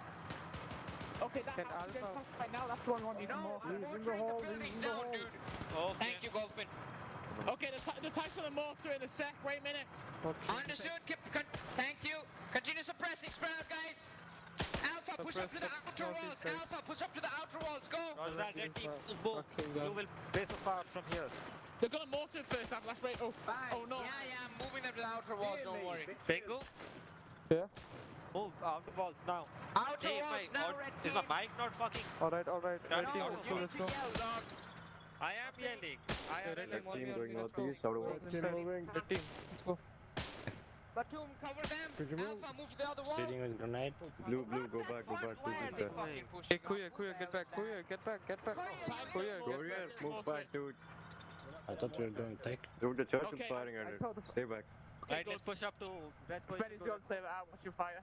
Okay, that house is getting touched right now. That's the one we want you to mortar. He's in the hole, he's in the hole. Dude. Thank you, Golfin. Okay, the tank's on the mortar in a sec. Wait a minute. Understood. Thank you. Continue suppressing. Spread out, guys. Alpha, push up to the outer walls. Alpha, push up to the outer walls. Go. Roger that, red team. Move. Blue will base a fire from here. They're gonna mortar first. That's right. Oh, oh no. Yeah, I'm moving them to the outer walls. Don't worry. Bingo. Yeah. Move outer walls now. Outer walls now, red team. Is my mic not fucking? Alright. Red No, team, let's go. I am yelling. I am Red yelling. team going northeast, outer walls. Red team, let's go. Batum, cover them. Alpha, move to the other wall. Shooting with grenade. Blue, go back, Blue, Hey, Kuya, get back. Kuya, get back. Courier, move back, dude. I thought you were doing take. Dude, the church is firing at it. Stay back. Right, let's push up to. Benny's gonna save it out. Watch your fire.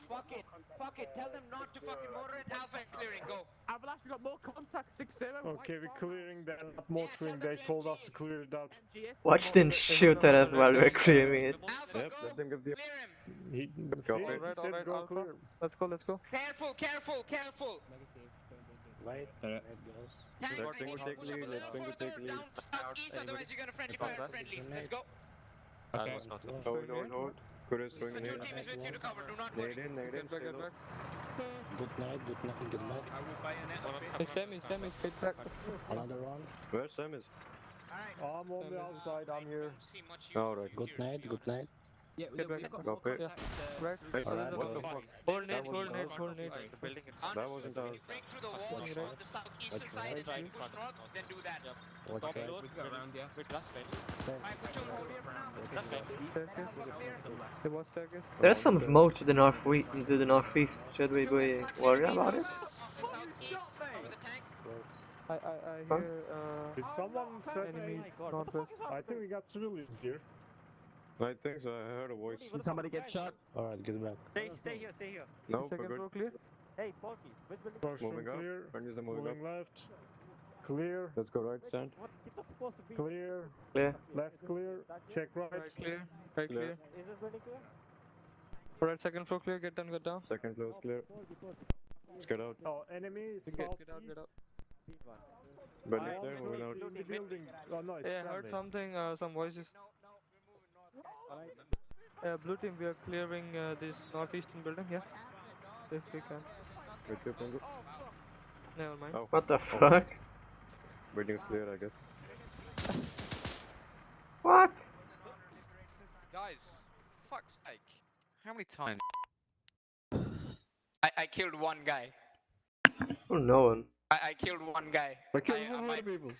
Fuck it. Tell them not to fucking motor it. Alpha and clearing. Go. I've actually got more contacts. 6-0. Okay, we're clearing that, not motoring. They told us to clear it out. Watch them shoot at us while we're clearing it. Yep, let them give the. He said go clear. Let's go. Careful. Right. Let's Bingo take lead, let's Bingo take lead. Southeast, otherwise you're gonna friendly fire friendlies. Let's go. That was not close. Hold. Courier's throwing The nade. two team is with you to cover. Do not worry. Nade in, stay low. Good night. Hey, Sammy, get back. Another one. Where's Sam is? I'm on the outside, I'm here. Alright. Good night. Yeah, Get back. Go quick. Right. Alright, Hold nade. The building is. That wasn't ours. Break through the wall on the southeastern side and try to push north, then do that. Top floor. We go around, yeah. With last right. Right, put your hold here for now. That's right. There was staircase. There's some smoke to the northeast. Should we be worried about it? I Huh? hear Did someone say enemy northwest. I think we got civilians here. I think so, I heard a voice. Did somebody get shot? Alright, get back. No, we're Second good. row clear. First one Moving up. clear. Friendlies are moving up. Moving left. Clear. Let's go right, stand. Clear. Clear. Left clear. Check right. Right clear. Alright, second floor clear. Get down. Second floor is clear. Let's get out. Oh, enemy Get out. Building clear, moving out. In the building. Oh no, it's Yeah, I heard friendly. something, some voices. Blue team, we are clearing this northeastern building, yeah? If we can. Wait, here, Bingo. Never mind. Oh. What the fuck? Building is clear, I guess. What? Guys, fuck's sake. How many times? I killed one guy. Oh, no one. I killed one guy. I killed 100 people.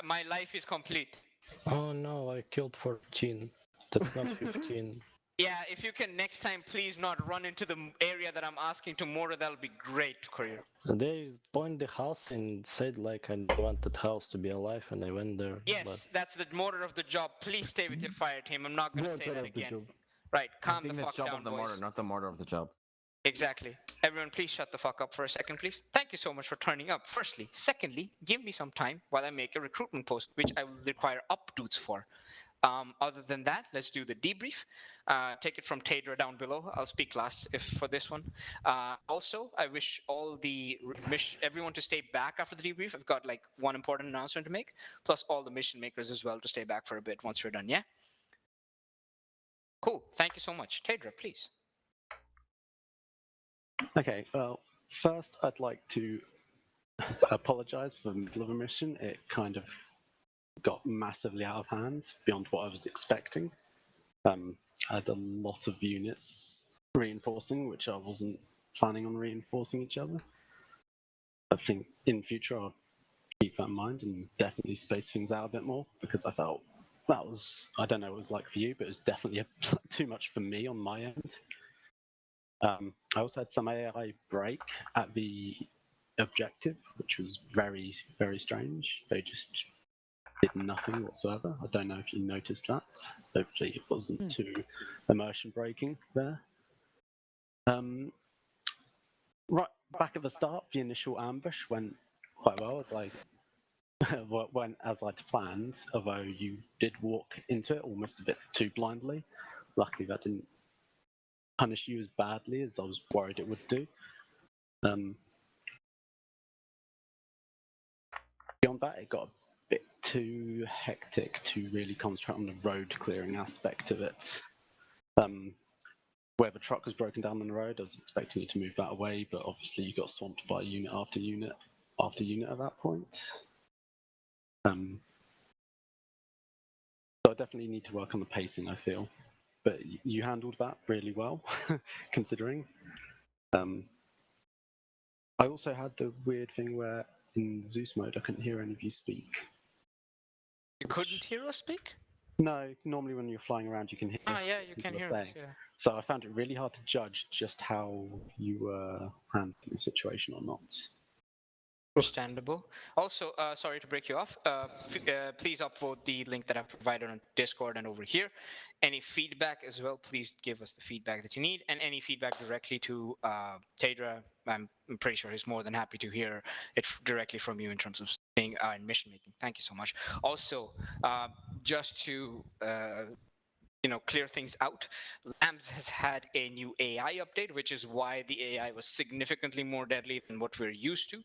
My life is complete. Oh no, I killed 14. That's not 15. Yeah, if you can next time please not run into the area that I'm asking to mortar, that'll be great, Courier. They point the house and said like I want that house to be alive, and I went there. Yes, but... that's the mortar of the job. Please stay with your fire team. I'm not gonna say that again. Right, calm the fuck down, of the boys. mortar, not the mortar of the job. Exactly. Everyone, please shut the fuck up for a second, please. Thank you so much for turning up, firstly. Secondly, give me some time while I make a recruitment post, which I will require updates for. Other than that, let's do the debrief. Take it from Tadra down below. I'll speak last if for this one. Also, I wish everyone to stay back after the debrief. I've got like one important announcement to make, plus all the mission makers as well to stay back for a bit once we're done, yeah? Cool. Thank you so much. Tadra, please. Okay, well, first I'd like to apologize for the middle of a mission. It kind of got massively out of hand beyond what I was expecting. I had a lot of units reinforcing, which I wasn't planning on reinforcing each other. I think in future I'll keep that in mind and definitely space things out a bit more, because I felt that was, I don't know what it was like for you, but it was definitely too much for me on my end. I also had some AI break at the objective, which was very, very strange. They just did nothing whatsoever. I don't know if you noticed that. Hopefully it wasn't too immersion breaking there. Right back at the start, the initial ambush went quite well, went as I'd planned, although you did walk into it almost a bit too blindly. luckily that didn't punish you as badly as I was worried it would do. Beyond that, it got a bit too hectic to really concentrate on the road clearing aspect of it. Where the truck was broken down on the road, I was expecting you to move that away, but obviously you got swamped by unit after unit after unit at that point. So I definitely need to work on the pacing, I feel. But you handled that really well, considering. I also had the weird thing where in Zeus mode I couldn't hear any of you speak. You couldn't hear us speak? No, normally when you're flying around you can hear Ah, yeah, what you people can are hear saying. us, yeah. So I found it really hard to judge just how you were handling the situation or not. Understandable. Also, sorry to break you off. Please upvote the link that I've provided on Discord and over here. Any feedback as well, please give us the feedback that you need, and any feedback directly to Tadra. I'm pretty sure he's more than happy to hear it directly from you in terms of being in mission making. Thank you so much. Also, just to clear things out, Lambs has had a new AI update, which is why the AI was significantly more deadly than what we're used to.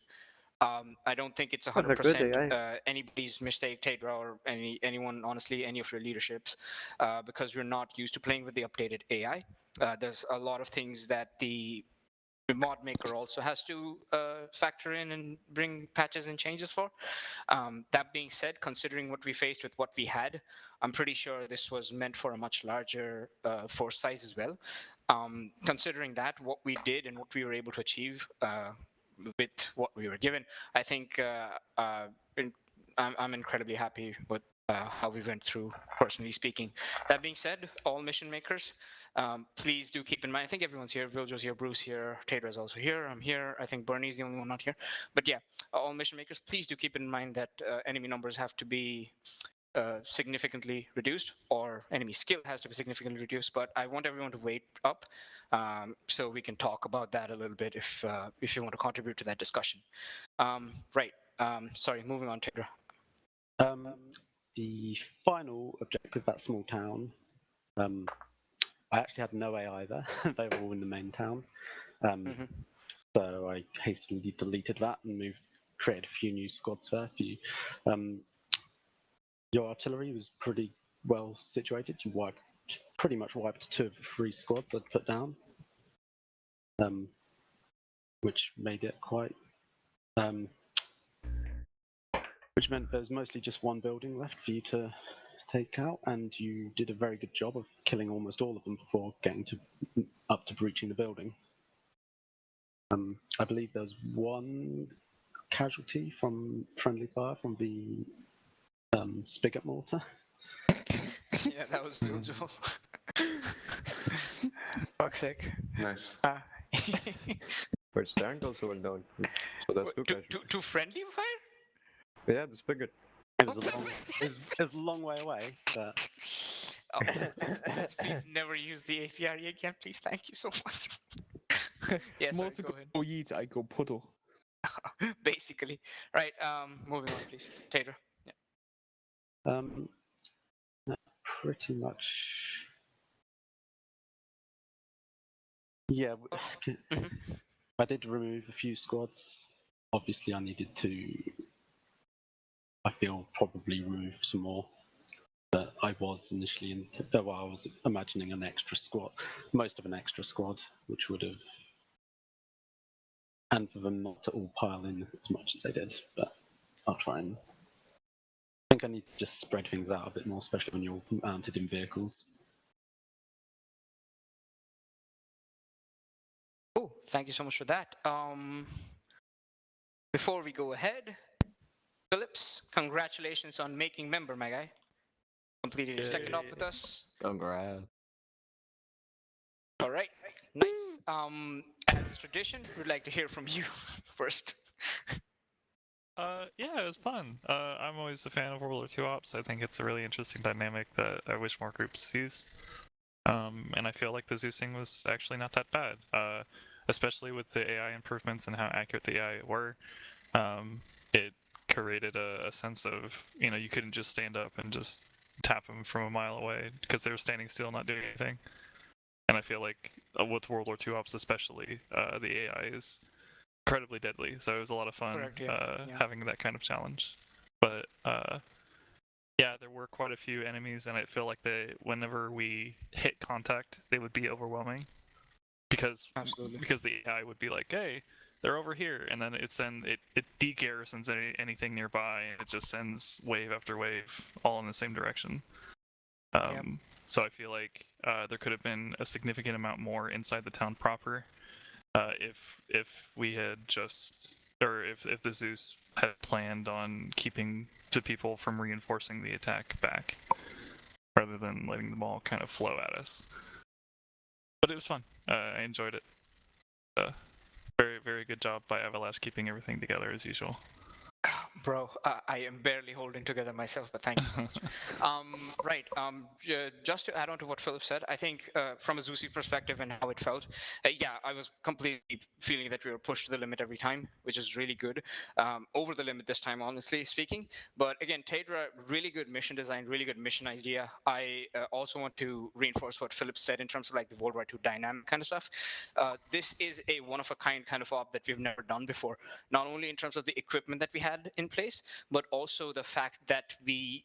I don't think it's That's a good 100% AI. anybody's mistake, Tadra, or anyone, honestly, any of your leaderships, because we're not used to playing with the updated AI. There's a lot of things that the mod maker also has to factor in and bring patches and changes for. That being said, considering what we faced with what we had, I'm pretty sure this was meant for a much larger force size as well. Considering that, what we did and what we were able to achieve with what we were given, I think I'm incredibly happy with how we went through, personally speaking. That being said, all mission makers, please do keep in mind, I think everyone's here, Viljo's here, Bruce here, Tadra's also here, I'm here, I think Bernie's the only one not here. But yeah, all mission makers, please do keep in mind that enemy numbers have to be significantly reduced, or enemy skill has to be significantly reduced, but I want everyone to wait up so we can talk about that a little bit if you want to contribute to that discussion. Right, sorry, moving on, Tadra. The final objective, that small town, I actually had no AI there. They were all in the main town. So I hastily deleted that and created a few new squads there for you. Your artillery was pretty well situated. You pretty much wiped 2 of the 3 squads I'd put down, which made it quite. Which meant there was mostly just 1 building left for you to take out, and you did a very good job of killing almost all of them before getting up to breaching the building. I believe there was 1 casualty from friendly fire from the spigot mortar. Yeah, that was real, Joel. Fuck's sake. Nice. But Stern also went down. So that's 2 casualties. To friendly fire? Yeah, the spigot. It was a long way away, but. Oh, please never use the APR again, please. Thank you so much. Yeah, sorry, go ahead. Basically. Right, moving on, please. Tater. Yeah. Pretty much. Yeah, I did remove a few squads. Obviously, I needed to. I feel probably remove some more. But I was initially I was imagining an extra squad, most of an extra squad, which would have, and for them not to all pile in as much as they did. But I'll try and. I think I need to just spread things out a bit more, especially when you're mounted in vehicles. Oh, thank you so much for that. Before we go ahead, Phillips, congratulations on making member, my guy. Completed your second op with us. Congrats. All right, nice. As tradition, we'd like to hear from you first. Yeah, it was fun. I'm always a fan of World War II ops. I think it's a really interesting dynamic that I wish more groups use. And I feel like the Zeusing was actually not that bad, especially with the AI improvements and how accurate the AI were. It created a sense of, you couldn't just stand up and just tap them from a mile away because they were standing still, not doing anything. And I feel like with World War II ops especially, the AI is incredibly deadly. So it was a lot of fun Correct, yeah. having that kind of challenge. But yeah, there were quite a few enemies, and I feel like whenever we hit contact, they would be overwhelming because the AI would be like, "Hey, they're over here," and then it degarrisons anything nearby, and it just sends wave after wave all in the same direction. So I feel like there could have been a significant amount more inside the town proper if we had just, or if the Zeus had planned on keeping the people from reinforcing the attack back, rather than letting them all kind of flow at us. But it was fun. I enjoyed it. Very, very good job by Avalash keeping everything together as usual. Bro, I am barely holding together myself, but thank you so much. Right, just to add on to what Philip said, I think from a Zusi perspective and how it felt, yeah, I was completely feeling that we were pushed to the limit every time, which is really good. Over the limit this time, honestly speaking. But again, Tadra, really good mission design, really good mission idea. I also want to reinforce what Philip said in terms of like the World War II dynamic kind of stuff. This is a one-of-a-kind kind of op that we've never done before, not only in terms of the equipment that we had in place, but also the fact that we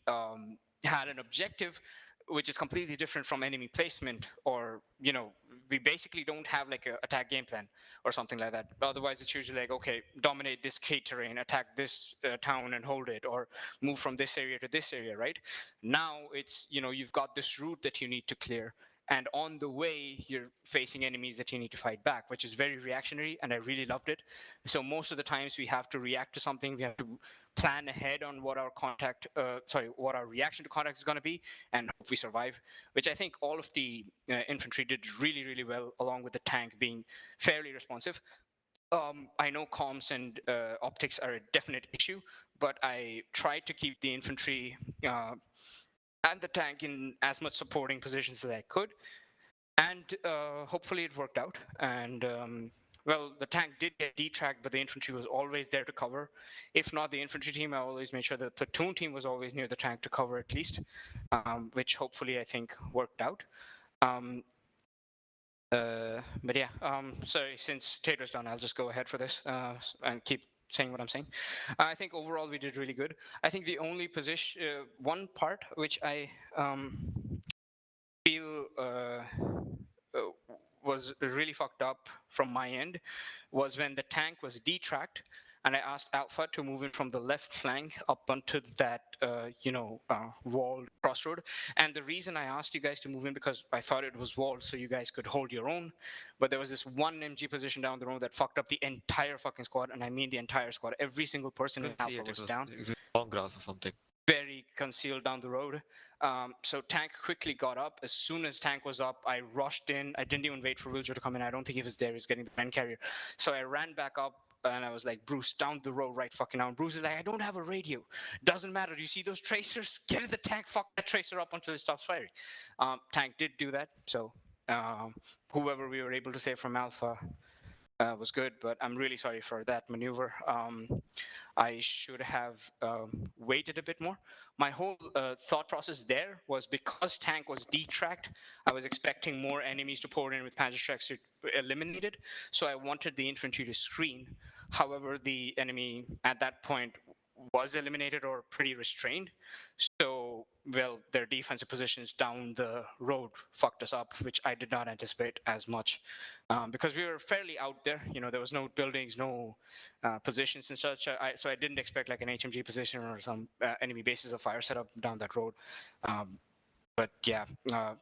had an objective which is completely different from enemy placement, or we basically don't have like a attack game plan or something like that. Otherwise it's usually like, okay, dominate this key terrain, attack this town and hold it, or move from this area to this area, right? Now it's, you've got this route that you need to clear, and on the way you're facing enemies that you need to fight back, which is very reactionary, and I really loved it. So most of the times we have to react to something, we have to plan ahead on what our what our reaction to contact is going to be, and hope we survive, which I think all of the infantry did really, really well, along with the tank being fairly responsive. I know comms and optics are a definite issue, but I tried to keep the infantry and the tank in as much supporting positions as I could, and hopefully it worked out. And well, the tank did get detracked, but the infantry was always there to cover. If not the infantry team, I always made sure the platoon team was always near the tank to cover at least, which hopefully I think worked out. But yeah, sorry, since Tater's done, I'll just go ahead for this and keep saying what I'm saying. I think overall we did really good. I think the only position, one part which I feel was really fucked up from my end was when the tank was detracked, and I asked Alpha to move in from the left flank up onto that walled crossroad. And the reason I asked you guys to move in, because I thought it was walled so you guys could hold your own, but there was this one MG position down the road that fucked up the entire fucking squad, and I mean the entire squad. Every single person in Alpha was down. It was long grass or something. Very concealed down the road. So Tank quickly got up. As soon as Tank was up, I rushed in. I didn't even wait for Wiljo to come in. I don't think he was there. He was getting the man carrier. So I ran back up and I was like, Bruce, down the road right fucking now. And Bruce is like, I don't have a radio. Doesn't matter. You see those tracers? Get in the tank. Fuck that tracer up until it stops firing. Tank did do that. So whoever we were able to save from Alpha was good, but I'm really sorry for that maneuver. I should have waited a bit more. My whole thought process there was, because tank was detracked, I was expecting more enemies to pour in with Panzer Strikes to eliminate it. So I wanted the infantry to screen. However, the enemy at that point was eliminated or pretty restrained. So, well, their defensive positions down the road fucked us up, which I did not anticipate as much, because we were fairly out there. There was no buildings, no positions and such. So I didn't expect like an HMG position or some enemy bases of fire set up down that road. But yeah,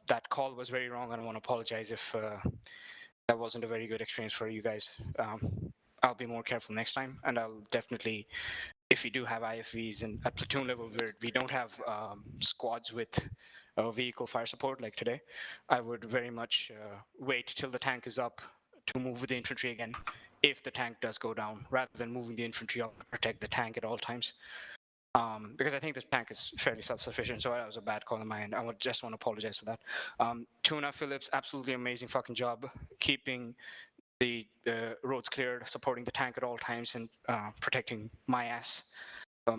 that call was very wrong, and I want to apologize if that wasn't a very good experience for you guys. I'll be more careful next time, and I'll definitely, if we do have IFVs and at platoon level where we don't have squads with vehicle fire support like today, I would very much wait till the tank is up to move with the infantry again if the tank does go down, rather than moving the infantry up to protect the tank at all times. Because I think this tank is fairly self-sufficient, so that was a bad call on my end. I would just want to apologize for that. Tuna Phillips, absolutely amazing fucking job keeping the roads cleared, supporting the tank at all times, and protecting my ass.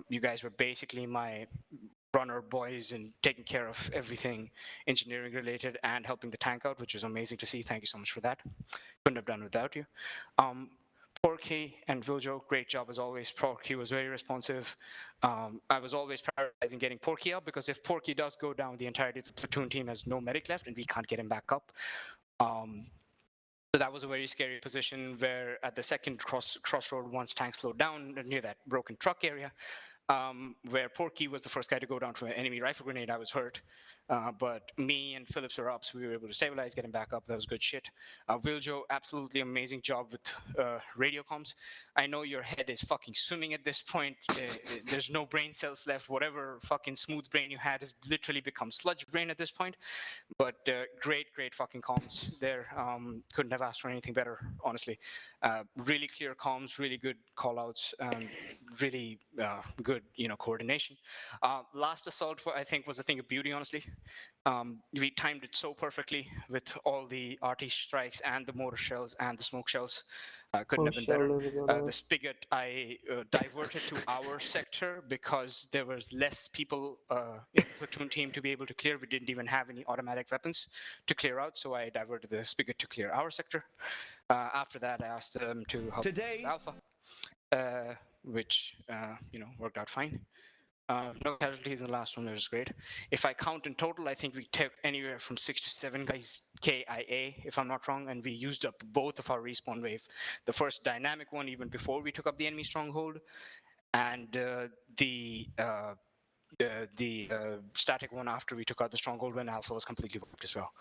You guys were basically my runner boys and taking care of everything engineering related and helping the tank out, which was amazing to see. Thank you so much for that. Couldn't have done without you. Porky and Viljo, great job as always. Porky was very responsive. I was always prioritizing getting Porky up because if Porky does go down, the entirety of the platoon team has no medic left and we can't get him back up. So that was a very scary position where at the second crossroad, once tank slowed down near that broken truck area, where Porky was the first guy to go down to an enemy rifle grenade, I was hurt. But me and Phillips were up, so we were able to stabilize, get him back up. That was good shit. Viljo, absolutely amazing job with radio comms. I know your head is fucking swimming at this point. There's no brain cells left. Whatever fucking smooth brain you had has literally become sludge brain at this point. But great fucking comms there. Couldn't have asked for anything better, honestly. Really clear comms, really good callouts, really good, coordination. Last assault, I think, was a thing of beauty, honestly. We timed it so perfectly with all the RT strikes and the mortar shells and the smoke shells. Couldn't have been better. The spigot I diverted to our sector because there was less people in the platoon team to be able to clear. We didn't even have any automatic weapons to clear out, so I diverted the spigot to clear our sector. After that, I asked them to help with Alpha, which worked out fine. No casualties in the last one, that was great. If I count in total, I think we took anywhere from 6 to 7 guys KIA, if I'm not wrong, and we used up both of our respawn wave. The first dynamic one even before we took up the enemy stronghold, and the static one after we took out the stronghold when Alpha was completely wiped as well.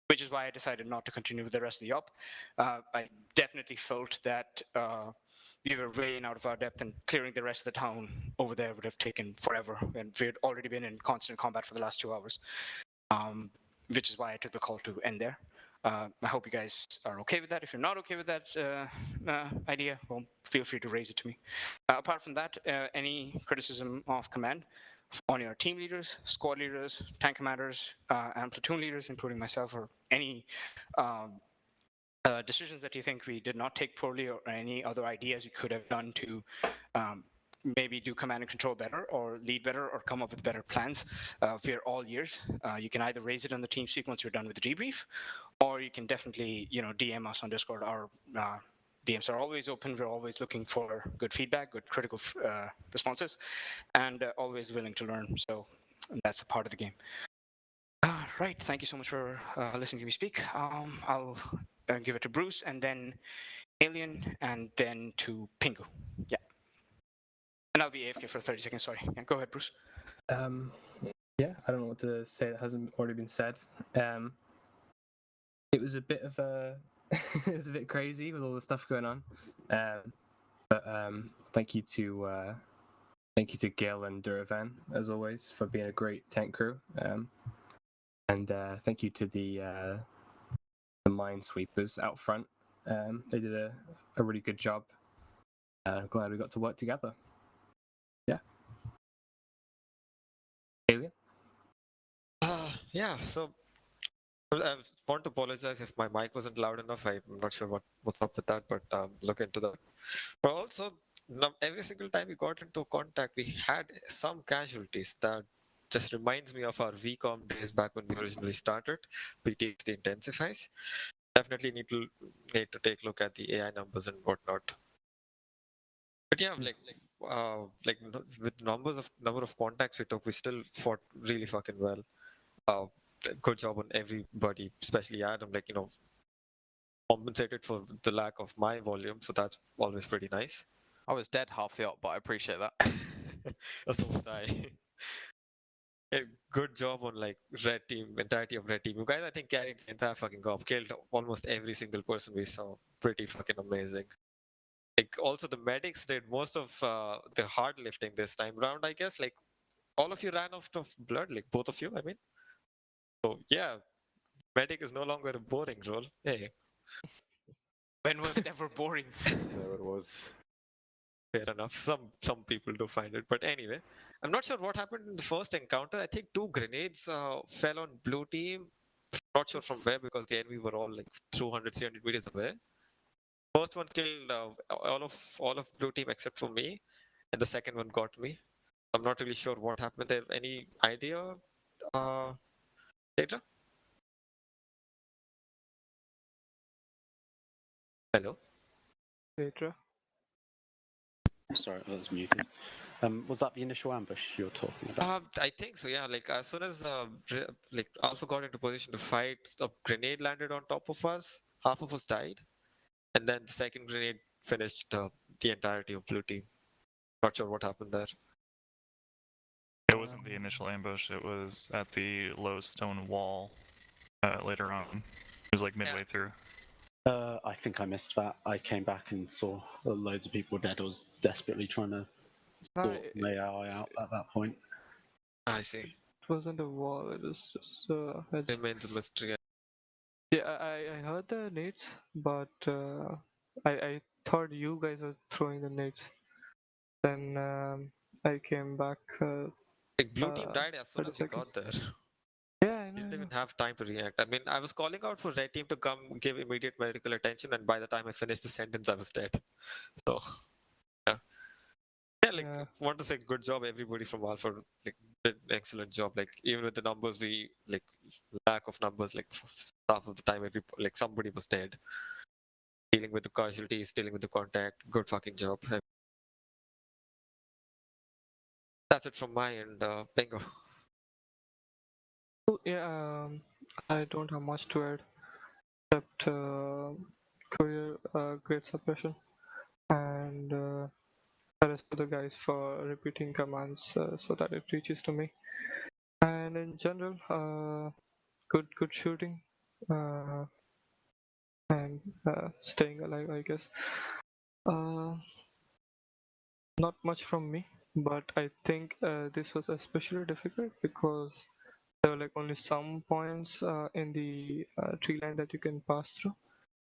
Which is why I decided not to continue with the rest of the op. I definitely felt that we were way out of our depth, and clearing the rest of the town over there would have taken forever, and we had already been in constant combat for the last 2 hours, which is why I took the call to end there. I hope you guys are okay with that. If you're not okay with that idea, well, feel free to raise it to me. Apart from that, any criticism of command on your team leaders, squad leaders, tank commanders, and platoon leaders, including myself, or any decisions that you think we did not take poorly, or any other ideas we could have done to maybe do command and control better, or lead better, or come up with better plans, we're all ears. You can either raise it on the TeamSpeak once you're done with the debrief, or you can definitely DM us on Discord. Our DMs are always open. We're always looking for good feedback, good critical responses, and always willing to learn. So that's a part of the game. Right. Thank you so much for listening to me speak. I'll give it to Bruce, and then Alien, and then to Pingu. Yeah. And I'll be AFK for 30 seconds. Sorry. Yeah, go ahead, Bruce. Yeah, I don't know what to say that hasn't already been said. It was a bit of a it was a bit crazy with all the stuff going on. But thank you to Gil and Duravan as always for being a great tank crew. And thank you to the minesweepers out front. They did a really good job. Glad we got to work together. Yeah. Alien? Yeah, so I want to apologize if my mic wasn't loud enough. I'm not sure what's up with that, but look into that. But also, every single time we got into contact, we had some casualties. That just reminds me of our VCOM days back when we originally started. PTSD intensifies. Definitely need to take a look at the AI numbers and whatnot. But yeah, with number of contacts we took, we still fought really fucking well. Good job on everybody, especially Adam. Compensated for the lack of my volume, so that's always pretty nice. I was dead half the op, but I appreciate that. So was I. Good job on red team, entirety of red team. You guys, I think, carried the entire fucking op, killed almost every single person we saw. Pretty fucking amazing. Also the medics did most of the hard lifting this time round, I guess. All of you ran out of blood, both of you, I mean. So yeah, medic is no longer a boring role. Hey. When was it ever boring? Never was. Fair enough. Some people do find it, but anyway, I'm not sure what happened in the first encounter. I think 2 grenades fell on blue team. Not sure from where because the enemy were all 200, 300 meters away. First one killed all of blue team except for me, and the second one got me. I'm not really sure what happened there. Any idea, Teja? Hello? Later. Sorry, that was muted. Was that the initial ambush you were talking about? I think so. Yeah. Like as soon as like Alpha got into position to fight, a grenade landed on top of us. Half of us died, and then the second grenade finished the entirety of blue team. Not sure what happened there. It wasn't the initial ambush. It was at the low stone wall later on. It was like midway through. I think I missed that. I came back and saw loads of people dead. I was desperately trying to sort some AI out at that point. I see. It wasn't a wall. It was just hedge. Remains a mystery. Yeah, I heard the nades, but I thought you guys were throwing the nades. Then I came back. Like blue team died as soon as we got there. Yeah, I know. Didn't even have time to react. I mean, I was calling out for red team to come give immediate medical attention, and by the time I finished the sentence, I was dead. So, yeah. Yeah, like, want to say good job, everybody from Alpha. Like, did an excellent job. Like, even with the numbers, we, like, lack of numbers, like, half of the time, like, somebody was dead. Dealing with the casualties, dealing with the contact. Good fucking job. That's it from my end, Bingo. Yeah, I don't have much to add except career great suppression and the rest of the guys for repeating commands so that it reaches to me. And in general, good shooting and staying alive, I guess. Not much from me, but I think this was especially difficult because there were like only some points in the tree line that you can pass through.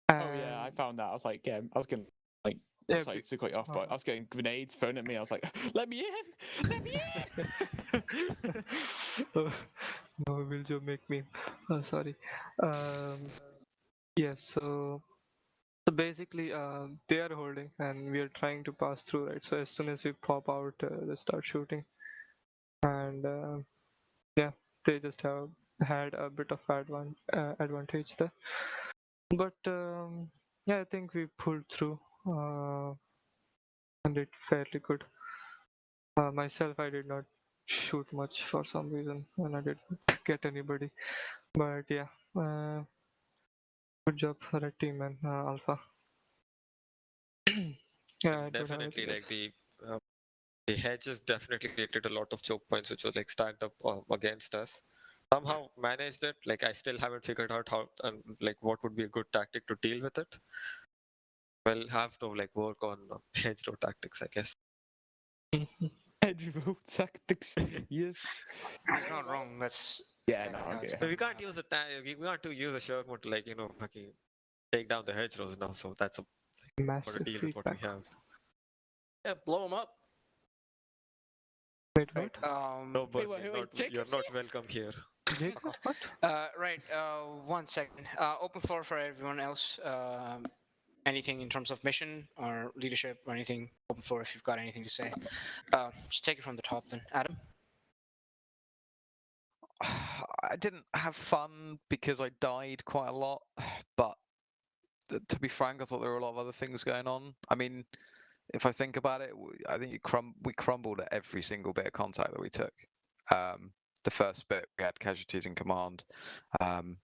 Oh yeah, I found that. I was like, I was getting like, sorry to cut you off, but I was getting grenades thrown at me. I was like, let me in, let me in. No, will you make me? Sorry. Yes. So basically, they are holding, and we are trying to pass through, right? So as soon as we pop out, they start shooting, and yeah, they just have had a bit of advantage there. But yeah, I think we pulled through and did fairly good. Myself, I did not shoot much for some reason, and I didn't get anybody. But yeah, good job, Red Team and Alpha. Yeah, I don't have Definitely, anything like, else. the hedges definitely created a lot of choke points, which was, like, stacked up against us. Somehow managed it. Like, I still haven't figured out how, like, what would be a good tactic to deal with it. We'll have to, like, work on hedge row tactics, I guess. Hedge row tactics, yes. He's not wrong. That's yeah, no, okay. We can't use we can't use a sure mode to, like, you know, fucking take down the hedge rows now. So that's a massive got to deal with what we have. Yeah, blow them up. Wait, what? No, but Wait, you're not welcome here. Jacob, what? Right. 1 second. Open floor for everyone else. Anything in terms of mission or leadership or anything. Open floor if you've got anything to say. Just take it from the top then. Adam. I didn't have fun because I died quite a lot, but to be frank, I thought there were a lot of other things going on. I mean, if I think about it, I think we crumbled at every single bit of contact that we took. The first bit, we had casualties in command.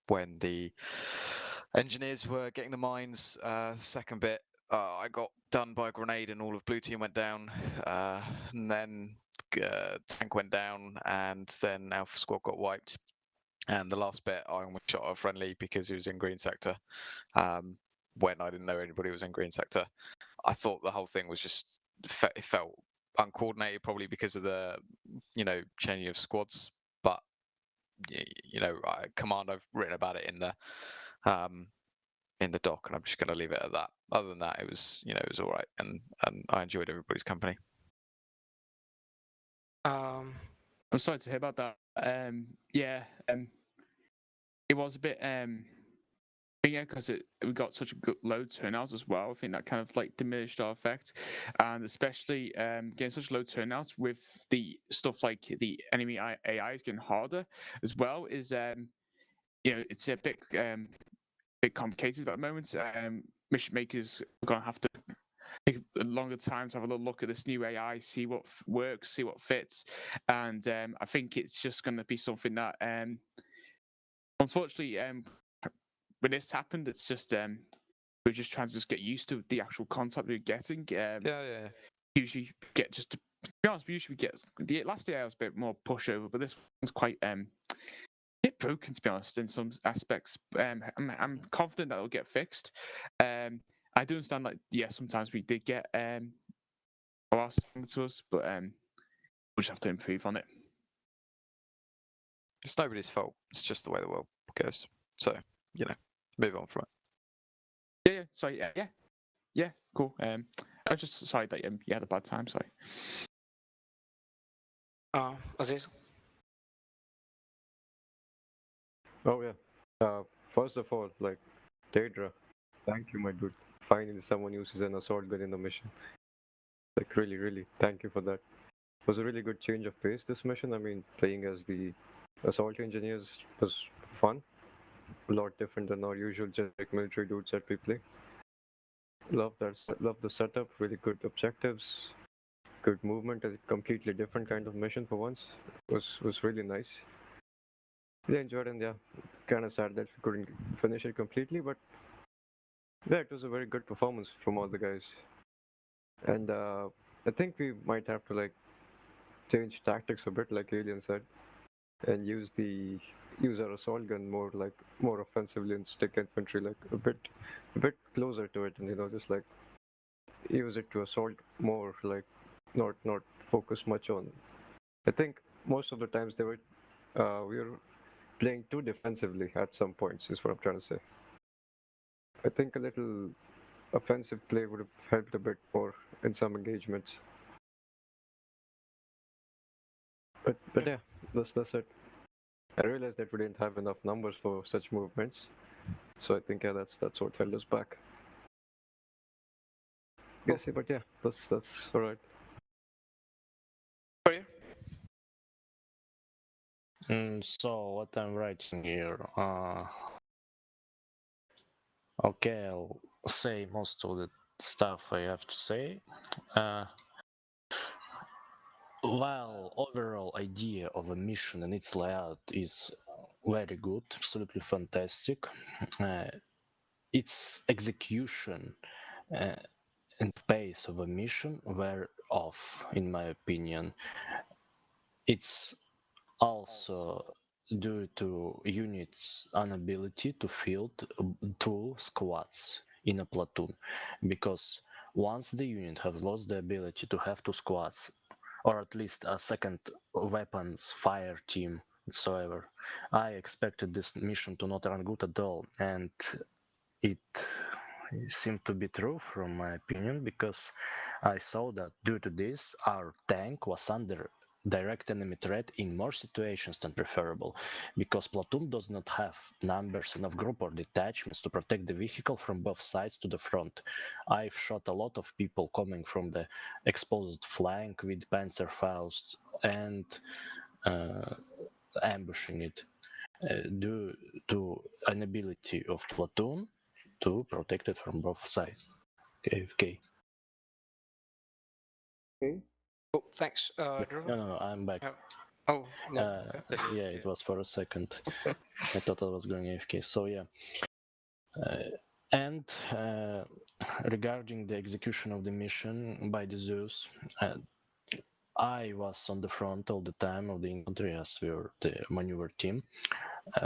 When the engineers were getting the mines, second bit, I got done by a grenade and all of blue team went down. And then tank went down, and then Alpha squad got wiped. And the last bit, I almost shot a friendly because he was in green sector. When I didn't know anybody was in green sector. I thought the whole thing was just it felt uncoordinated, probably because of the changing of squads. But command, I've written about it in the doc, and I'm just going to leave it at that. Other than that, it was it was all right, and I enjoyed everybody's company. I'm sorry to hear about that. Yeah, it was a bit. I yeah, because we got such a good low turnout as well. I think that kind of like diminished our effect, and especially getting such low turnouts with the stuff like the enemy AI is getting harder as well. Is it's a bit complicated at the moment. Mission makers are gonna have to take a longer time to have a little look at this new AI, see what works, see what fits, and I think it's just going to be something that, unfortunately, when this happened, it's just we're just trying to just get used to the actual content we're getting. Yeah. Usually get just to be honest, we usually get the last AI was a bit more pushover, but this one's quite bit broken to be honest in some aspects. I'm confident that it'll get fixed. I do understand that sometimes we did get harassed to us, but we'll just have to improve on it. It's nobody's fault. It's just the way the world goes. So move on from it. Yeah. Sorry. Yeah. Cool. I was just sorry that you had a bad time. Sorry. Aziz. Oh yeah. First of all, like, Daedra, thank you, my dude. Finally, someone uses an assault gun in the mission. Like, really, really, thank you for that. It was a really good change of pace this mission. I mean, playing as the assault engineers was fun. A lot different than our usual generic military dudes that we play. Love that. Love the setup. Really good objectives. Good movement. A completely different kind of mission for once. Was really nice. Yeah, enjoyed, and yeah, kind of sad that we couldn't finish it completely, but yeah, it was a very good performance from all the guys. And I think we might have to like change tactics a bit, like Alien said, and use our assault gun more offensively and stick infantry like a bit closer to it, and just like use it to assault more, like not focus much on. I think most of the times we were playing too defensively at some points, is what I'm trying to say. I think a little offensive play would have helped a bit more in some engagements. But yeah, that's it. I realized that we didn't have enough numbers for such movements, so I think that's what held us back. Yes, but yeah, that's all right. So what I'm writing here, okay, I'll say most of the stuff I have to say. While overall idea of a mission and its layout is very good, absolutely fantastic, its execution and pace of a mission were off, in my opinion. It's also due to units' inability to field two squads in a platoon, because once the unit has lost the ability to have two squads, or at least a second weapons fire team whatsoever, I expected this mission to not run good at all, and it seemed to be true from my opinion, because I saw that due to this our tank was under direct enemy threat in more situations than preferable, because platoon does not have numbers enough group or detachments to protect the vehicle from both sides to the front. I've shot a lot of people coming from the exposed flank with Panzerfausts and ambushing it due to inability of platoon to protect it from both sides. AFK. Okay. Oh, thanks, Drew. No, I'm back. Oh, no. Okay. Yeah, it was for a second. I thought I was going AFK. So yeah. And regarding the execution of the mission by the Zeus, I was on the front all the time of the infantry as we were the maneuver team.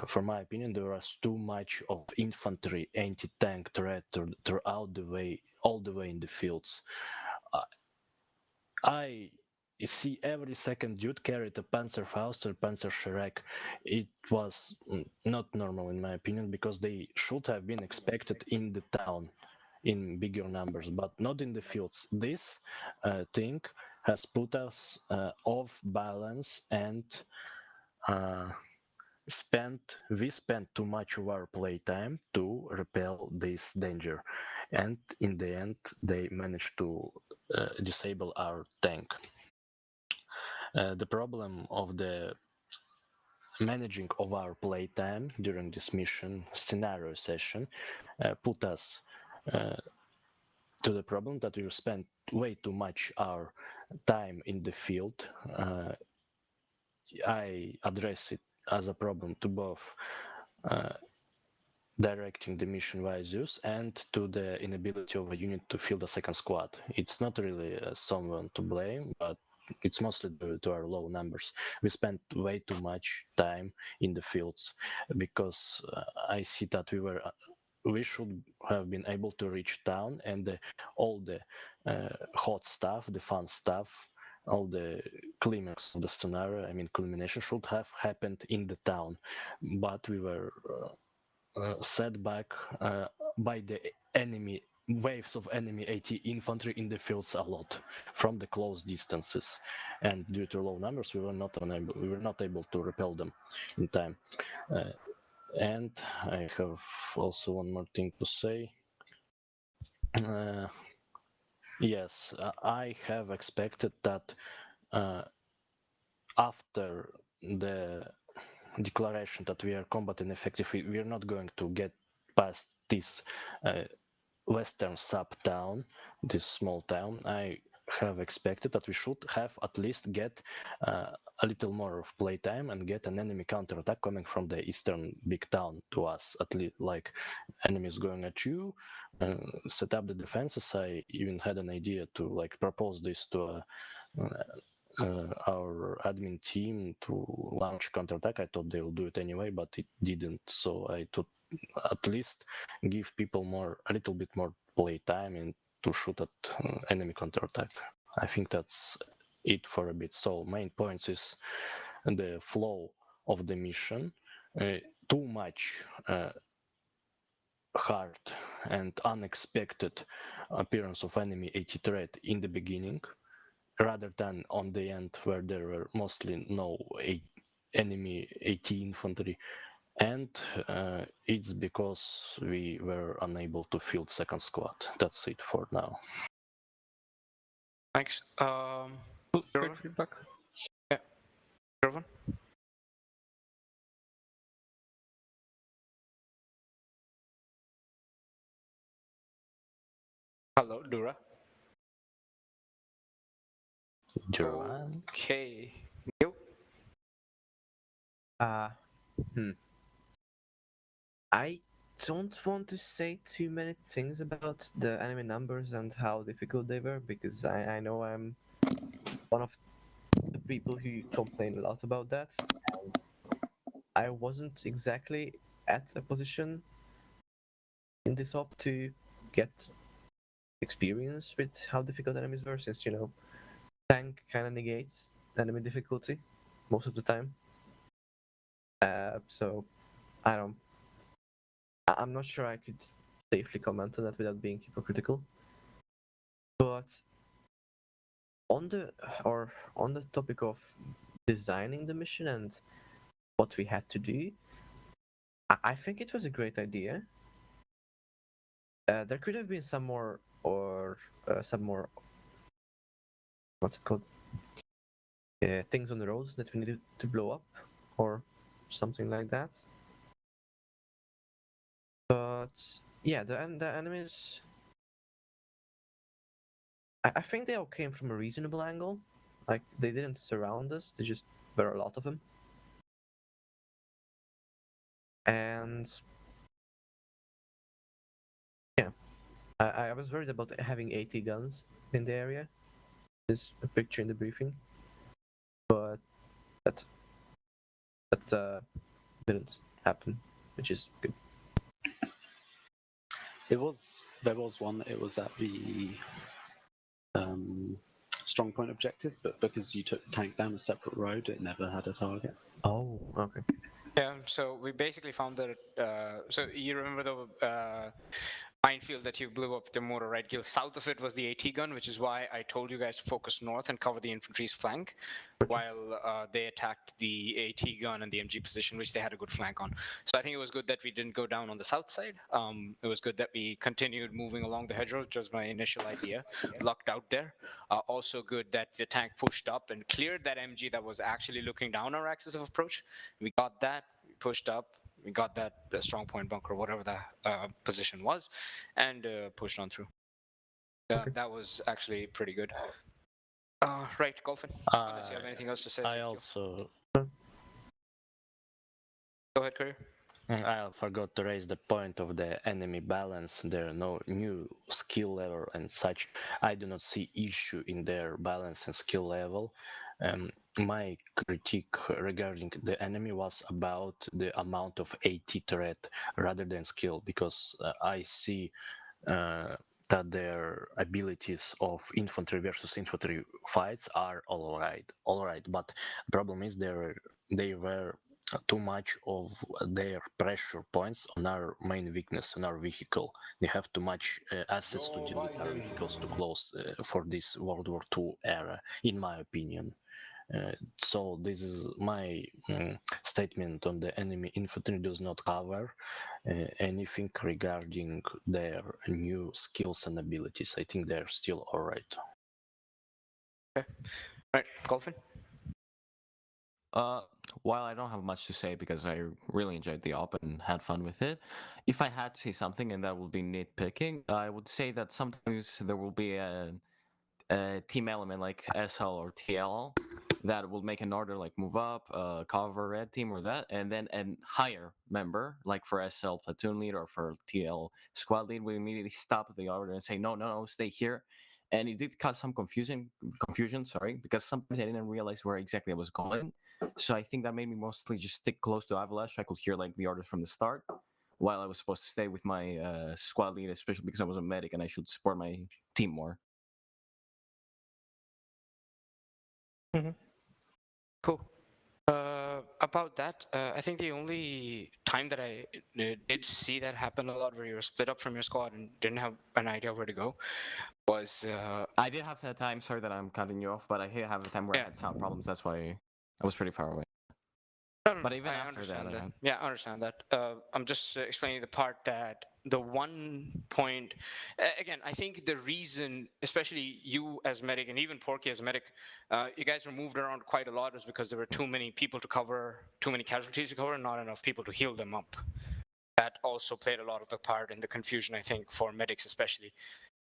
For my opinion, there was too much of infantry anti-tank threat throughout the way, all the way in the fields. I see every second dude carried a Panzerfaust or Panzerschreck. It was not normal in my opinion, because they should have been expected in the town in bigger numbers, but not in the fields. This thing has put us off balance, and we spent too much of our playtime to repel this danger, and in the end they managed to disable our tank. The problem of the managing of our playtime during this mission scenario session put us to the problem that we spent way too much our time in the field. I address it as a problem to both directing the mission via Zeus and to the inability of a unit to field a second squad. It's not really someone to blame, but it's mostly due to our low numbers. We spent way too much time in the fields because I see that we should have been able to reach town, and all the hot stuff, the fun stuff, all the climax of the scenario, I mean culmination, should have happened in the town, but we were set back by the enemy waves of enemy AT infantry in the fields a lot from the close distances, and due to low numbers we were not able to repel them in time. And I have also one more thing to say. Yes, I have expected that after the declaration that we are combat ineffective, we are not going to get past this western sub town, this small town. I have expected that we should have at least get a little more of playtime and get an enemy counterattack coming from the eastern big town to us, at least like enemies going at you, set up the defenses. I even had an idea to like propose this to our admin team to launch counterattack. I thought they will do it anyway, but it didn't. So I thought at least give people a little bit more play time and to shoot at enemy counterattack. I think that's it for a bit. So main points is the flow of the mission, too much hard and unexpected appearance of enemy AT threat in the beginning, rather than on the end where there were mostly no enemy AT infantry. And it's because we were unable to field second squad. That's it for now. Thanks. Great feedback. Yeah. Gervin? Hello, Dura. Joanne? Okay. You? I don't want to say too many things about the enemy numbers and how difficult they were, because I know I'm one of the people who complain a lot about that, and I wasn't exactly at a position in this op to get experience with how difficult enemies were, since tank kind of negates enemy difficulty most of the time. So I'm not sure I could safely comment on that without being hypocritical. But on the topic of designing the mission and what we had to do, I think it was a great idea. There could have been some more what's it called? Things on the road that we needed to blow up or something like that. But yeah, the enemies, I think they all came from a reasonable angle. Like, they didn't surround us, they just were a lot of them. And yeah, I was worried about having 80 guns in the area. There's a picture in the briefing, but that didn't happen, which is good. There was one. It was at the strong point objective, but because you took the tank down a separate road, it never had a target. Oh, okay. Yeah, so we basically found that. So you remember minefield that you blew up the mortar, right, Gil? South of it was the AT gun, which is why I told you guys to focus north and cover the infantry's flank, while they attacked the AT gun and the MG position, which they had a good flank on. So I think it was good that we didn't go down on the south side. It was good that we continued moving along the hedgerow, which was my initial idea, lucked out there. Also good that the tank pushed up and cleared that MG that was actually looking down our axis of approach. We got that, we pushed up, we got that strong point bunker, whatever the position was, and pushed on through. That was actually pretty good. Right, Golfin, unless you have anything else to say. I also Go ahead, Courier. I forgot to raise the point of the enemy balance. There are no new skill level and such. I do not see issue in their balance and skill level. My critique regarding the enemy was about the amount of AT threat rather than skill, because I see that their abilities of infantry versus infantry fights are all right, but the problem is they were too much of their pressure points on our main weakness, on our vehicle. They have too much access to delete our vehicles too close for this World War II era, in my opinion. So this is my statement on the enemy infantry does not cover anything regarding their new skills and abilities. I think they're still alright. Okay. Right, Golfin. While I don't have much to say because I really enjoyed the op and had fun with it, if I had to say something, and that would be nitpicking, I would say that sometimes there will be a team element like SL or TL that will make an order like move up, cover red team or that, and then a higher member like for SL platoon lead or for TL squad lead will immediately stop the order and say no, stay here. And it did cause some confusion, sorry, because sometimes I didn't realize where exactly I was going. So I think that made me mostly just stick close to Avalanche. I could hear like the orders from the start, while I was supposed to stay with my squad lead, especially because I was a medic and I should support my team more. Cool. About that, I think the only time that I did see that happen a lot, where you were split up from your squad and didn't have an idea where to go, was I did have that time. Sorry that I'm cutting you off, but I did have a time where I had sound problems. That's why I was pretty far away. But even I after that, understand that. Yeah, I understand that. I'm just explaining the part that the one point, again, I think the reason, especially you as medic and even Porky as medic, you guys were moved around quite a lot is because there were too many people to cover, too many casualties to cover, and not enough people to heal them up. That also played a lot of the part in the confusion, I think, for medics especially.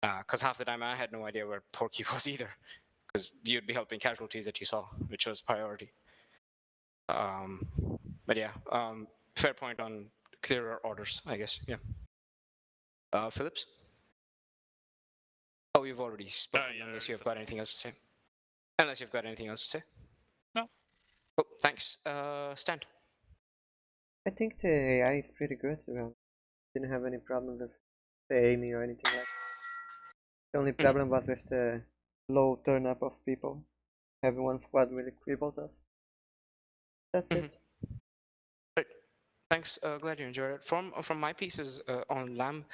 Because half the time I had no idea where Porky was either, because you'd be helping casualties that you saw, which was priority. But yeah, fair point on clearer orders, I guess. Yeah. Phillips? Oh, you've already spoken. Unless you've got anything else to say. Unless you've got anything else to say. No. Oh, thanks. Stan. I think the AI is pretty good. Didn't have any problem with the aiming or anything like that. The only problem was with the low turn up of people. Having one squad really crippled us. That's it. Great. Thanks. Glad you enjoyed it. From my pieces on LAM,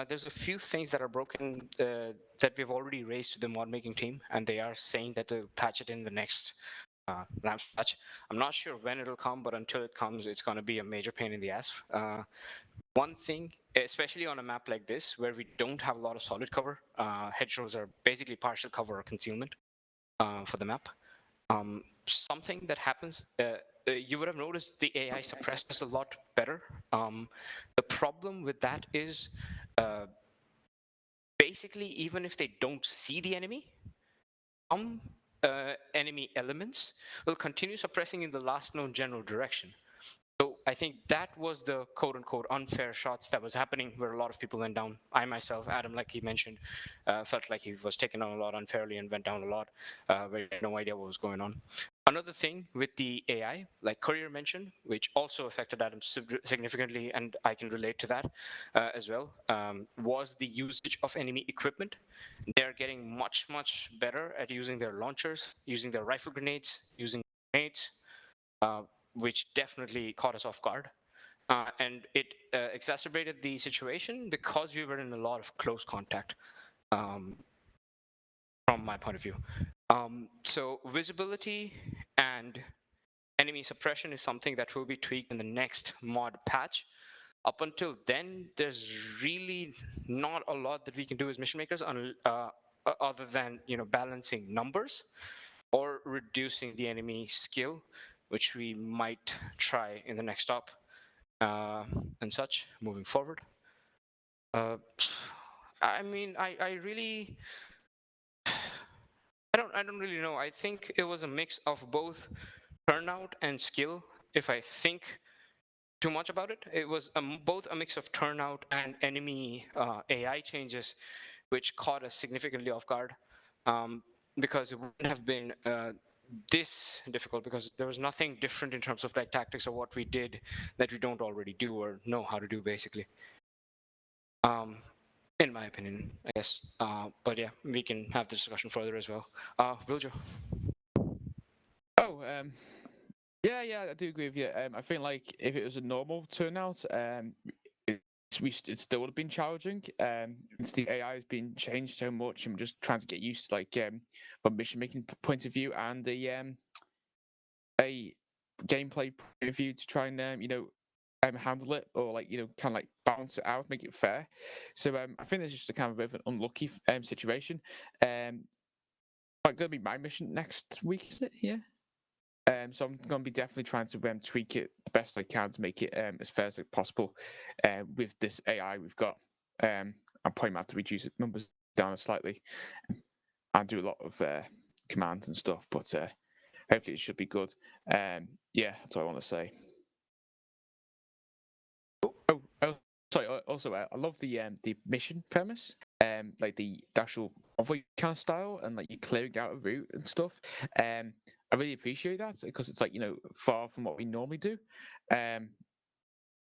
there's a few things that are broken that we've already raised to the mod making team, and they are saying that they'll patch it in the next LAM patch. I'm not sure when it'll come, but until it comes, it's going to be a major pain in the ass. One thing, especially on a map like this, where we don't have a lot of solid cover, hedgerows are basically partial cover or concealment for the map. Something that happens, you would have noticed the AI suppresses a lot better. The problem with that is basically, even if they don't see the enemy, some enemy elements will continue suppressing in the last known general direction. So I think that was the quote unquote unfair shots that was happening where a lot of people went down. I myself, Adam, like he mentioned, felt like he was taken on a lot unfairly and went down a lot where he had no idea what was going on. Another thing with the AI, like Courier mentioned, which also affected Adam significantly, and I can relate to that as well, was the usage of enemy equipment. They're getting much better at using their launchers, using their rifle grenades, using grenades, which definitely caught us off guard. and it exacerbated the situation because we were in a lot of close contact. From my point of view, so visibility and enemy suppression is something that will be tweaked in the next mod patch. Up until then, there's really not a lot that we can do as mission makers other than balancing numbers or reducing the enemy skill, which we might try in the next op and such moving forward. I mean, I really I don't really know. I think it was a mix of both turnout and skill. If I think too much about it, it was both a mix of turnout and enemy AI changes, which caught us significantly off guard. Because it wouldn't have been this difficult, because there was nothing different in terms of like tactics or what we did that we don't already do or know how to do, basically. In my opinion, I guess. But yeah, we can have the discussion further as well. Wiljo. Oh, yeah, I do agree with you. I think like if it was a normal turnout, it still would have been challenging. The AI has been changed so much, and we're just trying to get used to like from mission making point of view and a gameplay point of view to try and handle it, or like kind of like balance it out, make it fair. So I think there's just a kind of a bit of an unlucky situation. Like gonna be my mission next week, is it? Yeah. So I'm going to be definitely trying to tweak it the best I can to make it as fair as possible with this AI we've got. I'm probably have to reduce the numbers down slightly and do a lot of commands and stuff, but hopefully it should be good. Yeah, that's what I want to say. Oh, sorry. Also, I love the mission premise, like the actual convoy kind of style, and like you clearing out a route and stuff. I really appreciate that because it's like far from what we normally do. I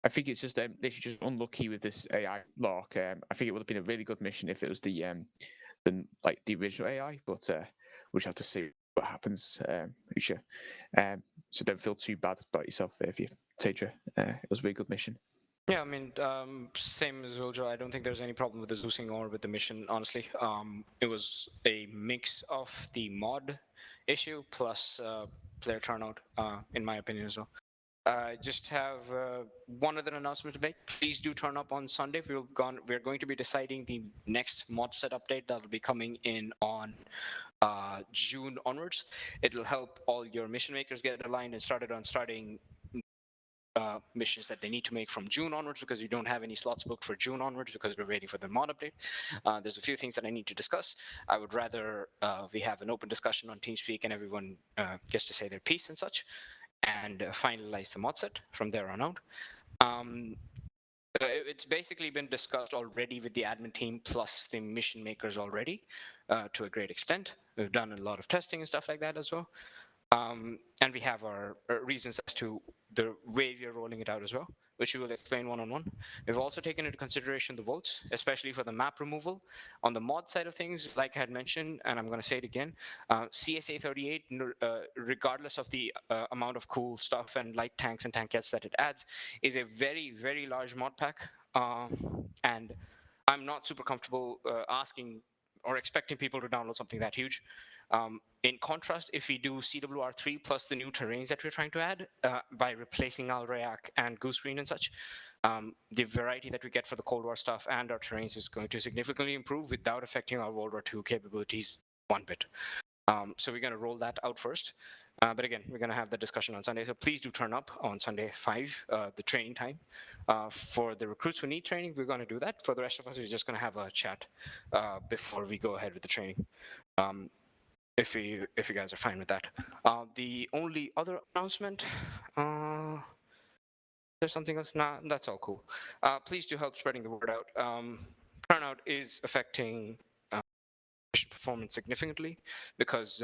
think it's just this is just unlucky with this AI lock. I think it would have been a really good mission if it was the original AI, but we'll have to see what happens. Usha. So don't feel too bad about yourself if you Tadra. It was a really good mission. Yeah, I mean, same as Wiljo. I don't think there's any problem with the Zeusing or with the mission, honestly. It was a mix of the mod issue plus player turnout, in my opinion as well. Just have one other announcement to make. Please do turn up on Sunday. We're going to be deciding the next mod set update that will be coming in on June onwards. It'll help all your mission makers get aligned and starting missions that they need to make from June onwards, because you don't have any slots booked for June onwards because we're waiting for the mod update. There's a few things that I need to discuss. I would rather we have an open discussion on TeamSpeak and everyone gets to say their piece and such, and finalize the mod set from there on out. It's basically been discussed already with the admin team plus the mission makers already to a great extent. We've done a lot of testing and stuff like that as well. And we have our reasons as to the way we are rolling it out as well, which we will explain one-on-one. We've also taken into consideration the votes, especially for the map removal. On the mod side of things, like I had mentioned, and I'm going to say it again, CSA 38, regardless of the amount of cool stuff and light tanks and tankettes that it adds, is a very, very large mod pack. And I'm not super comfortable asking or expecting people to download something that huge. In contrast, if we do CWR3 plus the new terrains that we're trying to add by replacing Alrayak and Goose Green and such, the variety that we get for the Cold War stuff and our terrains is going to significantly improve without affecting our World War II capabilities one bit. So we're going to roll that out first. But again, we're going to have the discussion on Sunday. So please do turn up on Sunday 5, the training time. For the recruits who need training, we're going to do that. For the rest of us, we're just going to have a chat before we go ahead with the training. If you guys are fine with that. The only other announcement, there's something else? Nah, that's all cool. Please do help spreading the word out. Turnout is affecting mission performance significantly because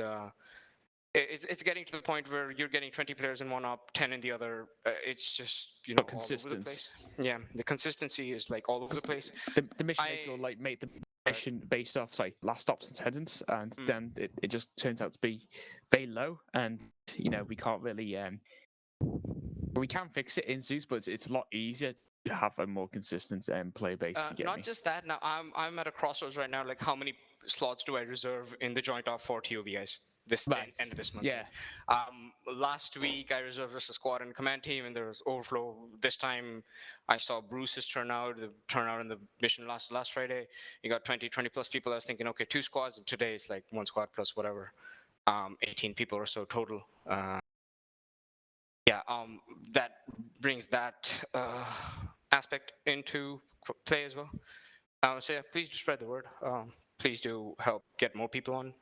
it's getting to the point where you're getting 20 players in one op, 10 in the other. It's just all over the place. Yeah, the consistency is like all over the place. The mission maker will like make the mission based off last ops attendance, and then it just turns out to be very low, and we can't really We can fix it in Zeus, but it's a lot easier to have a more consistent play base. If you get Not me. just that. Now I'm at a crossroads right now. Like, how many slots do I reserve in the joint op for TOB guys this end of this month? Yeah. Last week I reserved just a squad and command team, and there was overflow. This time I saw Bruce's turnout. The turnout in the mission last Friday. You got 20 plus people. I was thinking, okay, 2 squads. And today it's like 1 squad plus whatever. 18 people or so total. Yeah. That brings that aspect into play as well. So yeah, please do spread the word. Please do help get more people on.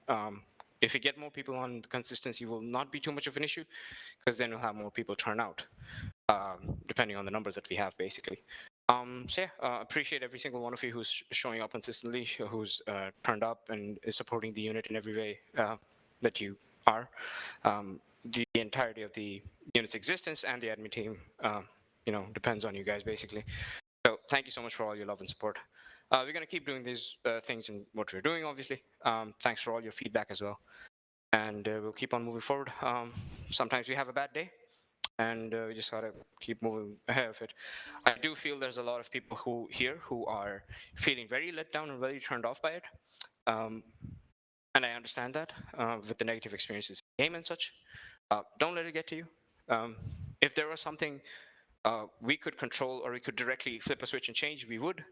If you get more people on, the consistency will not be too much of an issue, because then we'll have more people turn out, depending on the numbers that we have, basically. So yeah, appreciate every single one of you who's showing up consistently, who's turned up and is supporting the unit in every way that you are. The entirety of the unit's existence and the admin team, depends on you guys, basically. So thank you so much for all your love and support. We're going to keep doing these things and what we're doing, obviously. Thanks for all your feedback as well. And we'll keep on moving forward. Sometimes we have a bad day, and we just got to keep moving ahead of it. I do feel there's a lot of people who are feeling very let down and very turned off by it. And I understand that with the negative experiences in the game and such. Don't let it get to you. If there was something we could control, or we could directly flip a switch and change, we would.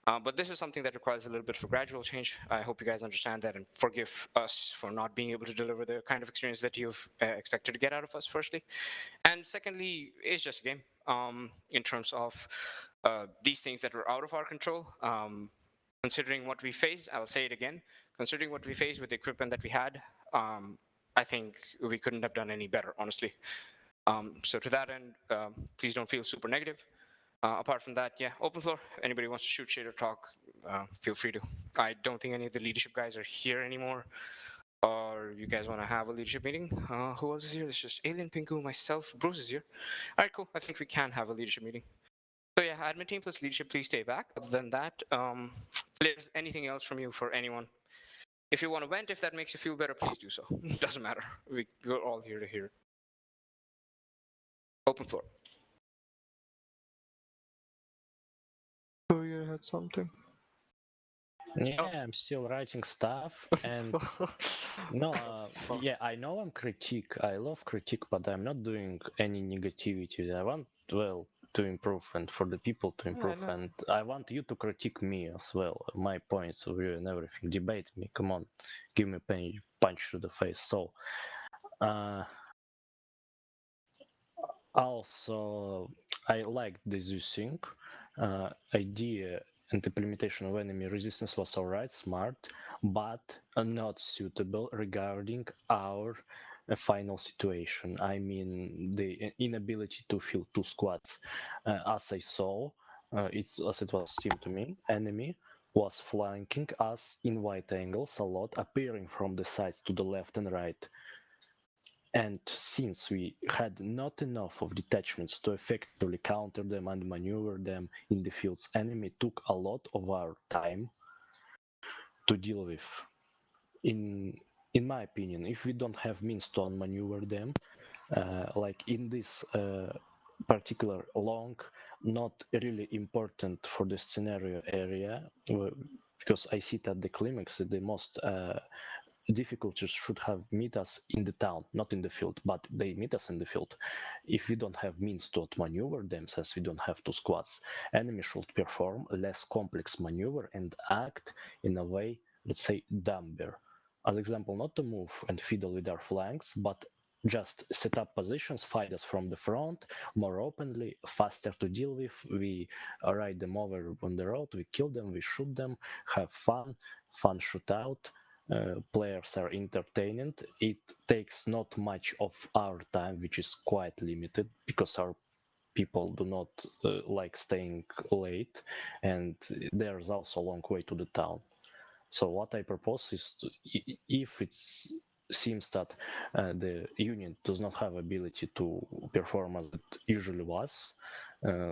But this is something that requires a little bit of a gradual change. I hope you guys understand that and forgive us for not being able to deliver the kind of experience that you've expected to get out of us, firstly. And secondly, it's just a game. In terms of these things that were out of our control, considering what we faced, I'll say it again, considering what we faced with the equipment that we had, I think we couldn't have done any better, honestly. So to that end, please don't feel super negative. Apart from that, yeah, open floor. Anybody wants to shoot shit or talk, feel free to. I don't think any of the leadership guys are here anymore. Or you guys want to have a leadership meeting? Who else is here? It's just Alien, Pinku, myself, Bruce is here. All right, cool. I think we can have a leadership meeting. So yeah, admin team plus leadership, please stay back. Other than that, there's anything else from you for anyone? If you want to vent, if that makes you feel better, please do so. Doesn't matter. We're all here to hear it. Open floor. So you had something. Yeah, I'm still writing stuff, and yeah, I know I'm critique. I love critique, but I'm not doing any negativity. I want, well, to improve and for the people to improve, and I want you to critique me as well, my points of view and everything. Debate me, come on, give me a punch to the face. So, also, I like the Zeus thing. Idea and implementation of enemy resistance was alright, smart, but not suitable regarding our final situation. I mean, the inability to fill 2 squads. As I saw, as it was seemed to me, enemy was flanking us in wide angles a lot, appearing from the sides to the left and right. And since we had not enough of detachments to effectively counter them and maneuver them in the fields, enemy took a lot of our time to deal with. In my opinion, if we don't have means to maneuver them, like in this particular long, not really important for the scenario area, because I see that the climax, the most difficulties should have meet us in the town, not in the field, but they meet us in the field. If we don't have means to outmaneuver them, since we don't have 2 squads, enemy should perform a less complex maneuver and act in a way, let's say, dumber. As example, not to move and fiddle with our flanks, but just set up positions, fight us from the front, more openly, faster to deal with. We ride them over on the road, we kill them, we shoot them, have fun shootout. Players are entertained. It takes not much of our time, which is quite limited because our people do not like staying late, and there's also a long way to the town. So what I propose is, if it seems that the unit does not have ability to perform as it usually was,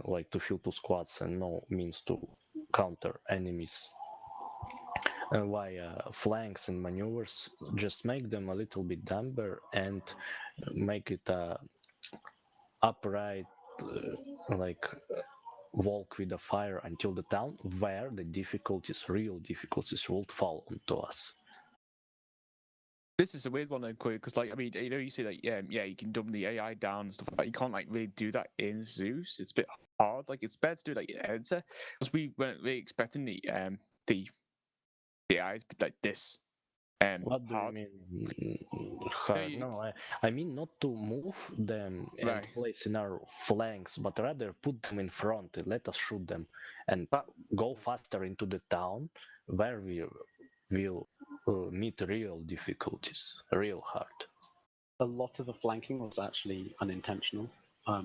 like to fill 2 squads and no means to counter enemies via flanks and maneuvers, just make them a little bit dumber and make it a upright like walk with the fire until the town where the difficulties, real difficulties, will fall onto us. This is a weird one, because like I mean, you know, you say that yeah, you can dumb the AI down and stuff like that. You can't like really do that in Zeus. It's a bit hard. Like it's better to do it like in Editor, because we weren't really expecting the AIs like this. What do hard. you mean hard? No, I mean not to move them and Right. place in our flanks, but rather put them in front and let us shoot them and go faster into the town where we will meet real difficulties, real hard. A lot of the flanking was actually unintentional.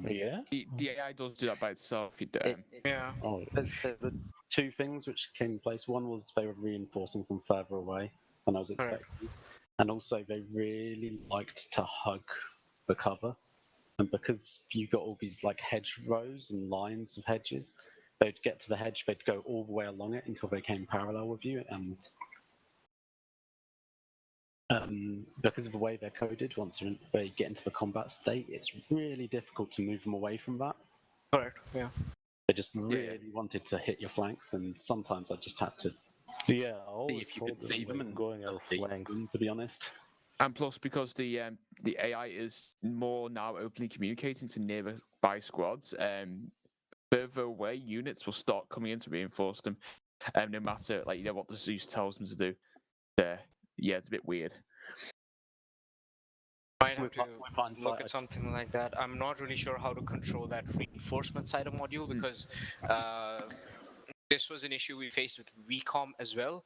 Yeah. The AI does do that by itself. Yeah. There were two things which came in place. One was they were reinforcing from further away than I was expecting, and also they really liked to hug the cover. And because you got all these like hedge rows and lines of hedges, they'd get to the hedge, they'd go all the way along it until they came parallel with you, and because of the way they're coded, once they get into the combat state, it's really difficult to move them away from that. Correct. Yeah. They just really wanted to hit your flanks, and sometimes I just had to see if you could see them and going our flanks. To be honest. And plus, because the AI is more now openly communicating to nearby squads, further away units will start coming in to reinforce them, no matter like what the Zeus tells them to do. Yeah, it's a bit weird. Might have to look at something like that. I'm not really sure how to control that reinforcement side of module because this was an issue we faced with VCOM as well.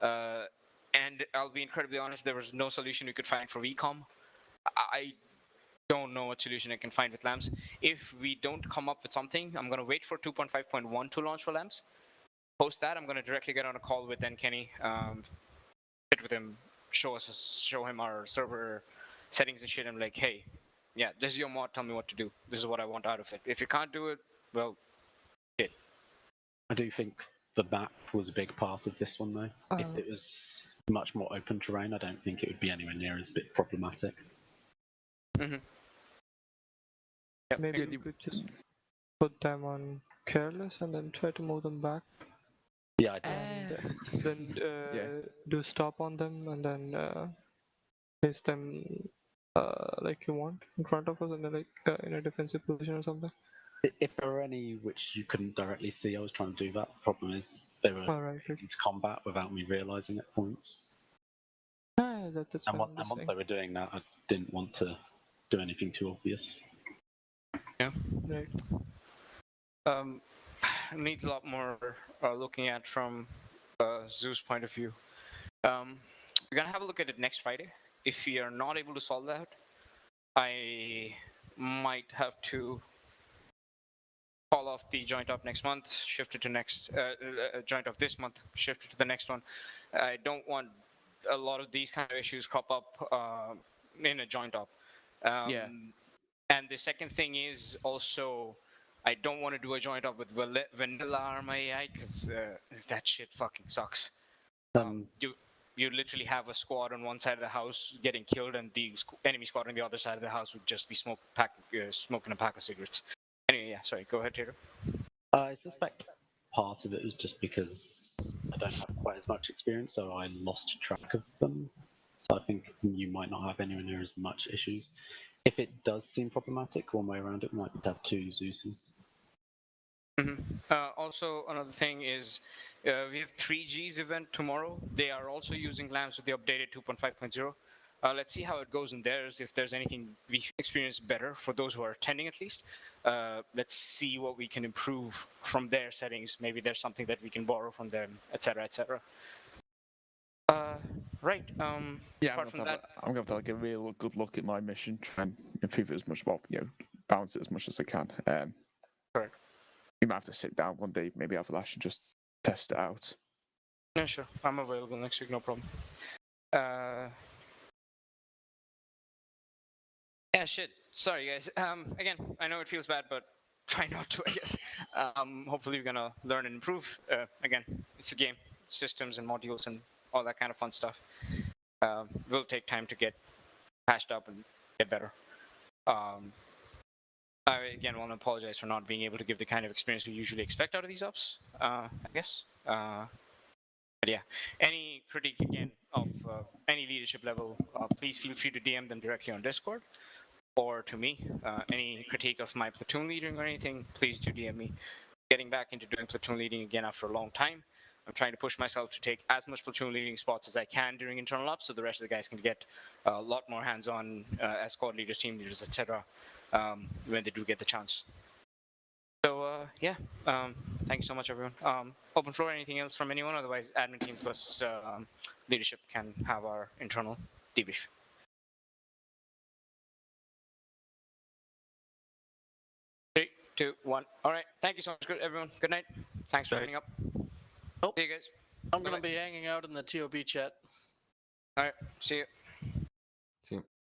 And I'll be incredibly honest, there was no solution we could find for VCOM. I don't know what solution I can find with LAMPs. If we don't come up with something, I'm going to wait for 2.5.1 to launch for LAMPs. Post that, I'm going to directly get on a call with Kenny, sit with him, show him our server settings and shit. I'm like, hey, yeah, this is your mod. Tell me what to do. This is what I want out of it. If you can't do it, well, shit. I do think the map was a big part of this one, though. If it was much more open terrain, I don't think it would be anywhere near as bit problematic. Mm-hmm. Maybe we could just put them on careless and then try to move them back. Yeah, then do stop on them and then place them like you want in front of us and then like in a defensive position or something. If there were any which you couldn't directly see, I was trying to do that. The problem is they were into combat without me realizing at points. That's and once they were doing that, I didn't want to do anything too obvious. Yeah. Right. Needs a lot more looking at from Zeus' point of view. We're gonna have a look at it next Friday. If we are not able to solve that, I might have to call off the joint up next month, shift it to next joint of this month, shift it to the next one. I don't want a lot of these kind of issues crop up in a joint up. Yeah. And the second thing is also, I don't want to do a joint up with vanilla Arma AI because that shit fucking sucks. You literally have a squad on one side of the house getting killed, and the enemy squad on the other side of the house would just be smoking a pack of cigarettes. Anyway, yeah, sorry, go ahead, Tater. I suspect part of it was just because I don't have quite as much experience, so I lost track of them. So I think you might not have anywhere near as much issues. If it does seem problematic, one way around it might have two Zeuses. Also, another thing is we have 3G's event tomorrow. They are also using lamps with the updated 2.5.0. Let's see how it goes in theirs, if there's anything we experience better for those who are attending at least. Let's see what we can improve from their settings. Maybe there's something that we can borrow from them, etc., etc. Right. Yeah, I'm gonna have to like a real good look at my mission, try and improve it as much, balance it as much as I can. Correct. You might have to sit down one day, maybe have a lash and just test it out. Yeah, sure. I'm available next week, no problem. Yeah, shit. Sorry, guys. Again, I know it feels bad, but try not to, I guess. Hopefully we're gonna learn and improve. Again, it's a game, systems and modules and all that kind of fun stuff. Will take time to get patched up and get better. I again want to apologize for not being able to give the kind of experience we usually expect out of these ops. I guess. But yeah, any critique again of any leadership level, please feel free to DM them directly on Discord or to me. Any critique of my platoon leading or anything, please do DM me. Getting back into doing platoon leading again after a long time. I'm trying to push myself to take as much platoon leading spots as I can during internal ops, so the rest of the guys can get a lot more hands-on as squad leaders, team leaders, etc. When they do get the chance. So yeah, thank you so much, everyone. Open floor. Anything else from anyone? Otherwise, admin team plus leadership can have our internal debrief. 3, 2, 1. All right. Thank you so much, everyone. Good night. Thanks for turning up. See you guys. I'm gonna be hanging out in the TOB chat. All right. See you. See you.